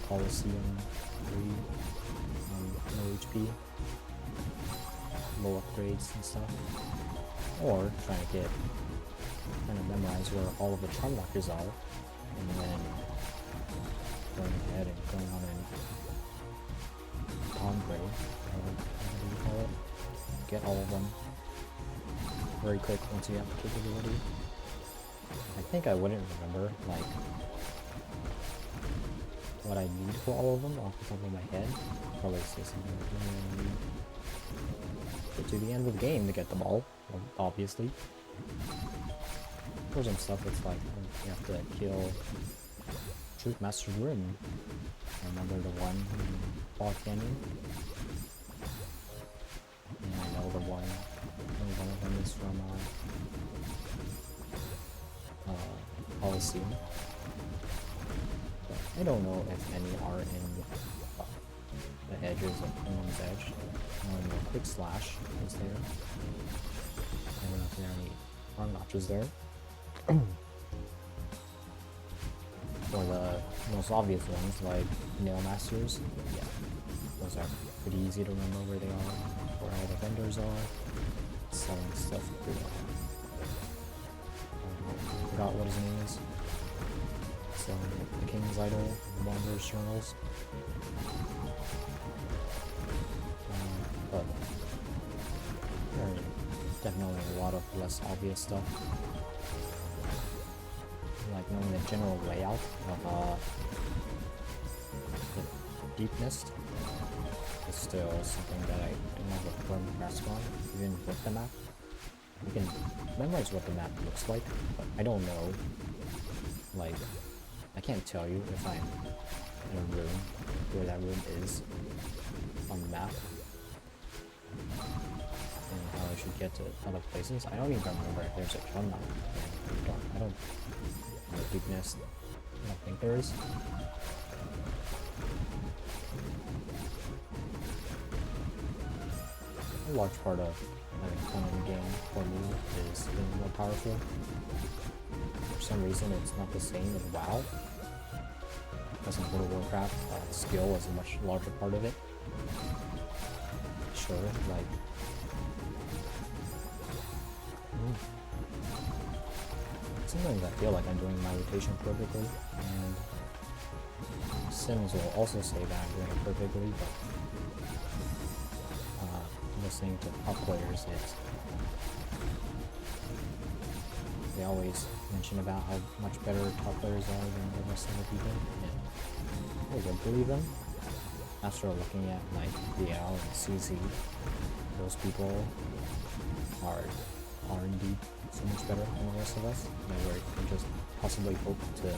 Coliseum 3 no HP, low upgrades and stuff. Or trying to memorize where all of the charm lockers are, and then going ahead and going on an Tom Grave, or whatever you call it. Get all of them very quick once you have the capability. I think I wouldn't remember like what I need for all of them off the top of my head. Probably say something like, get to the end of the game to get them all, obviously. For some stuff, it's like you have to kill Truth Master's Room. I remember the one in Fall Canyon. And I know the one of them is from Coliseum. But I don't know if any are in the edges of Kingdom's Edge. The Quick Slash is there. I don't know if there are any arm notches there. or the most obvious ones like Nail Masters. Yeah, those are pretty easy to remember where they are, where all the vendors are, selling stuff through. I forgot what his name is. Selling the King's Idol, Wanderer's Journals. But there are definitely a lot of less obvious stuff. Like knowing the general layout of the deepness is still something that I don't have a firm grasp on, even with the map. You can memorize what the map looks like, but I don't know. Like, I can't tell you if I'm in a room where that room is on the map and how I should get to other places. I don't even remember if there's a drum map. I don't know the deepness. I don't think there is. A large part of having fun in the game for me is being more powerful. For some reason, it's not the same as WoW. Because in World of Warcraft, skill is a much larger part of it. Sure, like... Sometimes I feel like I'm doing my rotation perfectly, and Sims will also say that I'm doing it perfectly, but listening to top players, they always mention about how much better top players are than the rest of the people, and I would believe them. After looking at like BL and CZ, those people are indeed so much better than the rest of us, and we can just possibly hope to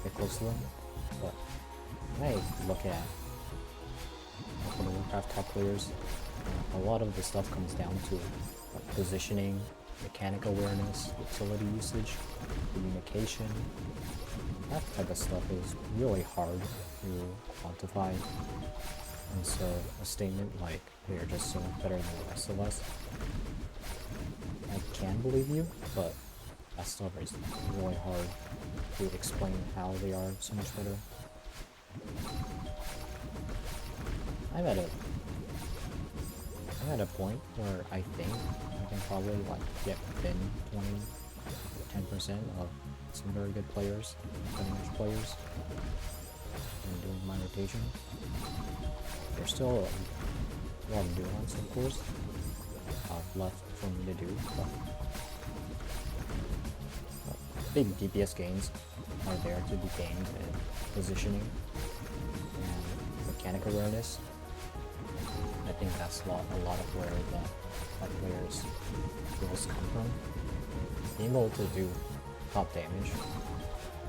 get close to them. But when I look at World of Warcraft top players, a lot of the stuff comes down to like, positioning, mechanic awareness, utility usage, communication. That type of stuff is really hard to quantify. And so a statement like, they are just so much better than the rest of us, I can believe you, but that stuff is really hard to explain how they are so much better. I'm at a point where I think I can probably like get within 10% of some very good players, cutting edge players, and doing my rotation. There's still a lot of nuance, of course, left for me to do, but big DPS gains are there to be gained in positioning and mechanic awareness. I think that's a lot of where the top players' skills come from. Being able to do top damage,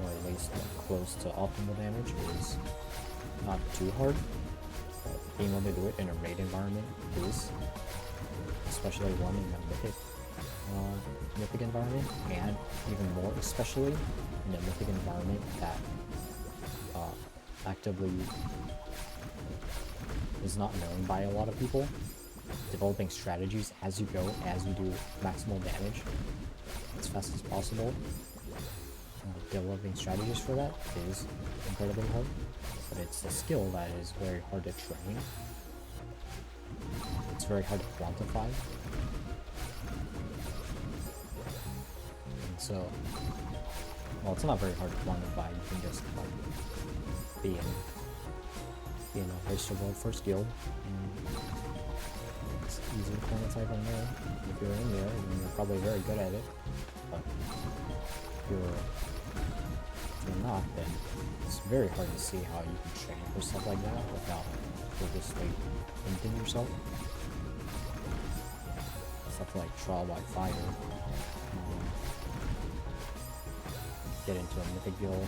or at least like, close to optimal damage, is not too hard. But being able to do it in a raid environment is, especially one in a mythic environment, and even more especially in a mythic environment that actively is not known by a lot of people. Developing strategies as you go, as you do maximal damage as fast as possible. Developing strategies for that is incredibly hard, but it's a skill that is very hard to train. It's very hard to quantify. And so, well, it's not very hard to quantify. You can just like be in a Oyster World first guild, and it's easy to quantify from there. If you're in there, then you're probably very good at it, but if you're not, then it's very hard to see how you can train for stuff like that without purposely limiting yourself. Stuff like trial by fire, get into a mythic guild,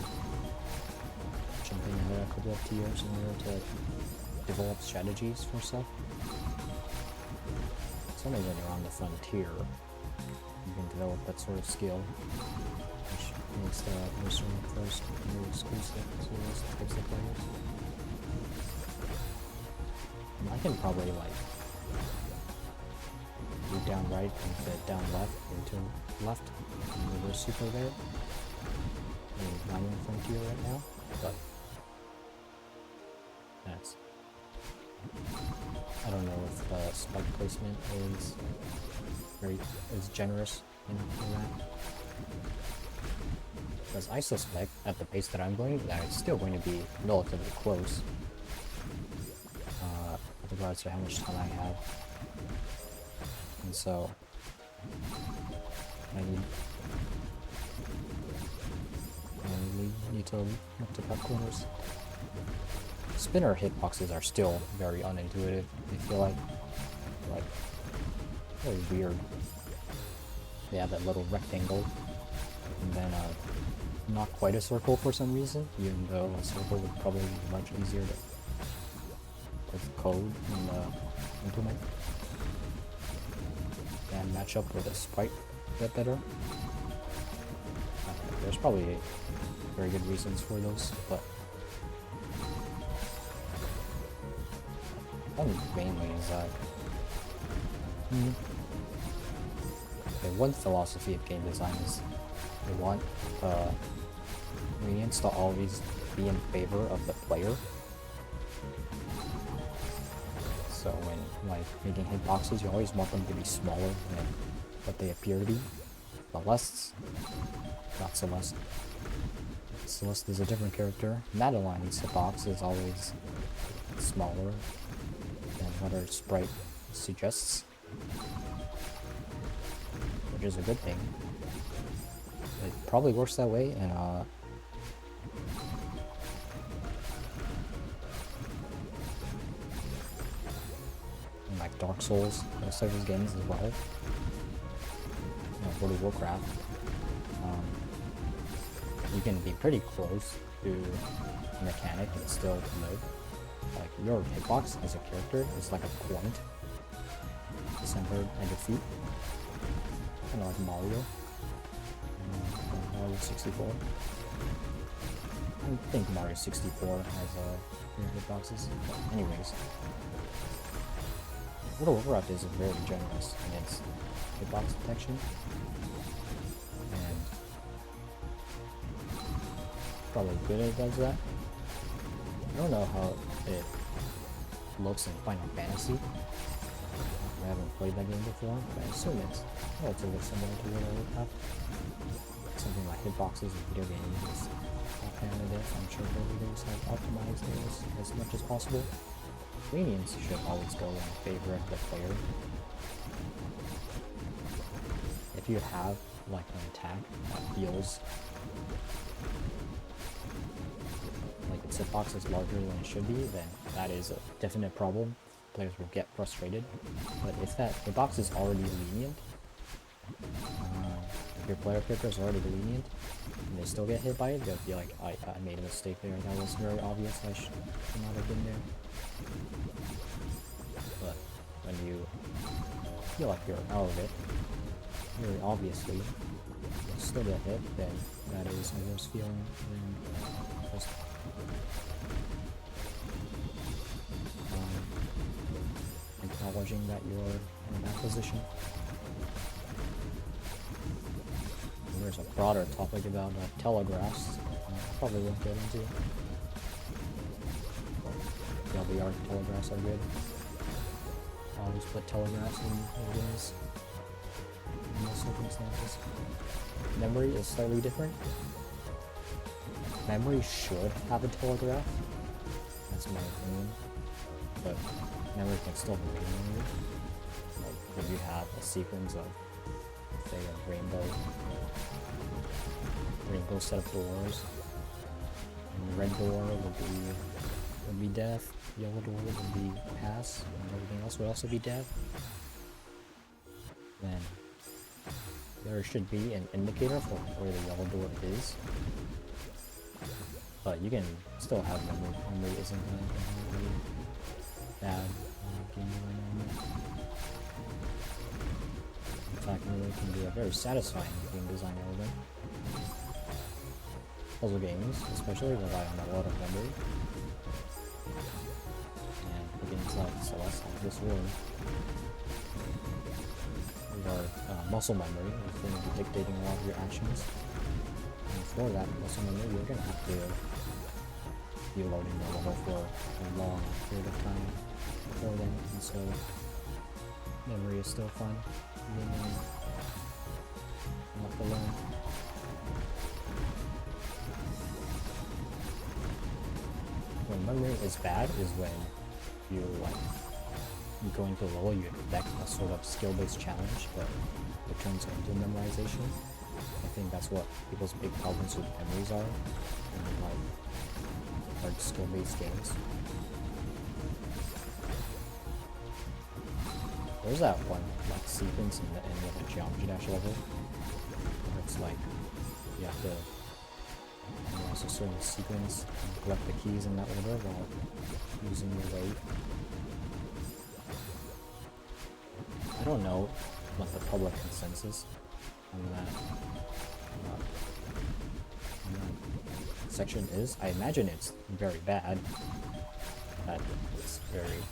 jumping ahead a couple of tiers in order to develop strategies for stuff. It's only when you're on the frontier you can develop that sort of skill, which makes the Oyster World first very exclusive to those types of players. And I can probably like do down right into down left into left and reverse super there. in Mining Frontier right now, but that's... I don't know if the spike placement is generous enough for that. Because I suspect, at the pace that I'm going, that it's still going to be relatively close. With regards to how much time I have. And so, I need to look to cut corners. Spinner hitboxes are still very unintuitive. I feel like very weird. They have that little rectangle, and then not quite a circle for some reason, even though a circle would probably be much easier to with code and implement and match up with a sprite a bit better. There's probably very good reasons for those, but one mainly is that one philosophy of game design is they want ingredients to always be in favor of the player. So when making hitboxes, you always want them to be smaller than what they appear to be. Celeste's not Celeste. Celeste is a different character. Madeline's hitbox is always smaller than what her sprite suggests, which is a good thing. It probably works that way, and like Dark Souls, those types of games as well. World of Warcraft. You can be pretty close to a mechanic and still live. Like your hitbox as a character is like a point centered at your feet, kind of like Mario. Mario 64. I think Mario 64 has hitboxes. But anyways, World of Warcraft is very generous in its hitbox detection, and probably good at it does that. I don't know how it looks in Final Fantasy. I haven't played that game before, but I assume it's relatively similar to World of Warcraft. Something like hitboxes in video games is a fan of this. I'm sure builders have optimized those as much as possible. Gradients should always go in favor of the player. If you have like an attack that feels like its hitbox is larger than it should be, then that is a definite problem. Players will get frustrated. But if that hitbox is already lenient, if your player character is already lenient, and they still get hit by it, they'll be like, I made a mistake there, that was very obvious, I should not have been there. But when you feel like you're out of it, very obviously, you still get hit, then that is a worse feeling than just acknowledging that you're in that position. And there's a broader topic about telegraphs. I probably won't get into. LBR telegraphs are good. I always put telegraphs in games in those circumstances. Memory is slightly different. Memory should have a telegraph. That's my opinion. But memory can still be memory. Like if you have a sequence of, say, a rainbow set of doors, and the red door would be death, yellow door would be pass, and everything else would also be death. Then there should be an indicator for where the yellow door is. But you can still have memory. Memory isn't really bad game design. In fact, memory can be a very satisfying game design element. Puzzle games, especially, rely on a lot of memory. And for games like Celeste, like this one, with our muscle memory, is going to be dictating a lot of your actions. And for that, plus maybe you're gonna have to be loading the level for a long period of time before then, and so memory is still fun. Enough to learn. When memory is bad is when you go into a level you expect a sort of skill-based challenge, but it turns into memorization. I think that's what people's big problems with memories are in hard skill-based games. There's that one sequence in the end of the Geometry Dash level where it's you have to memorize a certain sequence and collect the keys in that order while using your weight. I don't know what the public consensus on that section is. I imagine it's very bad. That it's very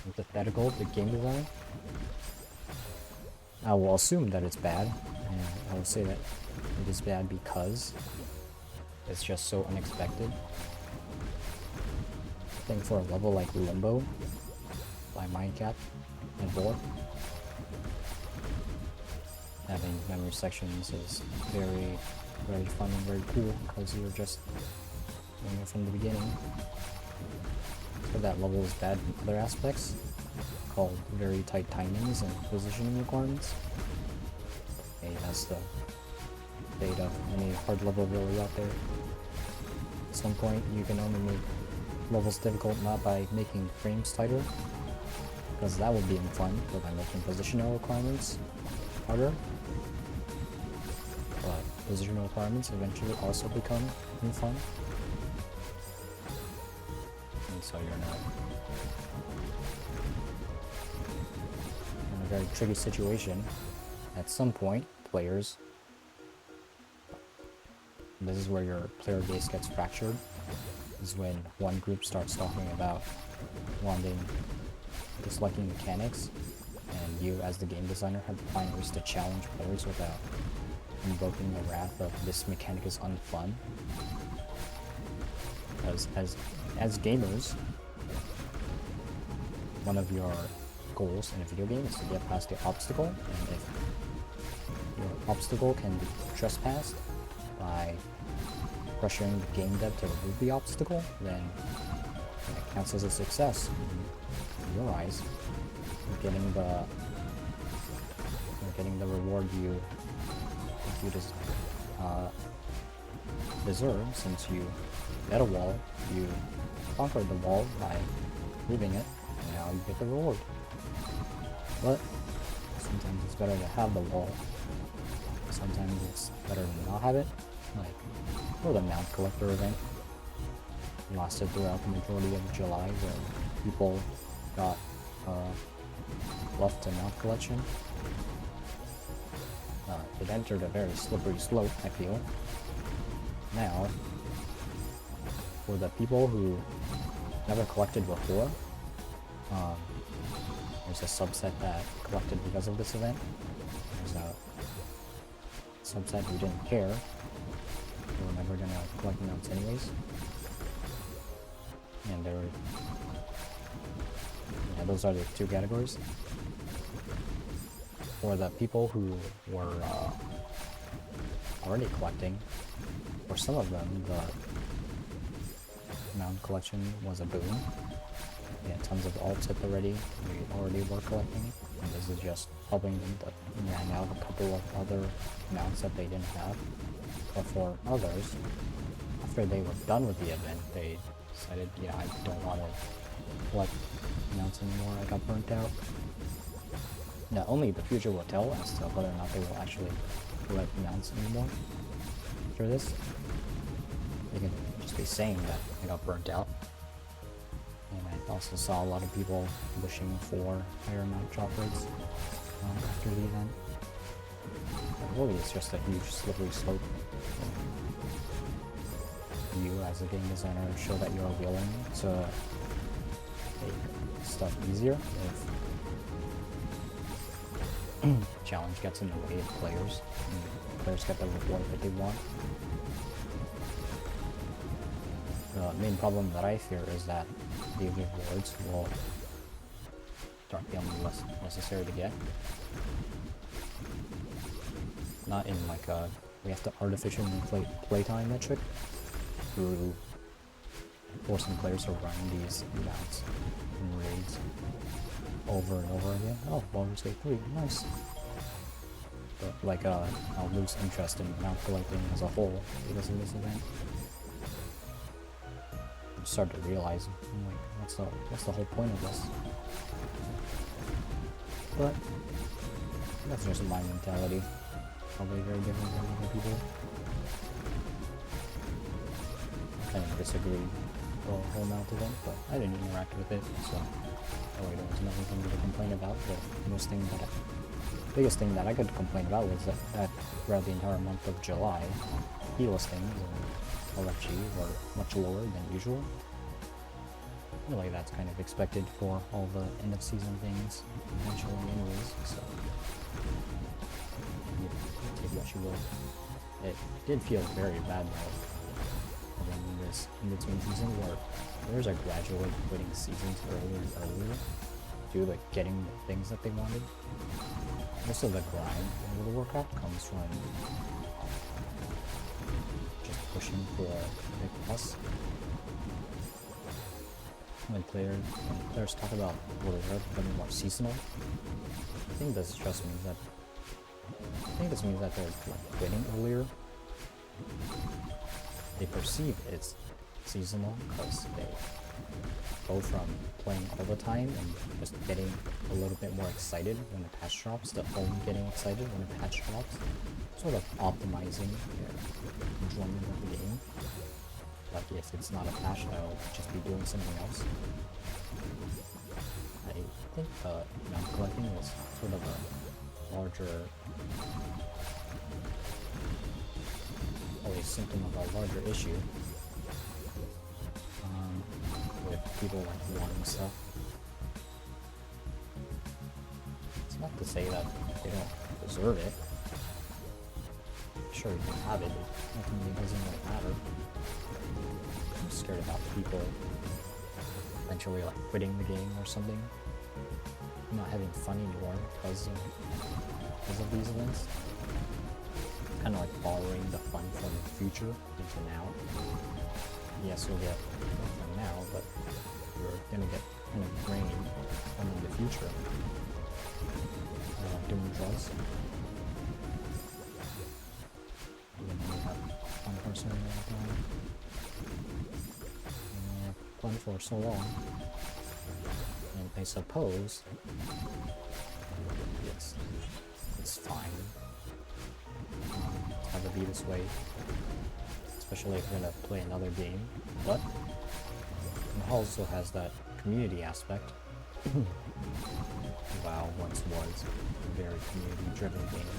antithetical to game design. I will assume that it's bad, and I will say that it is bad because it's just so unexpected. I think for a level like Limbo by Mindcap and Vor, having memory sections is very, very fun and very cool because you're just doing it from the beginning. So that level is bad in other aspects, called very tight timings and positioning requirements. Okay, that's the fate of any hard level really out there. At some point, you can only make levels difficult not by making frames tighter, because that would be fun, but by making positional requirements harder. But positional requirements eventually also become fun. And so you're not in a very tricky situation. At some point, players, this is where your player base gets fractured, is when one group starts talking about disliking mechanics, and you as the game designer have to find ways to challenge players without invoking the wrath of this mechanic is unfun. Because as gamers, one of your goals in a video game is to get past the obstacle, and if your obstacle can be trespassed by pressuring the game dev to remove the obstacle, then it counts as a success in your eyes. You're getting the reward you deserve, since you met a wall, you conquered the wall by moving it, and now you get the reward. But sometimes it's better to have the wall. Sometimes it's better to not have it. Like for the Mount Collector event, it lasted throughout the majority of July, where people got left to Mount Collection. It entered a very slippery slope, I feel. Now, for the people who never collected before, there's a subset that collected because of this event. There's a subset who didn't care. They were never gonna collect mounts anyways. And there were... yeah, those are the two categories. For the people who were already collecting, for some of them, the mount collection was a boon. They had tons of alts at the ready, we already were collecting, and this is just helping them to ran out a couple of other mounts that they didn't have. But for others, after they were done with the event, they decided, yeah, I don't want to collect mounts anymore, I got burnt out. Now, only the future will tell as to whether or not they will actually collect mounts anymore after this. They can just be saying that they got burnt out. And I also saw a lot of people wishing for higher mount drop rates after the event. But really, it's just a huge slippery slope. You, as a game designer, show that you're willing to make stuff easier if challenge gets in the way of players, and players get the reward that they want. The main problem that I fear is that the rewards will start becoming less necessary to get. Not in like a, we have to artificially inflate playtime metric through forcing players to run these amounts in raids over and over again. Oh, Baldur's Gate 3, nice. But like I'll lose interest in mount collecting as a whole because of this event. I start to realize, I'm like, what's the whole point of this? But that's just my mentality. Probably very different from other people. I kind of disagree with the whole mount event, but I didn't interact with it, so really there was nothing for me to complain about. The biggest thing that I could complain about was that throughout the entire month of July, key listings and LFG were much lower than usual. Really, that's kind of expected for all the end of season things eventually anyways, so you take what you will. It did feel very bad though, having this in-between season where players are gradually quitting seasons earlier and earlier due to getting the things that they wanted. Most of the grind in World of Warcraft comes from just pushing for a big plus. When players talk about World of Warcraft becoming more seasonal, I think this just means that they're like quitting earlier. They perceive it's seasonal because they go from playing all the time and just getting a little bit more excited when the patch drops to only getting excited when the patch drops, sort of optimizing their enjoyment of the game. Like if it's not a patch, I'll just be doing something else. I think mount collecting is sort of a larger, probably a symptom of a larger issue. With people like wanting stuff. It's not to say that they don't deserve it. Sure, you can have it, it ultimately doesn't really matter. I'm scared about people eventually like quitting the game or something. Not having fun anymore because of these events. It's kind of like borrowing the fun from the future into now. Yes, you'll get from now, but you're gonna get kind of drained from the future. Doing drugs. And then you have one person playing for so long. And I suppose yes, it's fine. Have it be this way. Especially if you're gonna play another game, but it also has that community aspect. WoW once was a very community-driven game,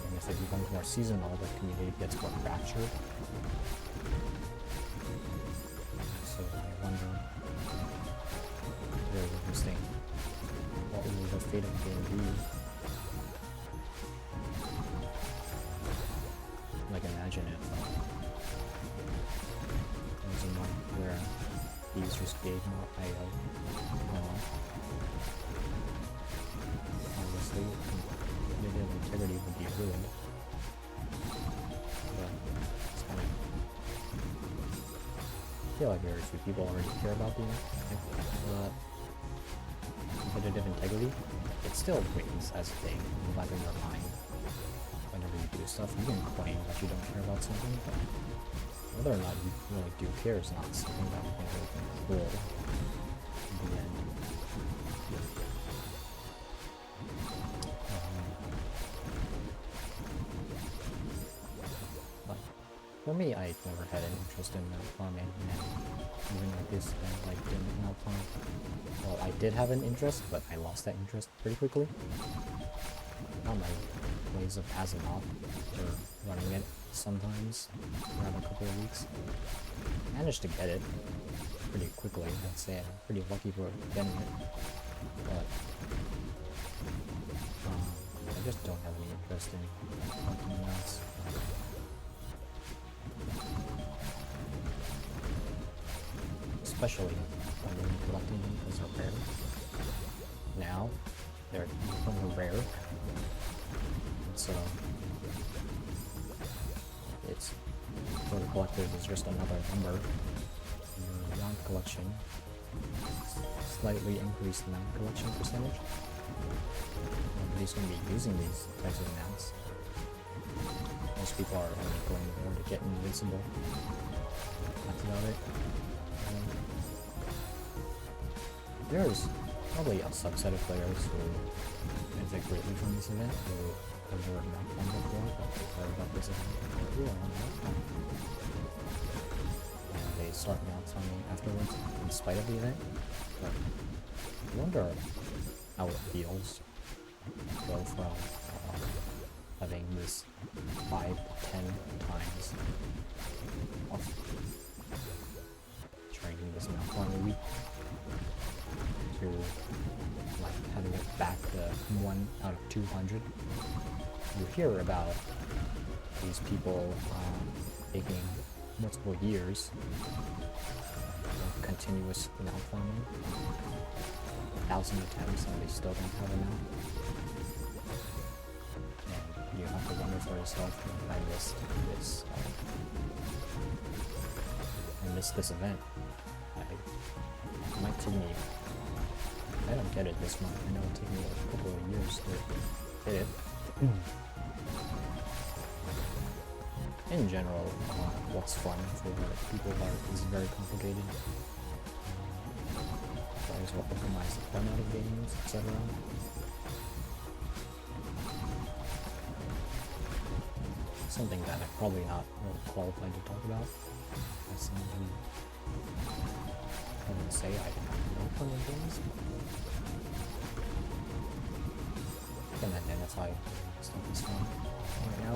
and if it becomes more seasonal, the community gets more fractured. So I wonder, very interesting, what will the fate of the game be? Like imagine if there was a month where these just gave more IO. Obviously, competitive integrity would be ruined. But it's kind of, I feel like very few people already care about the competitive integrity. It still rings as a thing in the back of your mind. Whenever you do stuff, you can claim that you don't care about something, but whether or not you really do care is not something that you can really control in the end. But for me, I never had an interest in farming, and even like this, I like doing mount farm. Well, I did have an interest, but I lost that interest pretty quickly. Not my ways of Azimuth or running it sometimes around a couple of weeks. Managed to get it pretty quickly, I'd say. I'm pretty lucky for getting it, but I just don't have any interest in something else. especially when you're collecting them because they're rare. Now, they're becoming rare, and so it's for the collectors is just another number in your mount collection. Slightly increased mount collection percentage. Nobody's going to be using these types of mounts. Most people are only going there to get invincible. That's about it. There's probably a subset of players who benefit greatly from this event, who have never mount one before, but they've heard about this event and they start mount farming afterwards, in spite of the event. But I wonder how it feels to go from having this 5 to 10 times off training this mount farming week to like having it back to 1 out of 200. You hear about these people taking multiple years of continuous mount farming, 1,000 attempts, and they still don't have a mount. And you have to wonder for yourself, if I missed this, this event. It might take me, I don't get it this month. I know it'll take me a couple of years to hit it. In general, what's fun for people is very complicated. Players will optimize the fun out of games, etc. Something that I'm probably not really qualified to talk about. As someone who I wouldn't say I know fun in games, but I can identify stuff is fun right now.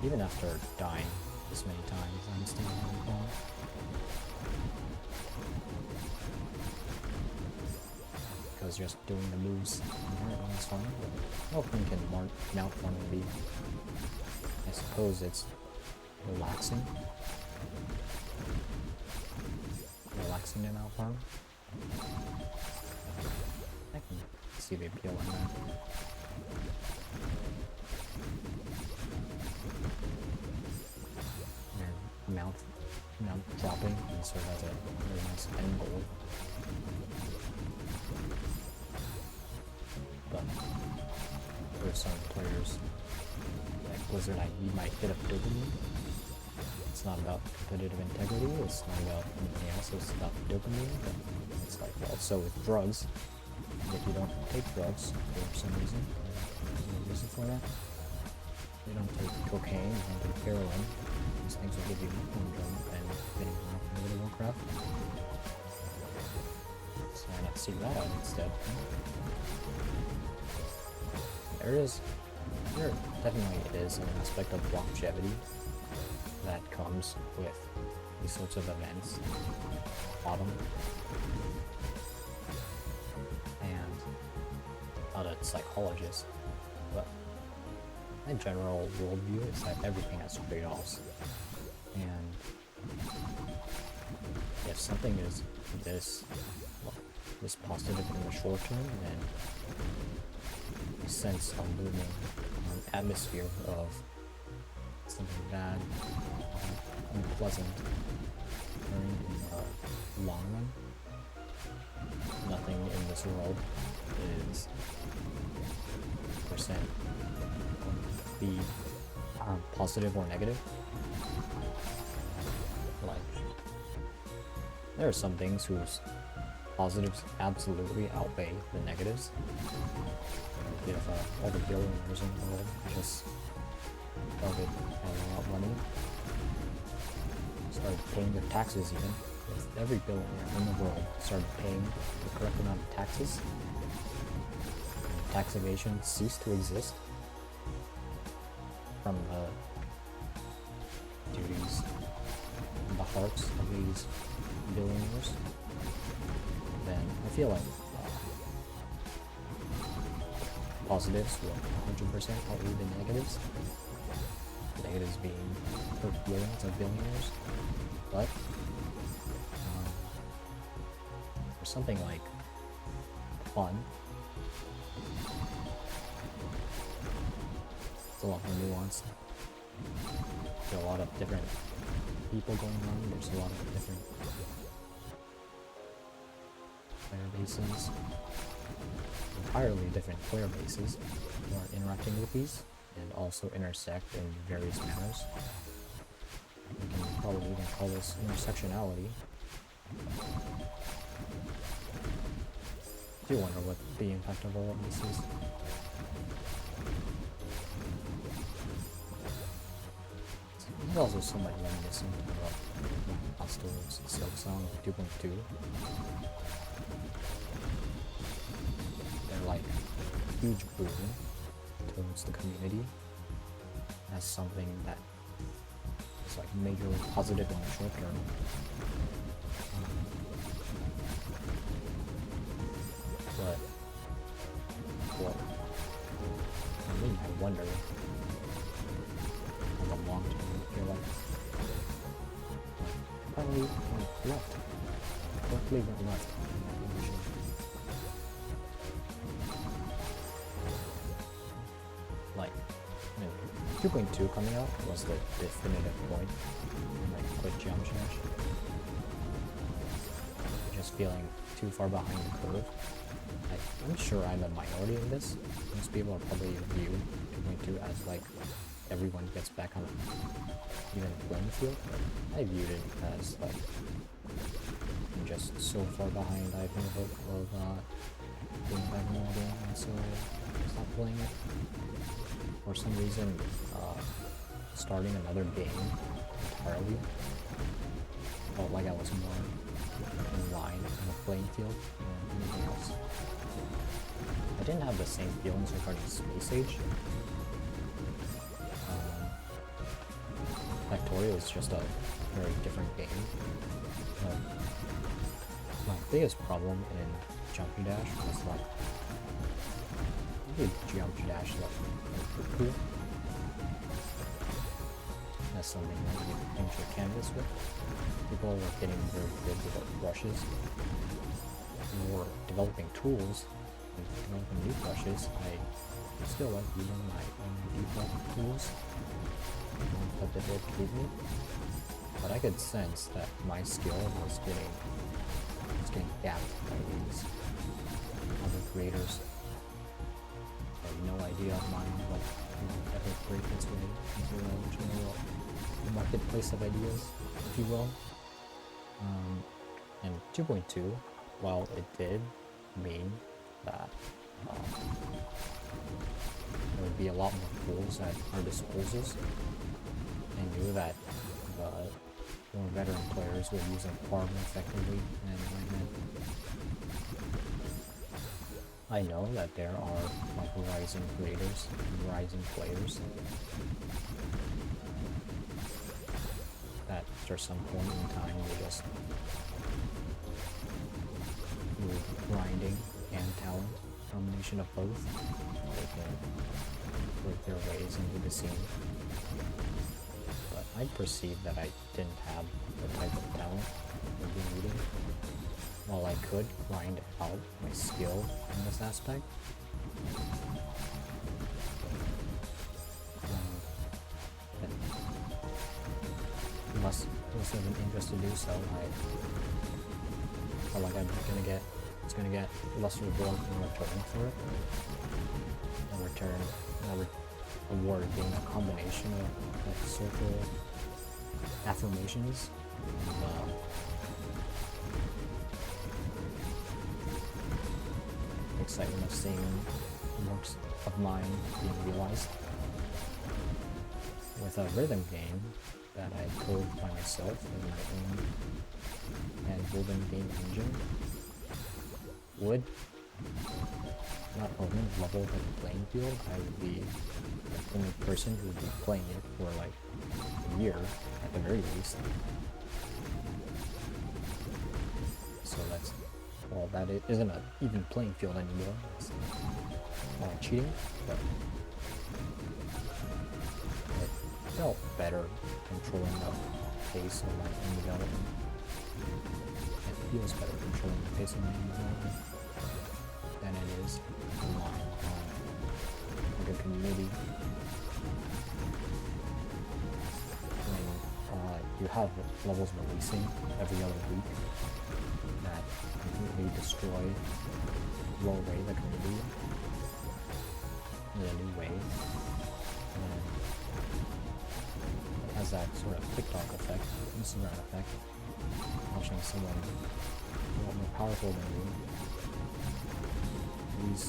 Even after dying this many times, I'm still having fun. Because just doing the moves inherently is fun, but how fun can mount farming be? I suppose it's relaxing. Relaxing to mount farm. I can see the appeal in that. Mount dropping and serve as a really nice end goal. But for some players like Blizzard, you might hit a dopamine. It's not about competitive integrity, it's not about anything else, it's about dopamine. But it's like, well, so with drugs, if you don't take drugs for some reason, there's no reason for that. You don't take cocaine, you don't take heroin, these things will give you enjoyment and getting around from World of Warcraft. So why not seek that out instead? There definitely is an aspect of longevity that comes with these sorts of events. Autumn. And not a psychologist, but my general worldview is that everything has trade-offs. And if something is this positive in the short term, then a sense of moving an atmosphere of something bad, unpleasant, occurring in the long run. Nothing in this world is percent be positive or negative. Like, there are some things whose positives absolutely outweigh the negatives. If all the billionaires in the world just started having a lot of money, started paying their taxes even, if every billionaire in the world started paying the correct amount of taxes, and tax evasion ceased to exist from the duties and the hearts of these billionaires, then I feel like positives will 100% outweigh the negatives. Negatives being hurt feelings of billionaires, but something like fun. It's a lot more nuanced. There's a lot of different people going on. There's a lot of different player bases. Entirely different player bases who are interacting with these and also intersect in various manners. We can probably even call this intersectionality. I do wonder what the impact of all of this is. It's also somewhat reminiscent of Hostel's Silk Song 2.2. They're like a huge boon towards the community as something that is like majorly positive in the short term. But, well, for me, I wonder on the long term, I feel like probably went left. Quickly went left. Like, 2.2 coming out was the definitive point. Like, quit jump dash. Just feeling too far behind the curve. I'm sure I'm a minority in this. Most people are probably view 2.2 as like everyone gets back on an even playing field. I viewed it as like I'm just so far behind. I've been hope of being back in the game, and so I stopped playing it. For some reason, starting another game entirely felt like I was more in line in the playing field than anything else. I didn't have the same feelings regarding Space Age. Factorio is just a very different game. My biggest problem in Jumpy Dash was like, you could Jumpy Dash like cool. That's something that you paint your canvas with. People were getting very good with brushes. We were developing tools. Developing new brushes, I still like using my own default tools that the dev gave me, but I could sense that my skill was getting gapped by these other creators. I had no idea of mine what ever break its way into the general marketplace of ideas, if you will. And 2.2, while it did mean that there would be a lot more tools at our disposals. I knew that the more veteran players would use them far more effectively than I know that there are like rising creators, rising players that after some point in time they just through grinding and talent, combination of both, they can work their ways into the scene. But I perceived that I didn't have the type of talent I'd be needing. While I could grind out my skill in this aspect, it must have an interest to do so. I felt like it's gonna get less reward in return for it. In return, reward being a combination of like social affirmations and excitement of seeing works of mine being realized. With a rhythm game that I code by myself in my own and rhythm game engine would not only level the playing field, I would be the only person who would be playing it for like a year at the very least. So that's, well, that it isn't an even playing field anymore. It's all cheating, but it felt better controlling the pace of my own development. It feels better controlling the pace of the game than it is relying on like a community. When you have levels releasing every other week that completely destroy, blow away the community in a new way, and it has that sort of TikTok effect, Instagram effect, watching someone a lot more powerful than you. These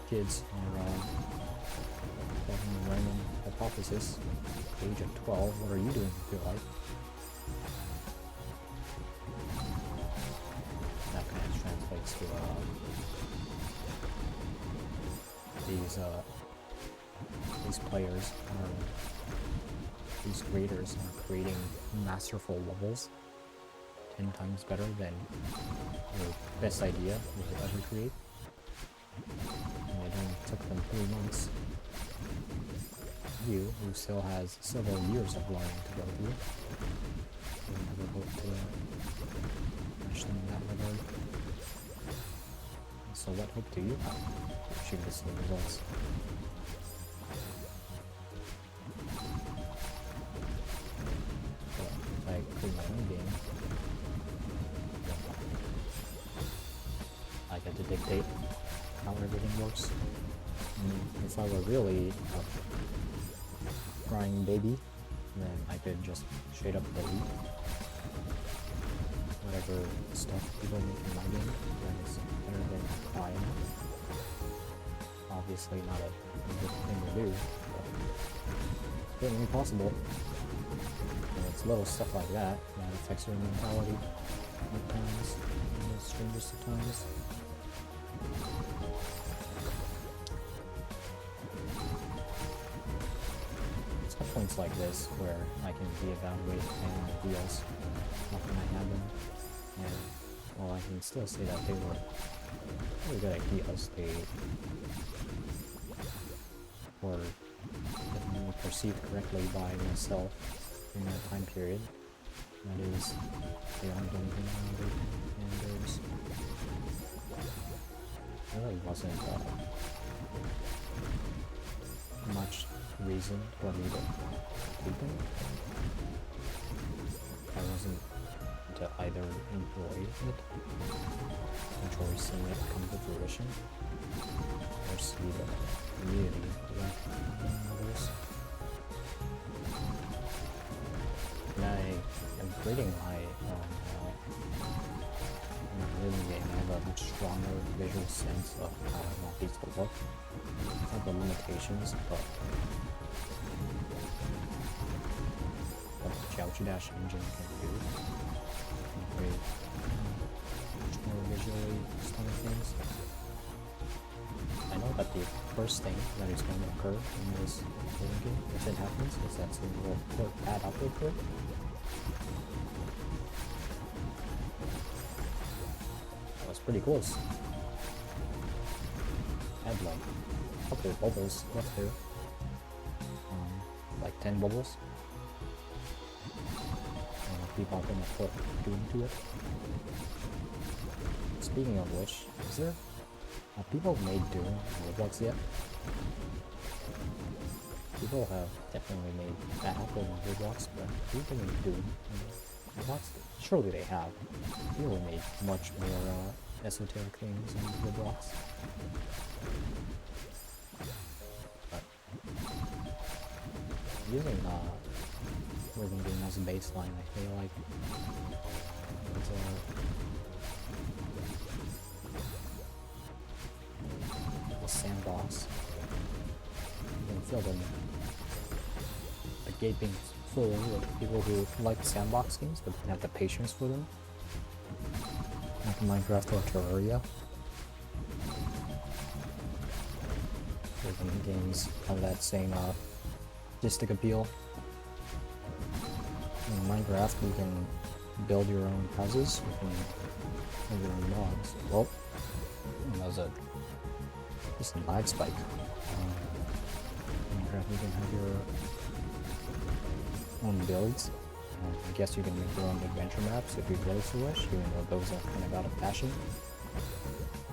kids are having a random hypothesis. Age of 12, what are you doing with your life? That kind of translates to these players these creators are creating masterful levels 10 times better than your best idea you could ever create. And it only took them 3 months. You, who still has several years of learning to go through, will never hope to match them in that regard. So what hope do you have to achieve the same results? Well, if I create my own game, I get to dictate how everything works. And if I were really a crying baby, then I could just straight up delete whatever stuff people make in my game that is better than crying. Obviously not a good thing to do, but certainly possible. And it's little stuff like that that affects your mentality at times, in the strangest of times. It's at points like this where I can reevaluate my own ideas after I have them. And while I can still say that they were really good ideas, they were definitely perceived correctly by myself during that time period. That is, they aren't anything around it, and there's really wasn't much reason for me to keep them. I wasn't to either enjoy it, enjoy seeing it come to fruition, or see the community like others. And I am creating my living game. I have a much stronger visual sense of how I want these to look. It's not the limitations, but what the Jiaoju Dash engine can do. Create much more visually stunning things. I know that the first thing that is going to occur in this game, if it happens, is that someone will put bad upload for it. That was pretty close. I had like a couple of bubbles left there. Like 10 bubbles. People are gonna put Doom to it. Speaking of which, is there people made Doom in Roblox yet? People have definitely made that upload in Roblox, but people made Doom in Roblox? Surely they have. People made much more esoteric things in Roblox. But using Rhythm Game as a baseline, I feel like it's a sandbox. You can feel the gaping full of people who like sandbox games but don't have the patience for them. Like Minecraft or Terraria. Rhythm games have that same artistic appeal. In Minecraft, you can build your own houses, you can build your own logs. Well, that was just a lag spike. In Minecraft, you can have your own builds, I guess you can make your own adventure maps if you really so wish, even though those are kind of out of fashion.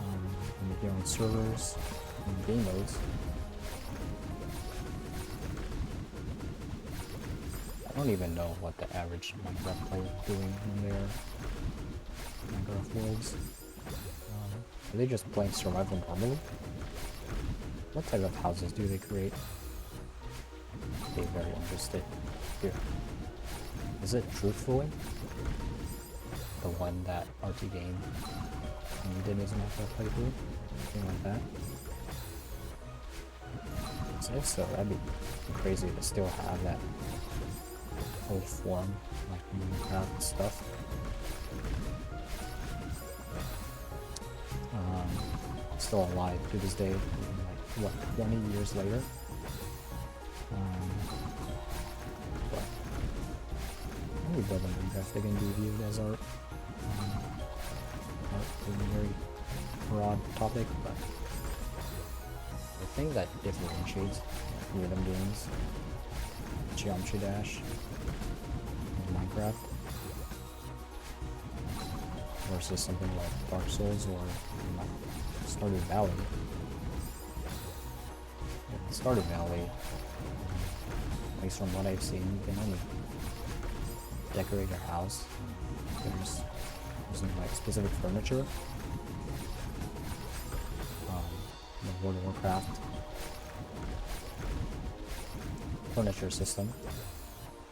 You can make your own servers and game modes. I don't even know what the average Minecraft player is doing in their Minecraft worlds. Are they just playing survival normally? What type of houses do they create? Okay, very interested. Here. Is it truthfully the one that RT Game did his Minecraft playthrough? Something like that? So if so, that'd be crazy to still have that whole form, like Minecraft stuff. Still alive to this day, like, what, 20 years later? But any building Minecraft, they can be viewed as art. Art is a very broad topic, but the thing that differentiates rhythm games, Geometry Dash, and Minecraft, versus something like Dark Souls or Stardew Valley. In Stardew Valley, at least from what I've seen, you can only decorate your house. There's using like specific furniture. The World of Warcraft furniture system,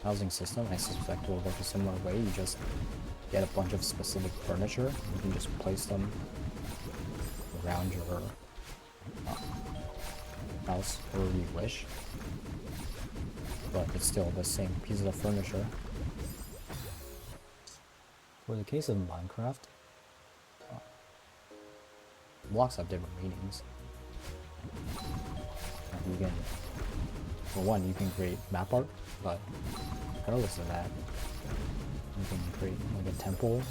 housing system, I suspect will work a similar way. You just get a bunch of specific furniture, you can just place them around your house wherever you wish, but it's still the same pieces of furniture. For the case of Minecraft, blocks have different meanings. You can, for one, you can create map art, but regardless of that, you can create like a temple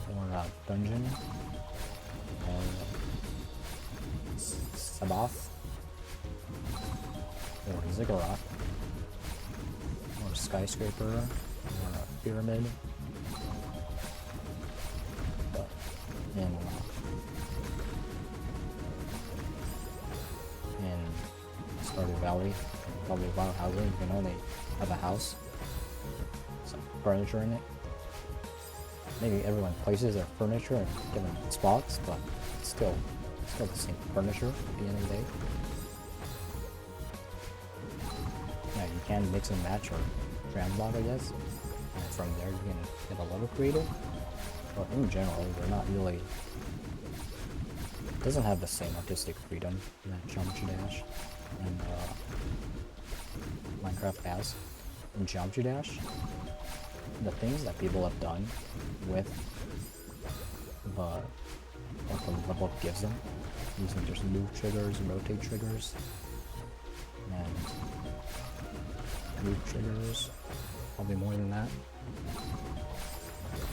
or a dungeon or Sabath or ziggurat or skyscraper or a pyramid. But in Stardew Valley, probably wild housing, you can only have a house, some furniture in it. Maybe everyone places their furniture in different spots, but it's still the same furniture at the end of the day. Yeah, you can mix and match or translog, I guess, and from there you can get a level created. But in general, they're not really. It doesn't have the same artistic freedom that Geometry Dash and Minecraft has. In Geometry Dash, the things that people have done with what the level gives them, using just move triggers, rotate triggers, and move triggers, probably more than that,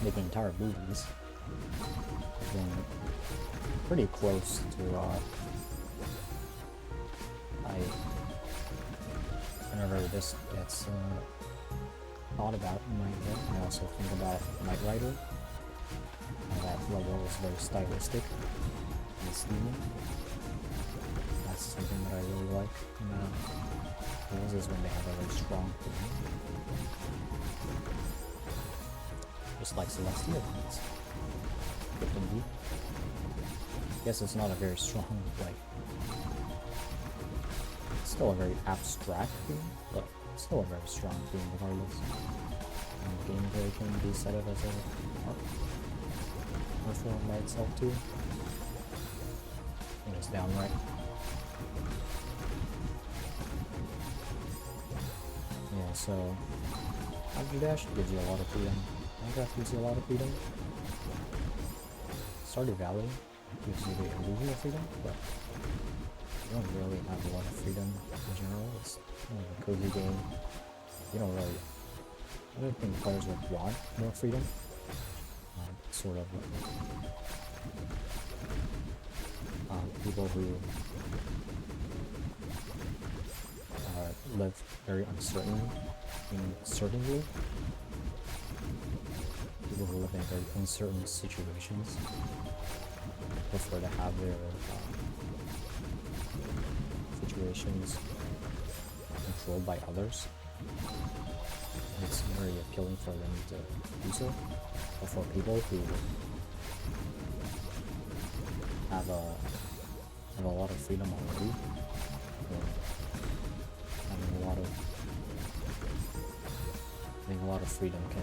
making entire movies, getting pretty close to whenever this gets thought about in my head, I also think about Knight Rider. That level is very stylistic and steamy. That's something that I really like about games, is when they have a very strong theme. Just like Celeste games. I guess it's not a very strong, like, still a very abstract theme, but still a very strong theme regardless. And the gameplay can be set up as a art form by itself too. And it's downright. Yeah, so Geometry Dash gives you a lot of freedom. Minecraft gives you a lot of freedom. Stardew Valley gives you the illusion of freedom, but you don't really have a lot of freedom in general. It's kind of a cozy game. You don't really. I don't think players would want more freedom. Sort of people who live very uncertainly, people who live in very uncertain situations prefer to have their situations controlled by others. It's very appealing for them to do so. But for people who have a lot of freedom already, or having a lot of freedom can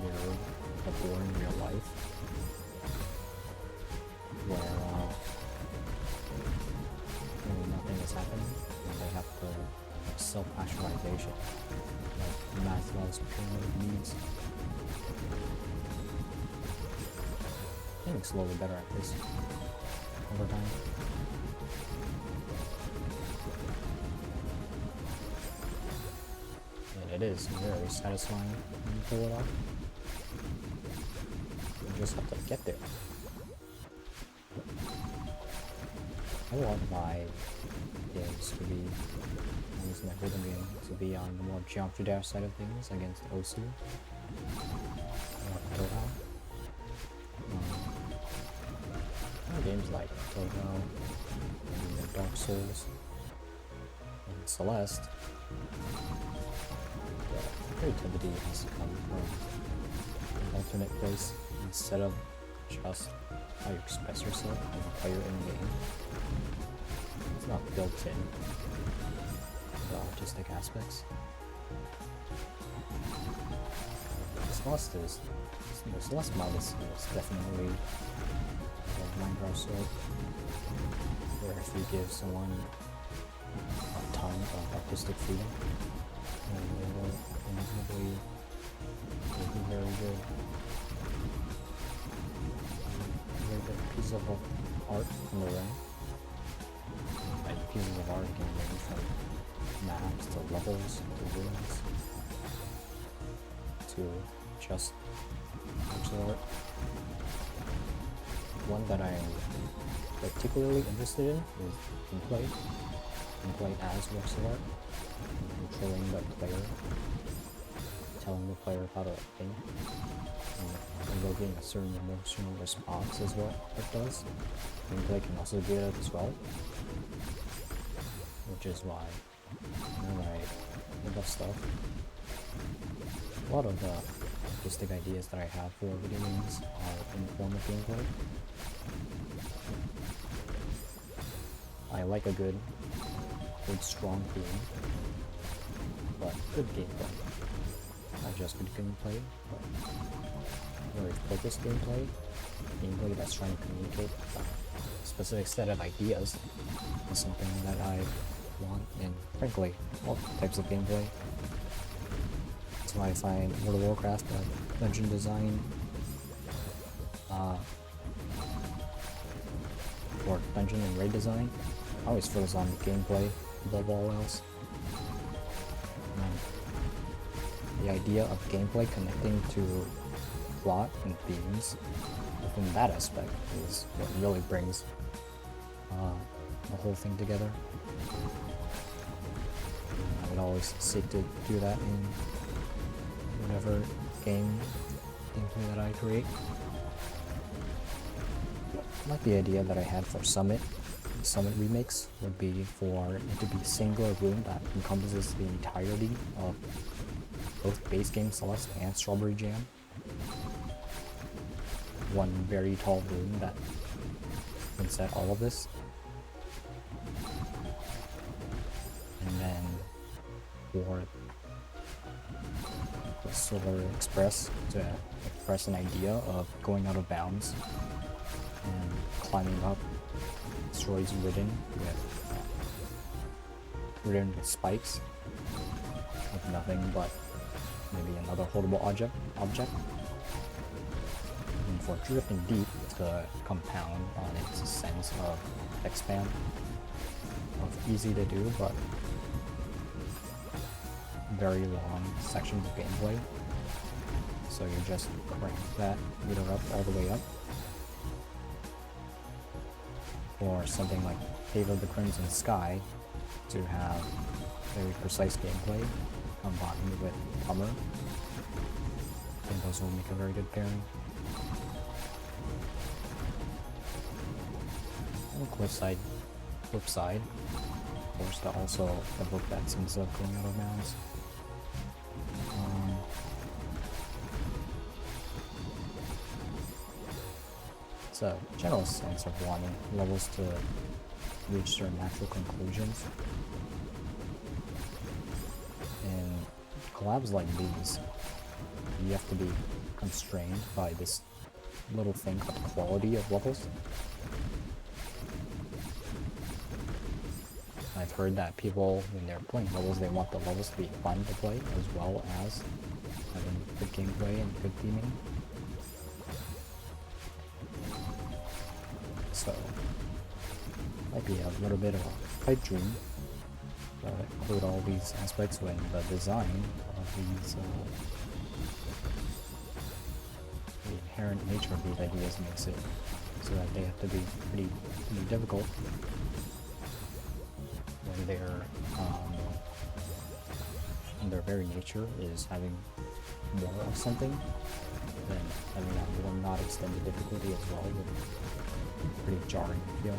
mirror a boring real life, where really nothing is happening, and they have to self-actualization, like Maslow's pyramid of needs. Getting slowly better at this over time. And it is very satisfying when you pull it off. You just have to get there. I want my games to be, at least my rhythm game, to be on the more Geometry Dash side of things against Osu or Toha. Games like Toha, and Dark Souls, and Celeste, the creativity has to come from an alternate place instead of just how you express yourself as a player in the game. It's not built in, the artistic aspects. The Celeste mod is definitely a Minecraft sort, where if you give someone a ton of artistic freedom, then they will inevitably be very good. Very good piece of art in the ring. Like pieces of art can range from maps to levels to rooms to just pixel art. One that I am particularly interested in is gameplay. Gameplay as works of art, controlling the player, telling the player how to think, and invoking a certain emotional response is what it does. Gameplay can also do that as well, which is why I love stuff. A lot of the artistic ideas that I have for video games are in the form of gameplay. I like a good strong theme, but good gameplay. Not just good gameplay, but very focused gameplay. Gameplay that's trying to communicate a specific set of ideas is something that I want in, frankly, all types of gameplay. That's why I find World of Warcraft dungeon design or dungeon and raid design always focus on gameplay above all else. The idea of gameplay connecting to plot and themes within that aspect is what really brings the whole thing together. I would always seek to do that in whatever gameplay that I create. Like the idea that I had for Summit remakes would be for it to be a singular room that encompasses the entirety of both base game Celeste and Strawberry Jam. One very tall room that can set all of this. And then for the Solar Express to express an idea of going out of bounds and climbing up asteroids ridden with spikes with nothing but maybe another holdable object. And for drifting deep to compound on its sense of expand, of easy to do but very long sections of gameplay. So you just crank that meter up all the way up. Or something like Cave of the Crimson Sky to have very precise gameplay combined with armor. think those will make a very good pairing. On the flip side, of course, to also evoke that sense of going out of bounds. It's a general sense of wanting levels to reach their natural conclusions. In collabs like these, you have to be constrained by this little thing called quality of levels. I've heard that people, when they're playing levels, they want the levels to be fun to play as well as having good gameplay and good theming. So, might be a little bit of a pipe dream to include all these aspects when the design of these, the inherent nature of these ideas makes it so that they have to be pretty difficult when their very nature is having more of something, then having that more not extended difficulty as well would be pretty jarring, I feel.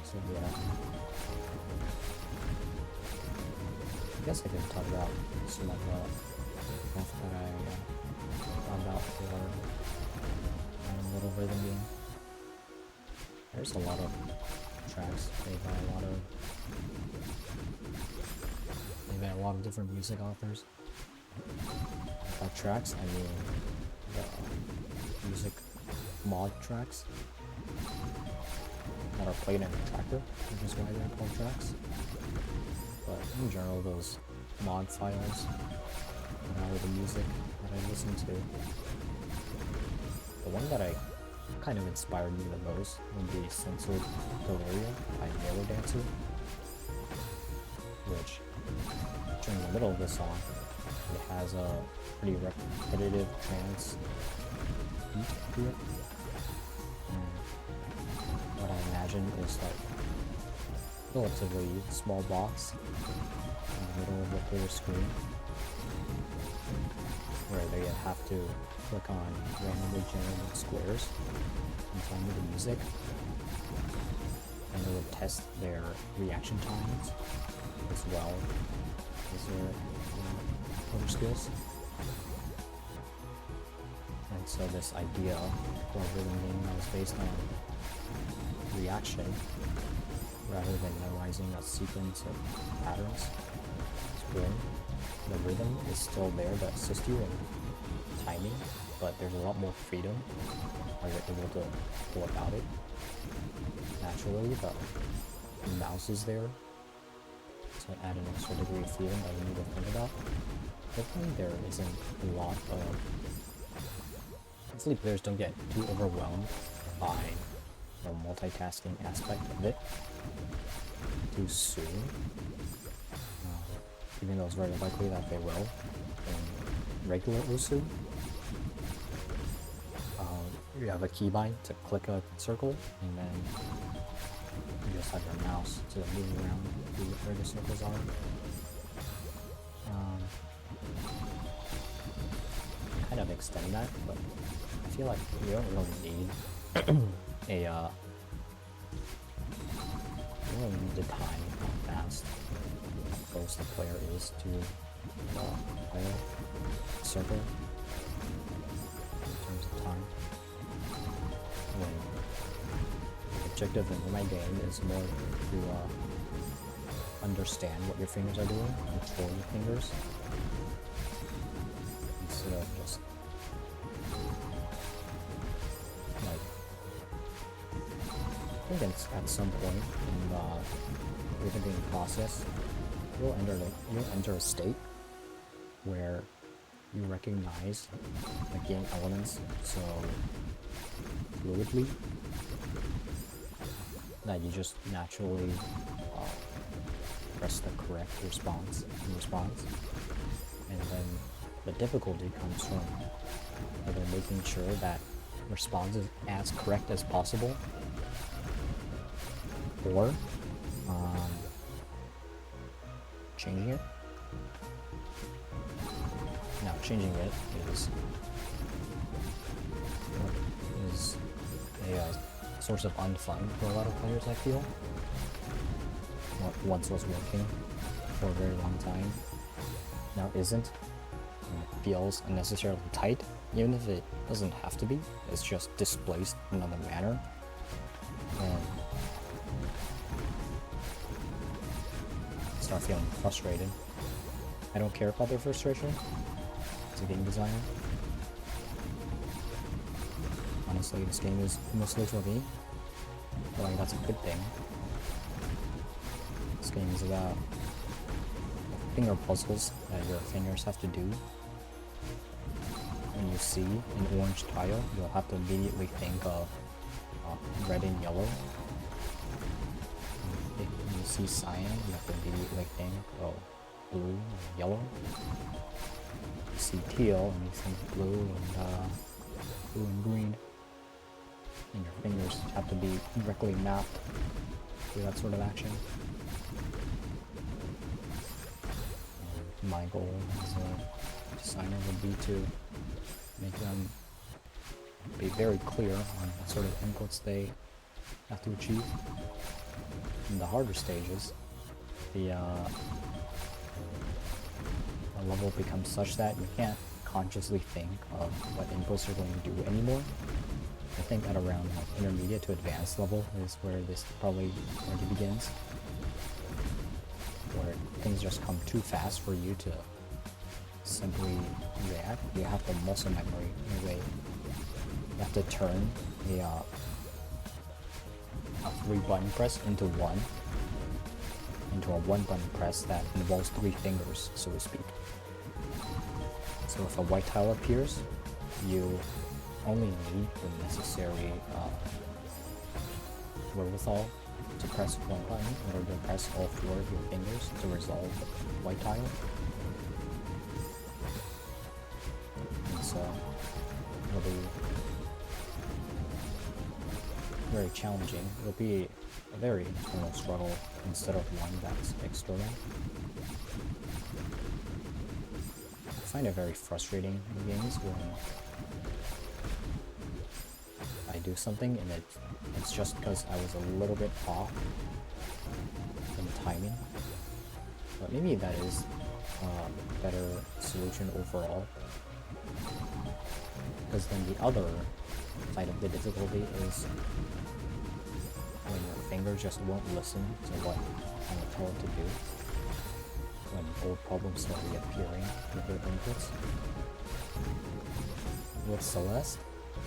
So yeah, I guess I could talk about some of the stuff that I found out for a little rhythm game. There's a lot of tracks made by a lot of different music authors. By tracks, I mean the music mod tracks that are played in a tractor, which is why they're called tracks. But in general, those mod files that are the music that I listen to. The one that I kind of inspired me the most would be Censored Delirium by Nero Dancer, which during the middle of the song, it has a pretty repetitive trance beat to it. And what I imagine is like a relatively small box in the middle of the clear screen, where they have to click on randomly generated squares in time with the music, and it will test their reaction times as well as their other skills. And so this idea for a rhythm game is based on reaction rather than memorizing a sequence of patterns. When the rhythm is still there to assist you in timing, but there's a lot more freedom where you're able to go about it naturally. The mouse is there to add an extra degree of feeling that you need to think about. Hopefully there isn't a lot of... Hopefully players don't get too overwhelmed by the multitasking aspect of it too soon. Even though it's very likely that they will in regular Usu. You have a keybind to click a circle, and then you just have your mouse to move around where the circles are. Kind of extend that, but I feel like you don't really need you don't really need the time, how fast, how close the player is to the player circle in terms of time. When the objective in my game is more to understand what your fingers are doing, control your fingers, instead of just like, I think at some point in the rhythm game process, you'll enter a state where you recognize the game elements so fluidly that you just naturally press the correct response, and then the difficulty comes from either making sure that response is as correct as possible, or changing it. Now, changing it is a source of unfun for a lot of players, I feel. What once was working for a very long time, now isn't. And it feels unnecessarily tight, even if it doesn't have to be. It's just displaced in another manner. And start feeling frustrated. I don't care about their frustration as a game designer. Honestly, this game is mostly for me. I feel like that's a good thing. This game is about finger puzzles that your fingers have to do. When you see an orange tile, you'll have to immediately think of red and yellow. When you see cyan, you have to immediately think of blue and yellow. You see teal, and you think blue and green. And your fingers have to be directly mapped to that sort of action. And my goal as a designer would be to make them be very clear on what sort of inputs they have to achieve. In the harder stages, the level becomes such that you can't consciously think of what inputs you're going to do anymore. I think at around intermediate to advanced level is where this probably already begins. Where things just come too fast for you to simply react. You have the muscle memory in a way. You have to turn a 3-button press into a 1-button press that involves 3 fingers, so to speak. So if a white tile appears, you only need the necessary wherewithal to press 1 button in order to press all 4 of your fingers to resolve the white tile. And so it'll be very challenging. It'll be a very internal struggle instead of one that's external. I find it very frustrating in games when I do something and it's just because I was a little bit off in timing. But maybe that is a better solution overall. Because then the other side of the difficulty is when your fingers just won't listen to what I'm going to tell it to do. When old problems start reappearing with your inputs. With Celeste,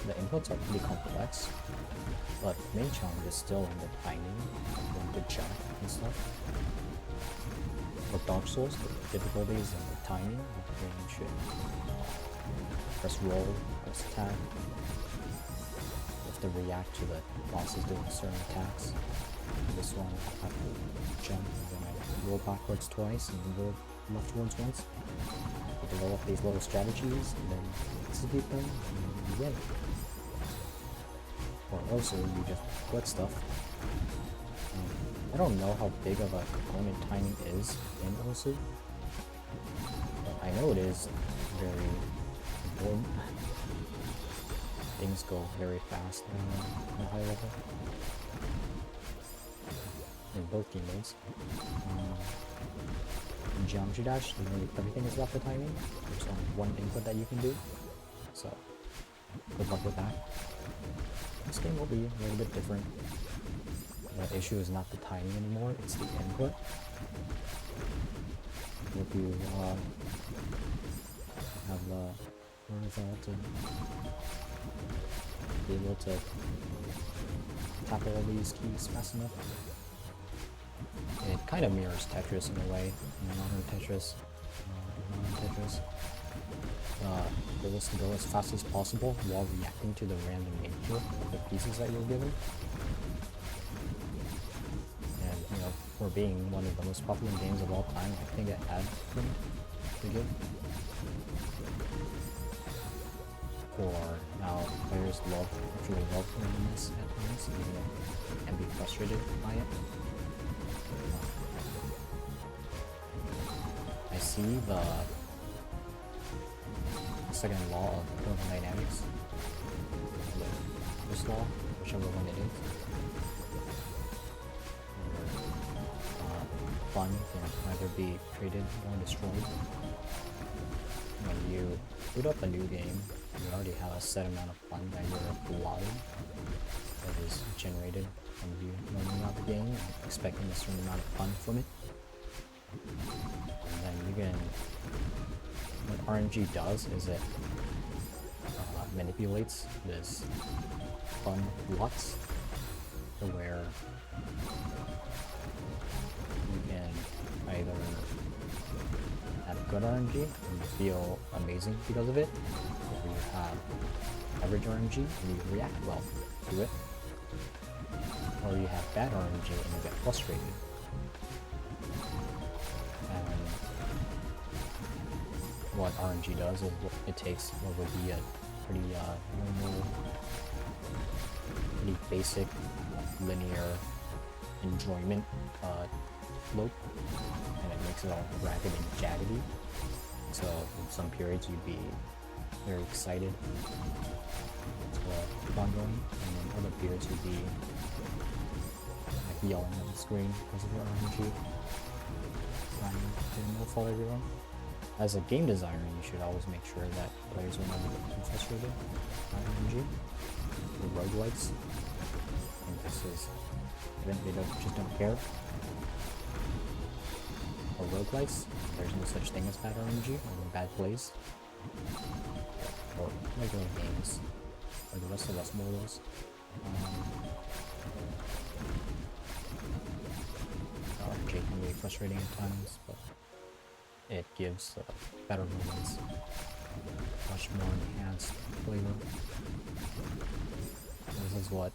the inputs are pretty complex, but the main challenge is still in the timing, when to jump and stuff. For Dark Souls, the difficulty is in the timing, when you should press roll, press attack. You have to react to the bosses doing certain attacks. And this one, I have to jump, and then I roll backwards twice, and then roll leftwards once. You develop these little strategies, and then execute them, and you win. Or also, you just quit stuff. I don't know how big of a component timing is in OSU, but I know it is very important. Things go very fast at a high level. In both game modes. In Geometry Dash, everything is about the timing. There's only one input that you can do. So, good luck with that. This game will be a little bit different. The issue is not the timing anymore, it's the input. If you have the wherewithal to be able to tackle all these keys fast enough. It kind of mirrors Tetris in a way. Modern Tetris. Goal is to go as fast as possible while reacting to the random nature of the pieces that you're given. And, you know, for being one of the most popular games of all time, I think it had them to give. or now players actually love randomness at times, and be frustrated by it. I see the second law of thermodynamics, the first law, whichever one it is. Fun can either be created or destroyed. When you boot up a new game, you already have a set amount of fun that you're allowed, that is generated from you learning about the game and expecting a certain amount of fun from it. And then you can, what RNG does is it manipulates this fun flux to where you can either have good RNG and you feel amazing because of it, or you have average RNG and you react well to it, or you have bad RNG and you get frustrated. And what RNG does is it takes what would be a pretty normal, pretty basic linear enjoyment slope, and it makes it all ragged and jaggedy. So in some periods you'd be very excited to keep on going, and in other periods you'd be like yelling at the screen because of your RNG, trying to no fault everyone. As a game designer, you should always make sure that players will never get too frustrated by RNG. The roguelites, and this is, they just don't care. For roguelites, there's no such thing as bad RNG or bad plays. Or regular games, or the rest of us mortals. RNG can be frustrating at times, but it gives better moments, much more enhanced flavor. This is what I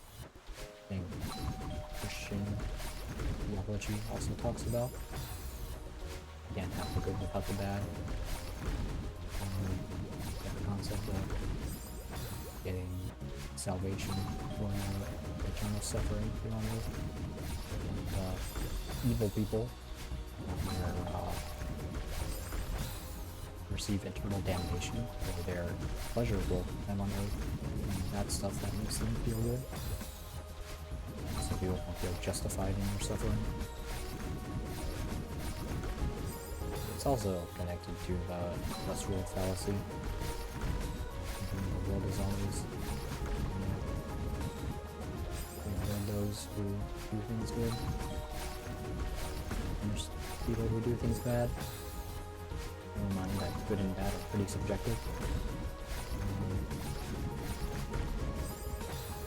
think Christian theology also talks about. You can't have the good without the bad. The concept of getting salvation from eternal suffering here on earth. And, evil people receive eternal damnation, or their pleasures will them on earth, and that's stuff that makes them feel good. So people can feel justified in their suffering. It's also connected to the industrial fallacy. The world is always those who do things good, and there's people who do things bad. Never mind that good and bad are pretty subjective.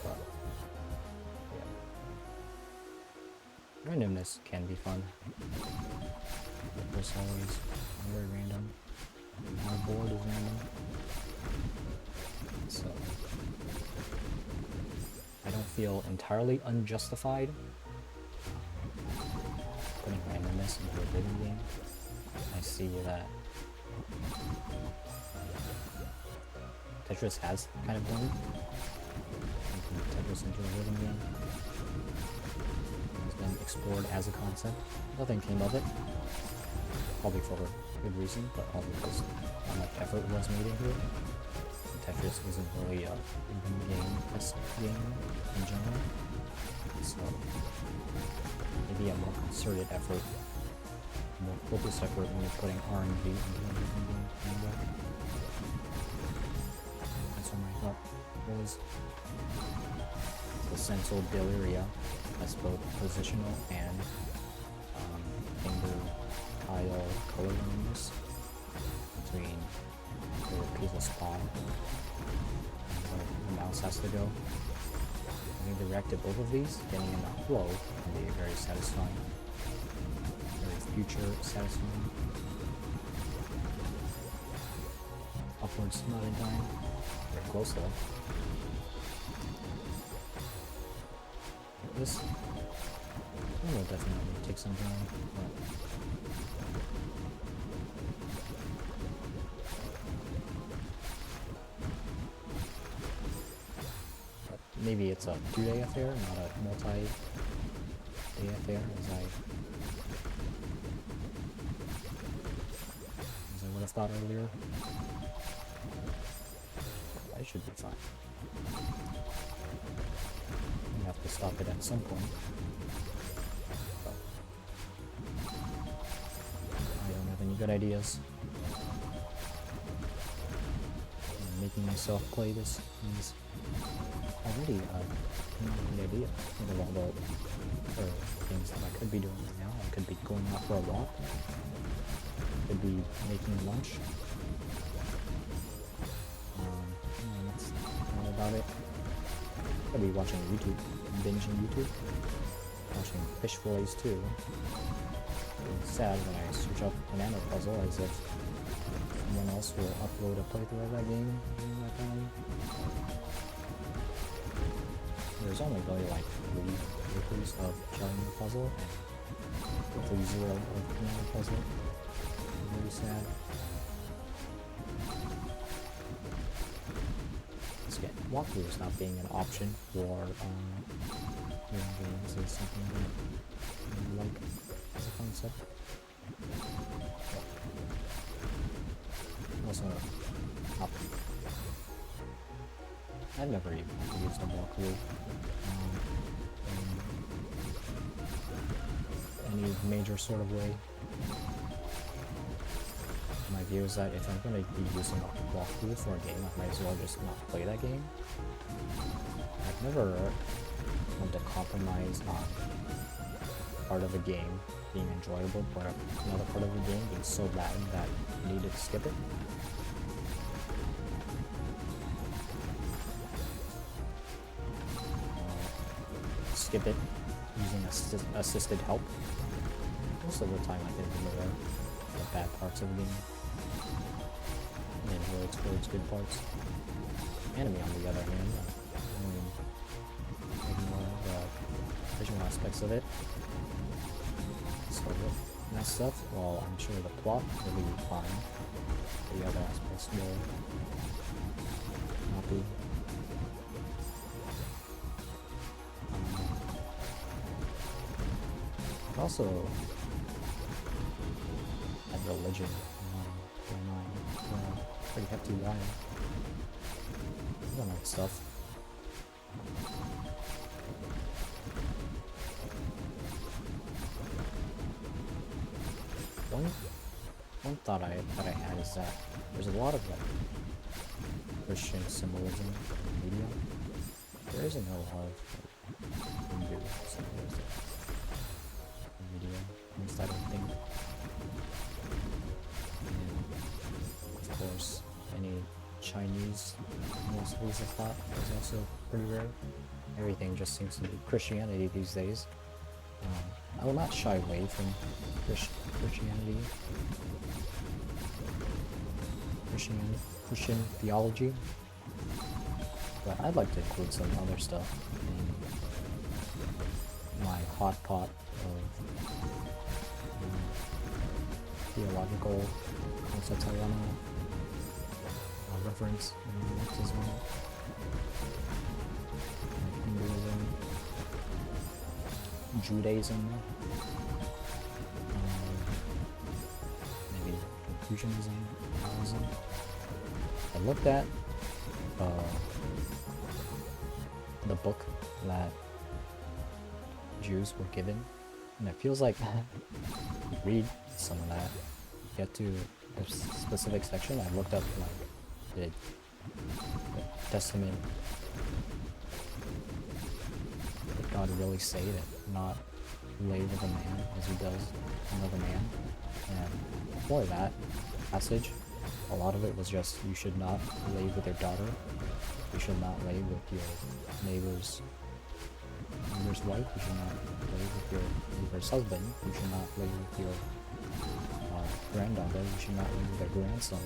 But yeah, randomness can be fun. It's always very random. Our board is random. So I don't feel entirely unjustified putting randomness into a rhythm game. I see that Tetris has kind of done it. Making Tetris into a rhythm game. It's been explored as a concept. Nothing came of it. Probably for good reason, but also because how much effort was made into it. Tetris isn't really a rhythm game-esque game in general. So maybe a more concerted effort, more focused effort when you're putting RNG into a rhythm game anyway. That's what my thought was. The sensual deliria has both positional and finger tile color randomness between where the piece of spot and where the mouse has to go. When you direct at both of these, getting in that flow can be very satisfying. Very future satisfying. Upwards, not in time. Very close though. This will definitely take some time, but maybe it's a 2-day affair, not a multi-day affair, as I would have thought earlier. I should be fine. I have to stop it at some point. But I don't have any good ideas. I'm making myself play this is already not a good idea. Think of all the other things that I could be doing right now. I could be going out for a walk. Could be making lunch. That's all about it. Could be watching YouTube, binging YouTube, watching fish fillets too. It's sad when I search up banana puzzle as if someone else will upload a playthrough of that game during that time. There's only really like 3 playthroughs of Challenge Puzzle and roughly 0 of banana puzzle. Very sad. Once again, walkthroughs not being an option for games is something that I like as a concept. Also, I've never even used a walkthrough in any major sort of way. My view is that if I'm going to be using a walkthrough for a game, I might as well just not play that game. I've never wanted to compromise on part of a game being enjoyable, but another part of the game being so bad that you needed to skip it. Skip it using assisted help. Most of the time I can ignore the bad parts of the game and enjoy its good parts. Anime, on the other hand, I ignore the visual aspects of it. So with that stuff, well, I'm sure the plot will be fine. The other aspects will not be. Also, had religion in my mind. Pretty hefty wire. I don't know stuff. One thought that I had is that there's a lot of like Christian symbolism in media. There isn't a lot of Hindu symbolism in media, at least I don't think. And of course, any Chinese philosophies of thought is also pretty rare. Everything just seems to be Christianity these days. I will not shy away from Christianity, Christian theology, but I'd like to include some other stuff in my hot pot of theological concepts I want to reference in the next as well. Like Hinduism, Judaism, maybe Confucianism, Taoism. I looked at the book that Jews were given, and it feels like you read some of that, get to a specific section. I looked up like the Testament. Did God really say that not lay with a man as he does another man? And before that passage, a lot of it was just you should not lay with your daughter, you should not lay with your neighbor's wife, you should not lay with your neighbor's husband, you should not lay with your granddaughter, you should not lay with your grandson,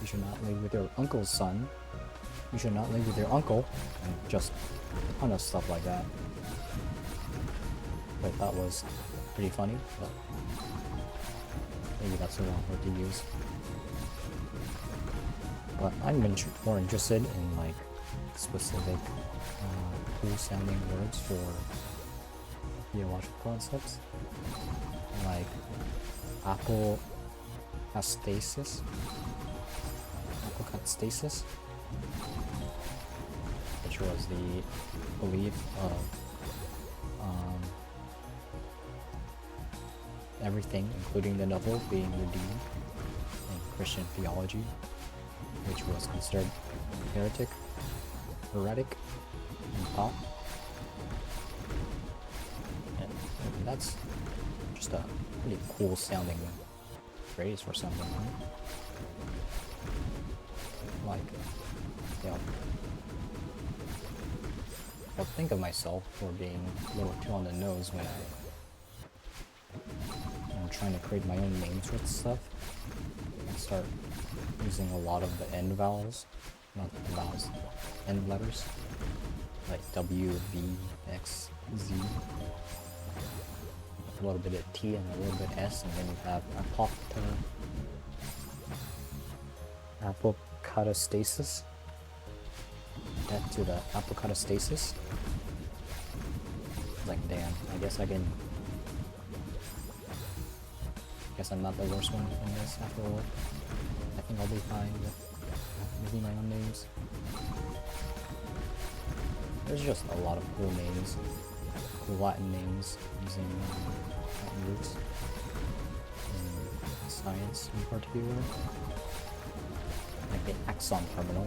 you should not lay with your uncle's son, you should not lay with your uncle, and just a ton of stuff like that. What I thought was pretty funny, but maybe that's the wrong word to use. But I'm more interested in like specific cool sounding words for theological concepts, like apokatastasis, which was the belief of everything, including the devil, being redeemed in Christian theology, which was considered heretic, and pop. And that's just a pretty cool sounding phrase for something, right? Like, yeah. I'll think of myself for being a little too on the nose when I'm trying to create my own names with stuff. I start using a lot of the end vowels, not the vowels, end letters, like W, V, X, Z, a little bit of T and a little bit S, and then you have apokatastasis. That to the apokatastasis. Like, damn, I guess I'm not the worst one in this after all. I think I'll be fine with making my own names. There's just a lot of cool names, cool Latin names using Latin roots in science in particular. Like the axon terminal,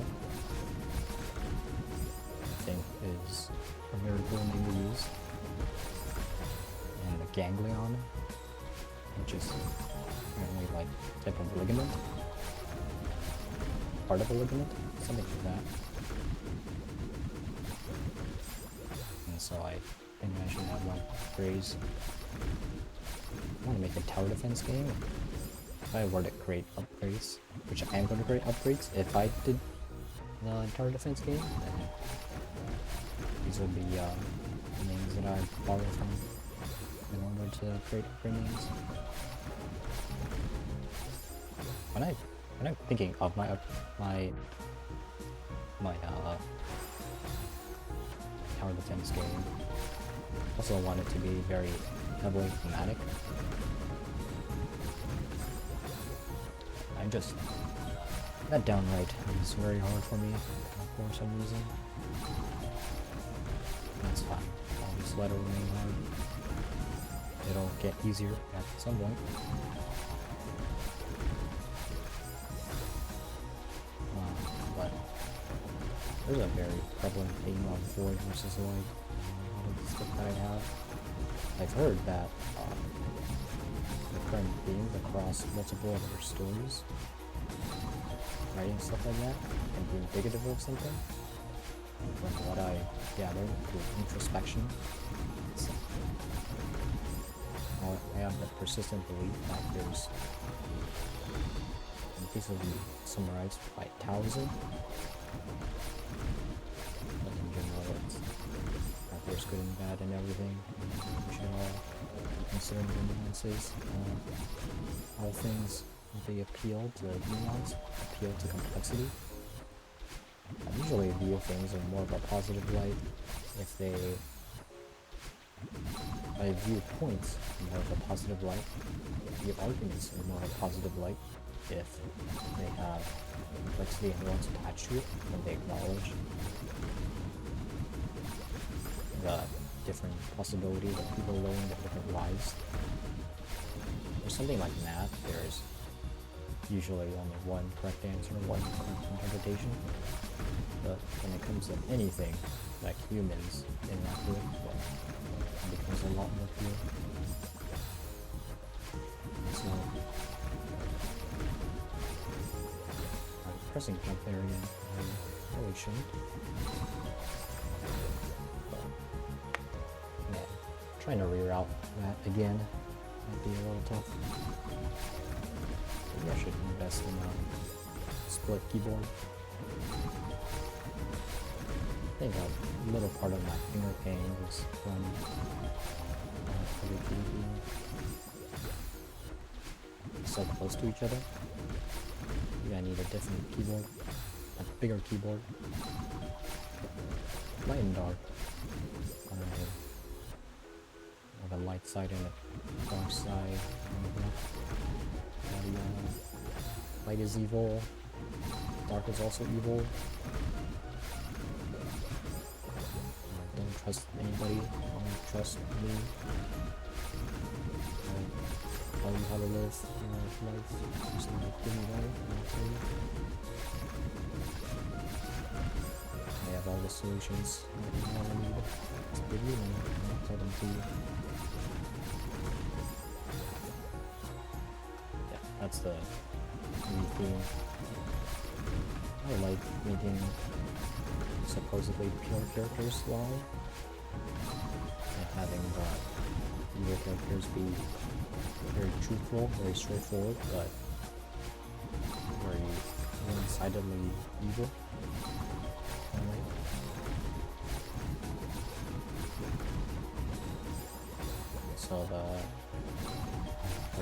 I think, is a very cool name to use. And the ganglion, which is apparently like a type of ligament, part of a ligament, something like that. And so I think I should have one phrase. I want to make a tower defense game. If I were to create upgrades, which I am going to create upgrades if I did the tower defense game, then these will be names that I borrow from in order to create upgrade names. When I'm thinking of my tower defense game, I also want it to be very heavily thematic. That downright is very hard for me for some reason. That's fine. I'll just let it remain hard. It'll get easier at some point. But there's a very prevalent theme of void versus light. A lot of the stuff that I have. I've heard that recurring themes across multiple of their stories, writing stuff like that, can be indicative of something. And from what I gathered through introspection, I have the persistent belief that there's, and these will be summarized by Taoism, but in general it's that there's good and bad and everything, and we should all be considering the nuances. All things, they appeal to nuance, appeal to complexity. I usually view things in more of a positive light if I view points in more of a positive light, view arguments in more of a positive light if they have complexity and nuance attached to it, when they acknowledge the different possibilities of people living their different lives. For something like math, there's usually only one correct answer, one correct interpretation. But when it comes to anything that humans interact with, well, it becomes a lot more clear. So I'm pressing jump there again. I really shouldn't. But man, trying to reroute that again might be a little tough. Maybe I should invest in a split keyboard. I think a little part of my finger pain is from other keys being so close to each other. Maybe I need a different keyboard, a bigger keyboard. light and dark. I don't know. Like a light side and a dark side. Light is evil. Dark is also evil. Don't trust anybody. Don't trust me. Tell you how to live your life. Just not give me life. I'll tell you. I have all the solutions that you want to need. Just give you and I'll tell them to you. Yeah, that's the new theme. I like making supposedly pure characters lie and having the evil characters be very truthful, very straightforward, but very one-sidedly evil. So the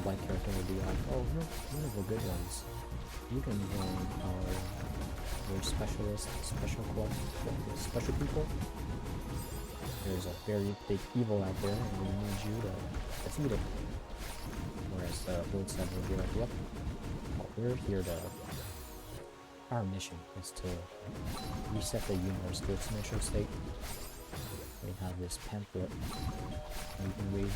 light character would be like, oh, you're one of the good ones. You can join our specialist, special people. There's a very big evil out there, and we need you to defeat it. Whereas the roadside would be like, yep, well, we're here to. Our mission is to reset the universe to its initial state. We have this pamphlet you can read.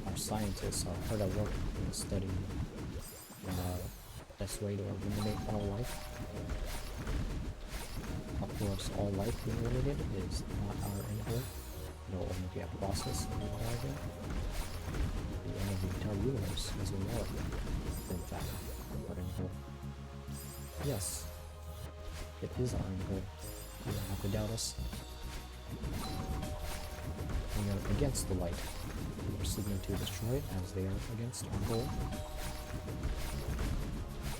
Our scientists are hard at work in studying the best way to eliminate all life. Of course, all life being eliminated is not our end goal. It'll only be a process of arriving. The end of the entire universe is a war. In fact, our end goal. Yes, it is our end goal. You don't have to doubt us. We are against the light. We are seeking to destroy it as they are against our goal.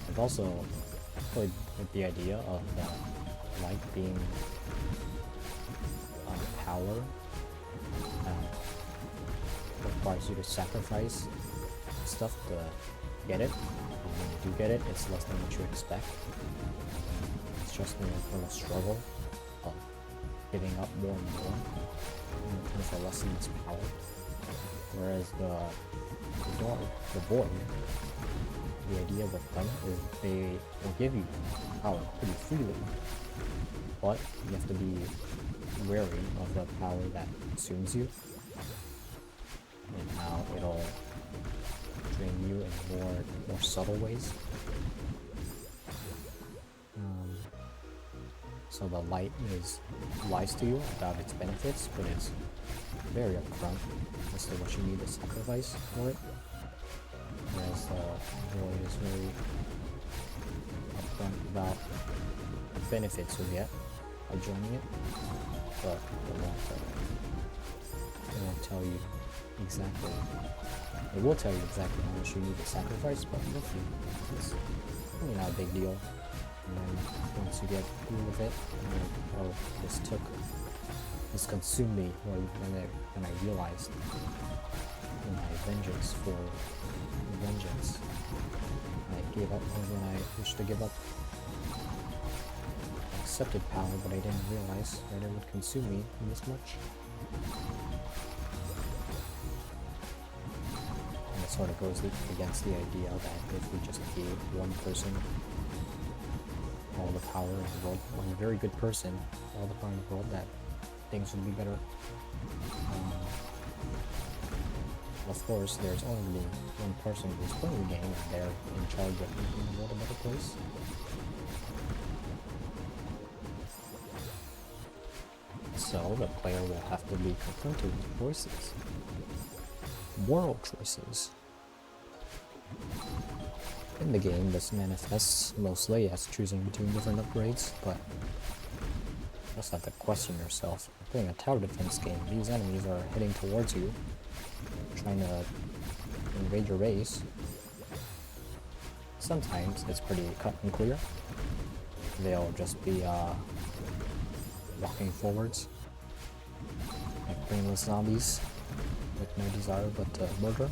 I've also played with the idea of light being power that requires you to sacrifice stuff to get it. And when you do get it, it's less than what you expect. It's just an internal struggle of giving up more and more in return for less and less power. Whereas the void, the idea with them is they will give you power pretty freely, but you have to be wary of the power that consumes you and how it'll drain you in more subtle ways. So the light lies to you about its benefits, but it's very upfront as to what you need to sacrifice for it. Whereas the void is very upfront about the benefits you'll get by joining it, but it won't tell you exactly. It will tell you exactly how much you need to sacrifice, but roughly it's really not a big deal. And then once you get through with it, you're like, oh, this consumed me when I realized my vengeance for vengeance. I gave up when I wished to give up. I accepted power, but I didn't realize that it would consume me this much. And it sort of goes against the idea that if we just gave one person all the power in the world, one very good person, all the power in the world, that things would be better. Of course, there's only one person who's playing the game, and they're in charge of making the world a better place. So the player will have to be confronted with choices. Moral choices. In the game, this manifests mostly as choosing between different upgrades, but you also have to question yourself. Playing a tower defense game, these enemies are heading towards you, trying to invade your base. Sometimes it's pretty cut and clear. They'll just be walking forwards like brainless zombies with no desire but to murder.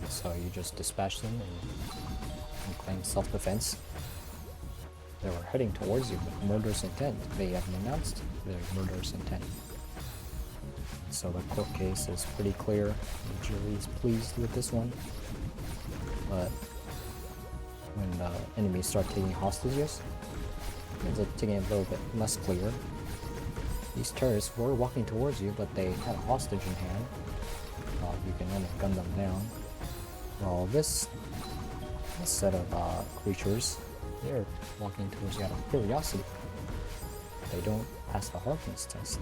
So you just dispatch them and claim self-defense. They were heading towards you with murderous intent. They have announced their murderous intent. So the court case is pretty clear. The jury is pleased with this one. But when the enemies start taking hostages, it's taking a little bit less clear. These terrorists were walking towards you, but they had a hostage in hand. You can only gun them down. Well, this set of creatures, they're walking towards you out of curiosity. They don't pass the hardness test.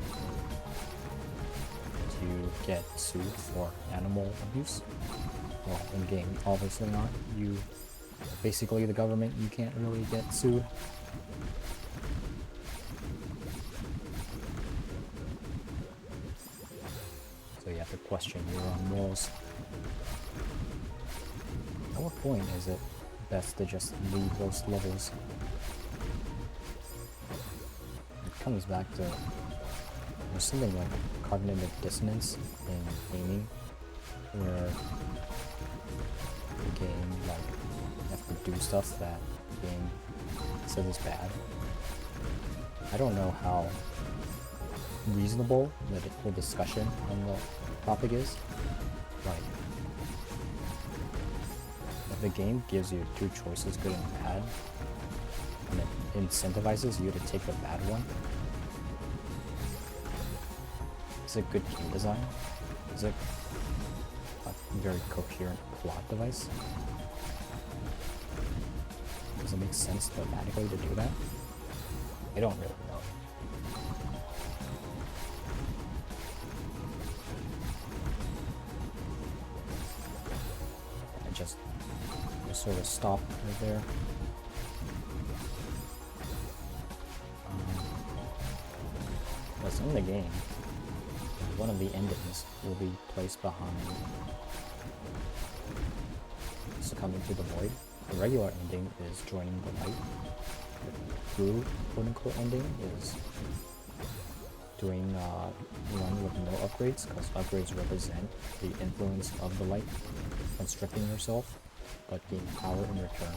Do you get sued for animal abuse? Well, in game, obviously not. You, basically the government, you can't really get sued. So you have to question your own morals. At what point is it best to just leave those levels? It comes back to there's something like cognitive dissonance in gaming, where the game, like, you have to do stuff that the game says is bad. I don't know how reasonable the whole discussion on the topic is. Like, if the game gives you two choices, good and bad, and it incentivizes you to take the bad one, is it good game design? Is it a very coherent plot device? Does it make sense thematically to do that? I don't really know. I just sort of stop right there. What's in the game? One of the endings will be placed behind succumbing to the void. The regular ending is joining the light. The true quote-unquote ending is doing one with no upgrades, because upgrades represent the influence of the light, constricting yourself, but gain power in return.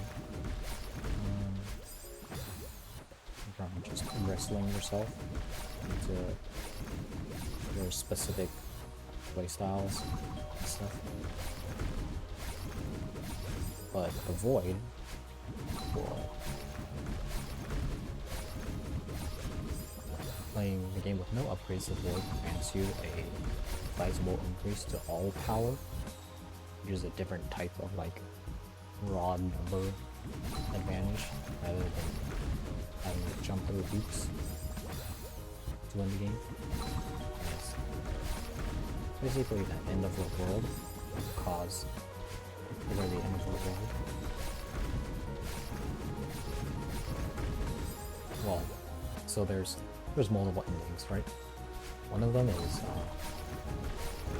From just wrestling yourself into your specific playstyles and stuff. But the void will, playing the game with no upgrades, the void grants you a sizable increase to all power. Use a different type of like raw number advantage rather than having to jump through hoops to win the game. Yes. Basically the end of the world cause the end of the world. Well, so there's multiple endings, right? One of them is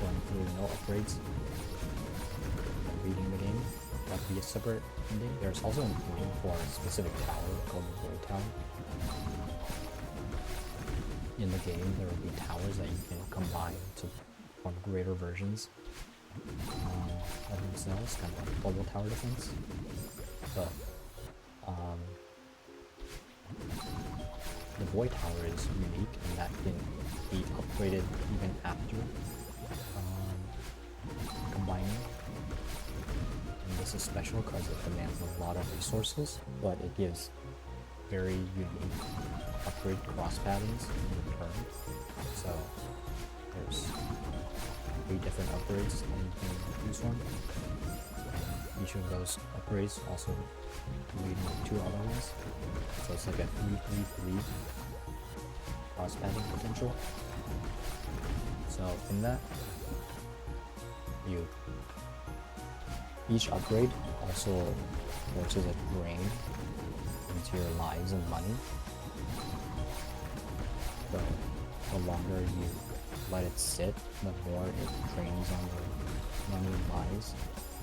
going through no upgrades and beating the game. That would be a separate ending. There's also an ending for a specific tower called the Void Tower. In the game, there will be towers that you can combine to form greater versions of themselves, kind of like bubble tower defense. But the Void Tower is unique and that can be upgraded even after combining. And this is special because it demands a lot of resources, but it gives very unique upgrade cross patterns in return. So there's 3 different upgrades that you can use from. And each of those upgrades also lead to 2 other ones. So it's like a 3-3-3 cross pattern potential. So in that, each upgrade also works as a drain into your lives and money. So the longer you let it sit, the more it drains on your money and lives.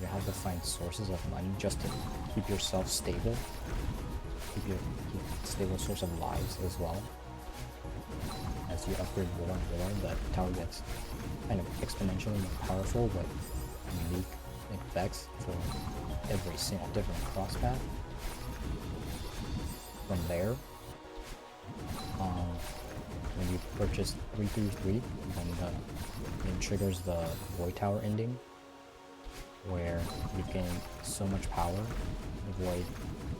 You have to find sources of money just to keep yourself stable, keep a stable source of lives as well. As you upgrade more and more, the tower gets kind of exponentially more powerful with unique effects for every single different cross path. From there, when you purchase 333, then it triggers the Void Tower ending, where you gain so much power, the Void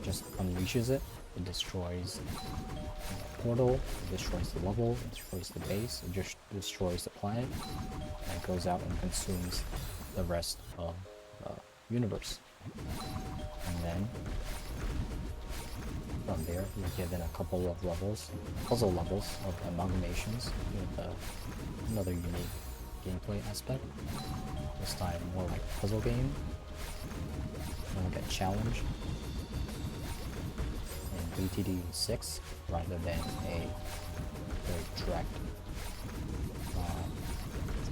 just unleashes it. It destroys the portal, it destroys the level, it destroys the base, it just destroys the planet, and it goes out and consumes the rest of the universe. And then from there, you're given a couple of levels, puzzle levels of amalgamations with another unique gameplay aspect. This time more like a puzzle game. You'll get challenged in BTD 6 rather than a very direct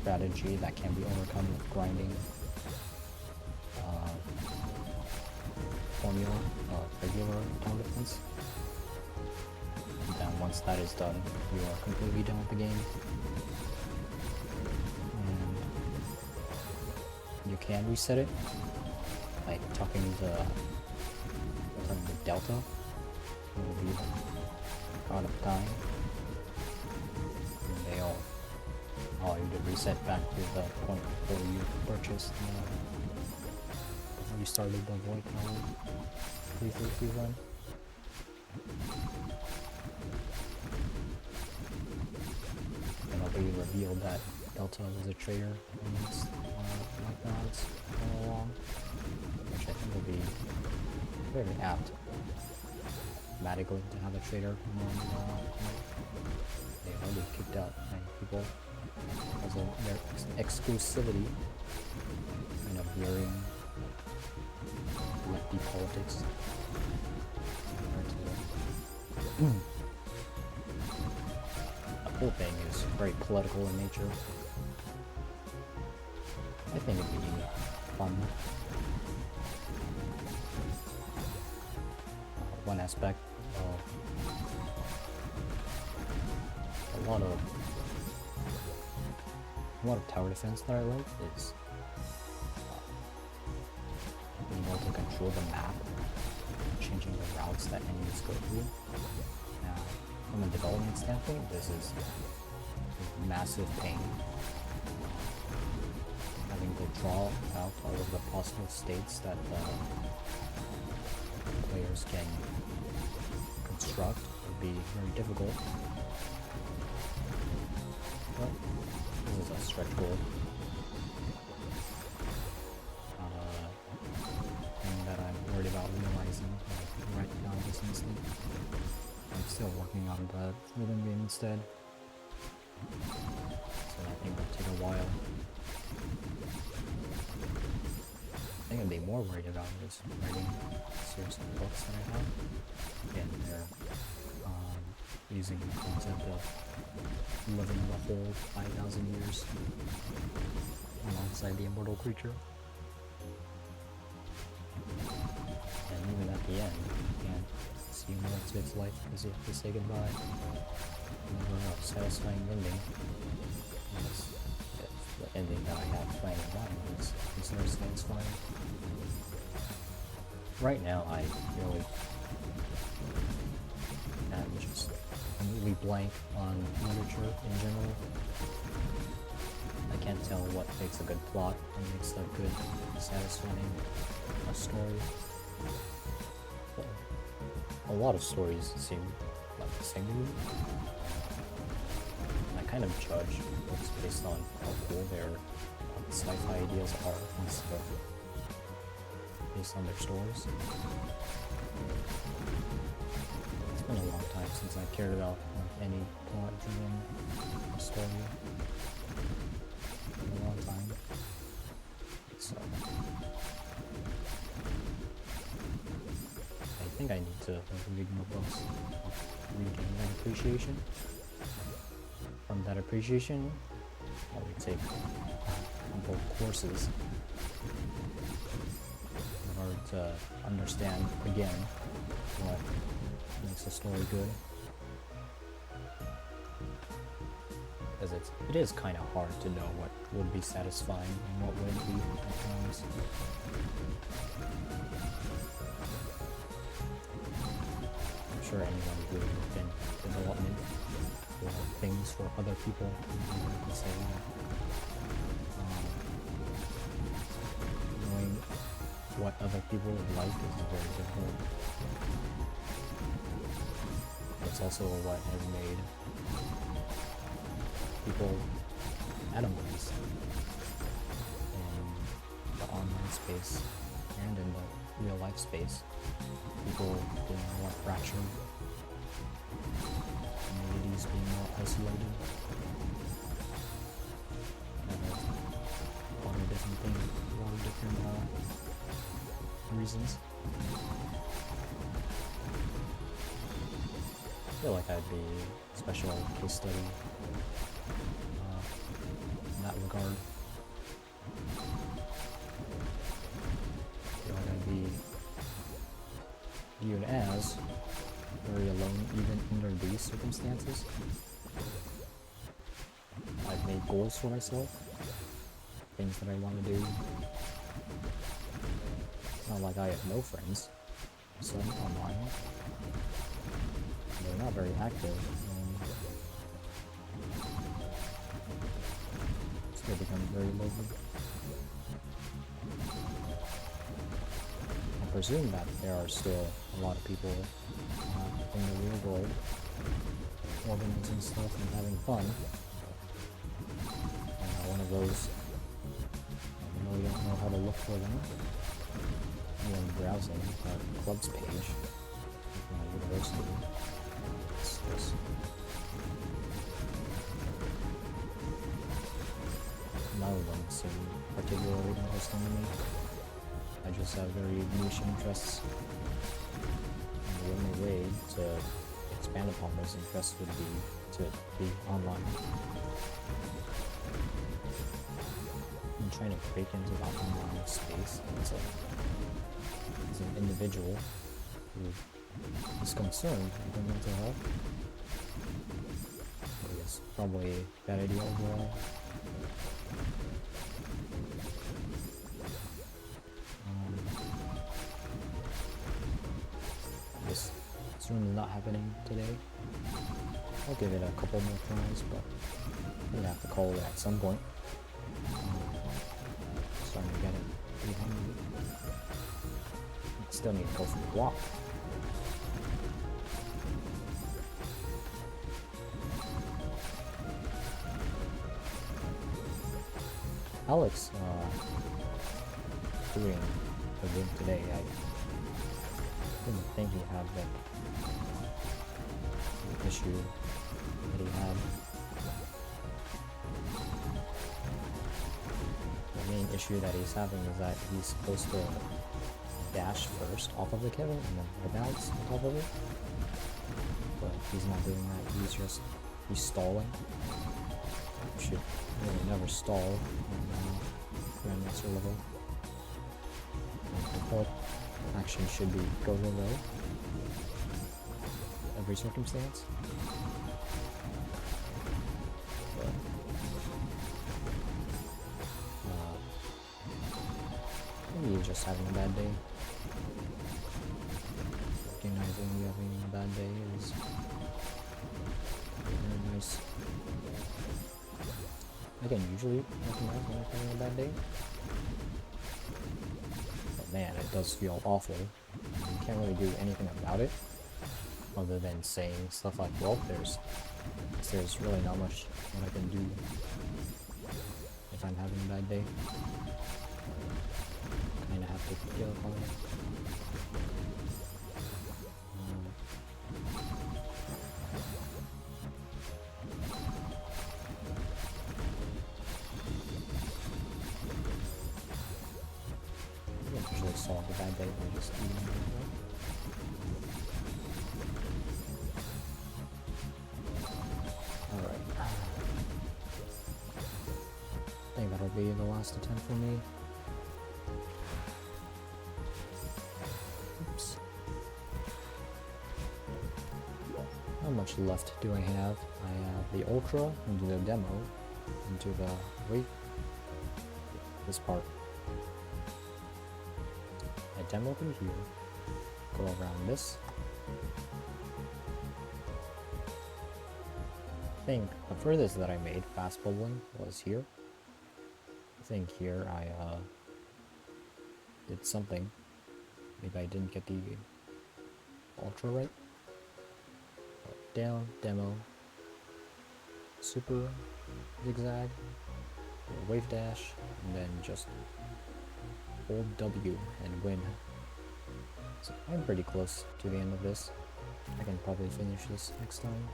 strategy that can be overcome with grinding formula of regular tower defense. And then once that is done, you are completely done with the game. And you can reset it by talking to Delta, who will be the god of time. And they all allow you to reset back to the point before you purchased before you started the Void Tower 333 run. And it'll be revealed that Delta was a traitor against gods all along, which I think will be very apt thematically to have a traitor among they already kicked out many people because of their exclusivity and of varying lefty politics. The whole thing is very political in nature. I think it'd be fun. One aspect of a lot of tower defense that I like is being able to control the map, changing the routes that enemies go through. Now, from a development standpoint, this is a massive pain. Having to draw out all of the possible states that players can construct would be very difficult. But this is a stretch goal. Thing that I'm worried about realizing right now this instant. I'm still working on the rhythm game instead. So I think it'll take a while. I think I'd be more worried about is writing a series of books that I have. Again, they're using the concept of living the whole 5,000 years alongside the immortal creature. And even at the end, you can't see more to its life because you have to say goodbye. Never a satisfying ending. It's the ending that I have planned in mind is considered satisfying. Right now, I really am just completely blank on literature in general. I can't tell what makes a good plot and makes a good, satisfying story. But a lot of stories seem like the same to me. I kind of judge books based on how cool their sci-fi ideas are instead of based on their stories. It's been a long time since I cared about any plot-driven story. A long time. So I think I need to read more books, regain that appreciation. From that appreciation, I would take both courses in order to understand again what makes a story good. Because it is kind of hard to know what would be satisfying and what wouldn't be at times. I'm sure anyone who worked in development or things for other people can say that. Knowing what other people would like is very difficult. It's also what has made people atomize in the online space and in the real life space. People being more fractured, communities being more isolated, and a lot of different things, a lot of different reasons. I feel like I'd be a special case study in that regard. I feel like I'd be viewed as very alone even under these circumstances. I've made goals for myself, things that I want to do. It's not like I have no friends, some online. They're not very active, and still become very lonely. I presume that there are still a lot of people in the real world organizing stuff and having fun. One of those, I really don't know how to look for them. When browsing the club's page at my university. None of them seem particularly interesting to me. I just have very niche interests. And the only way to expand upon those interests would be to be online. I'm trying to break into the online space as an individual who is concerned with their mental health. I guess probably a bad idea overall. This room is not happening today. I'll give it a couple more tries, but I'm gonna have to call it at some point. Starting to get it pretty hungry. Still need to go for the walk. Alex doing the room today. I didn't think he had the issue that he had. The main issue that he's having is that he's supposed to dash first off of the kibble and then bounce on top of it. But he's not doing that. He's stalling. You should really never stall in Grandmaster level. The default action should be go low. Every circumstance. But, maybe you're just having a bad day. Recognizing you having a bad day is very nice. I can usually recognize when I'm having a bad day. But man, it does feel awful. You can't really do anything about it other than saying stuff like, well, there's really not much that I can do if I'm having a bad day. Kind of have to deal with it. Solve the bad day by just eating it. Alright. I think that'll be the last attempt for me. Oops. How much left do I have? I have the Ultra into the demo, into the this part. I demo through here, go around this, think the furthest that I made fast bowling was here. I think here I did something. Maybe I didn't get the ultra right. Down, demo, super zigzag, wave dash, and then just hold W and win. So I'm pretty close to the end of this. I can probably finish this next time,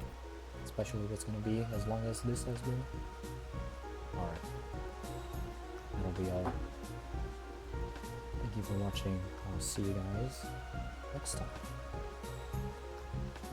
especially if it's gonna be as long as this has been. Alright, that'll be all. Thank you for watching. I'll see you guys next time.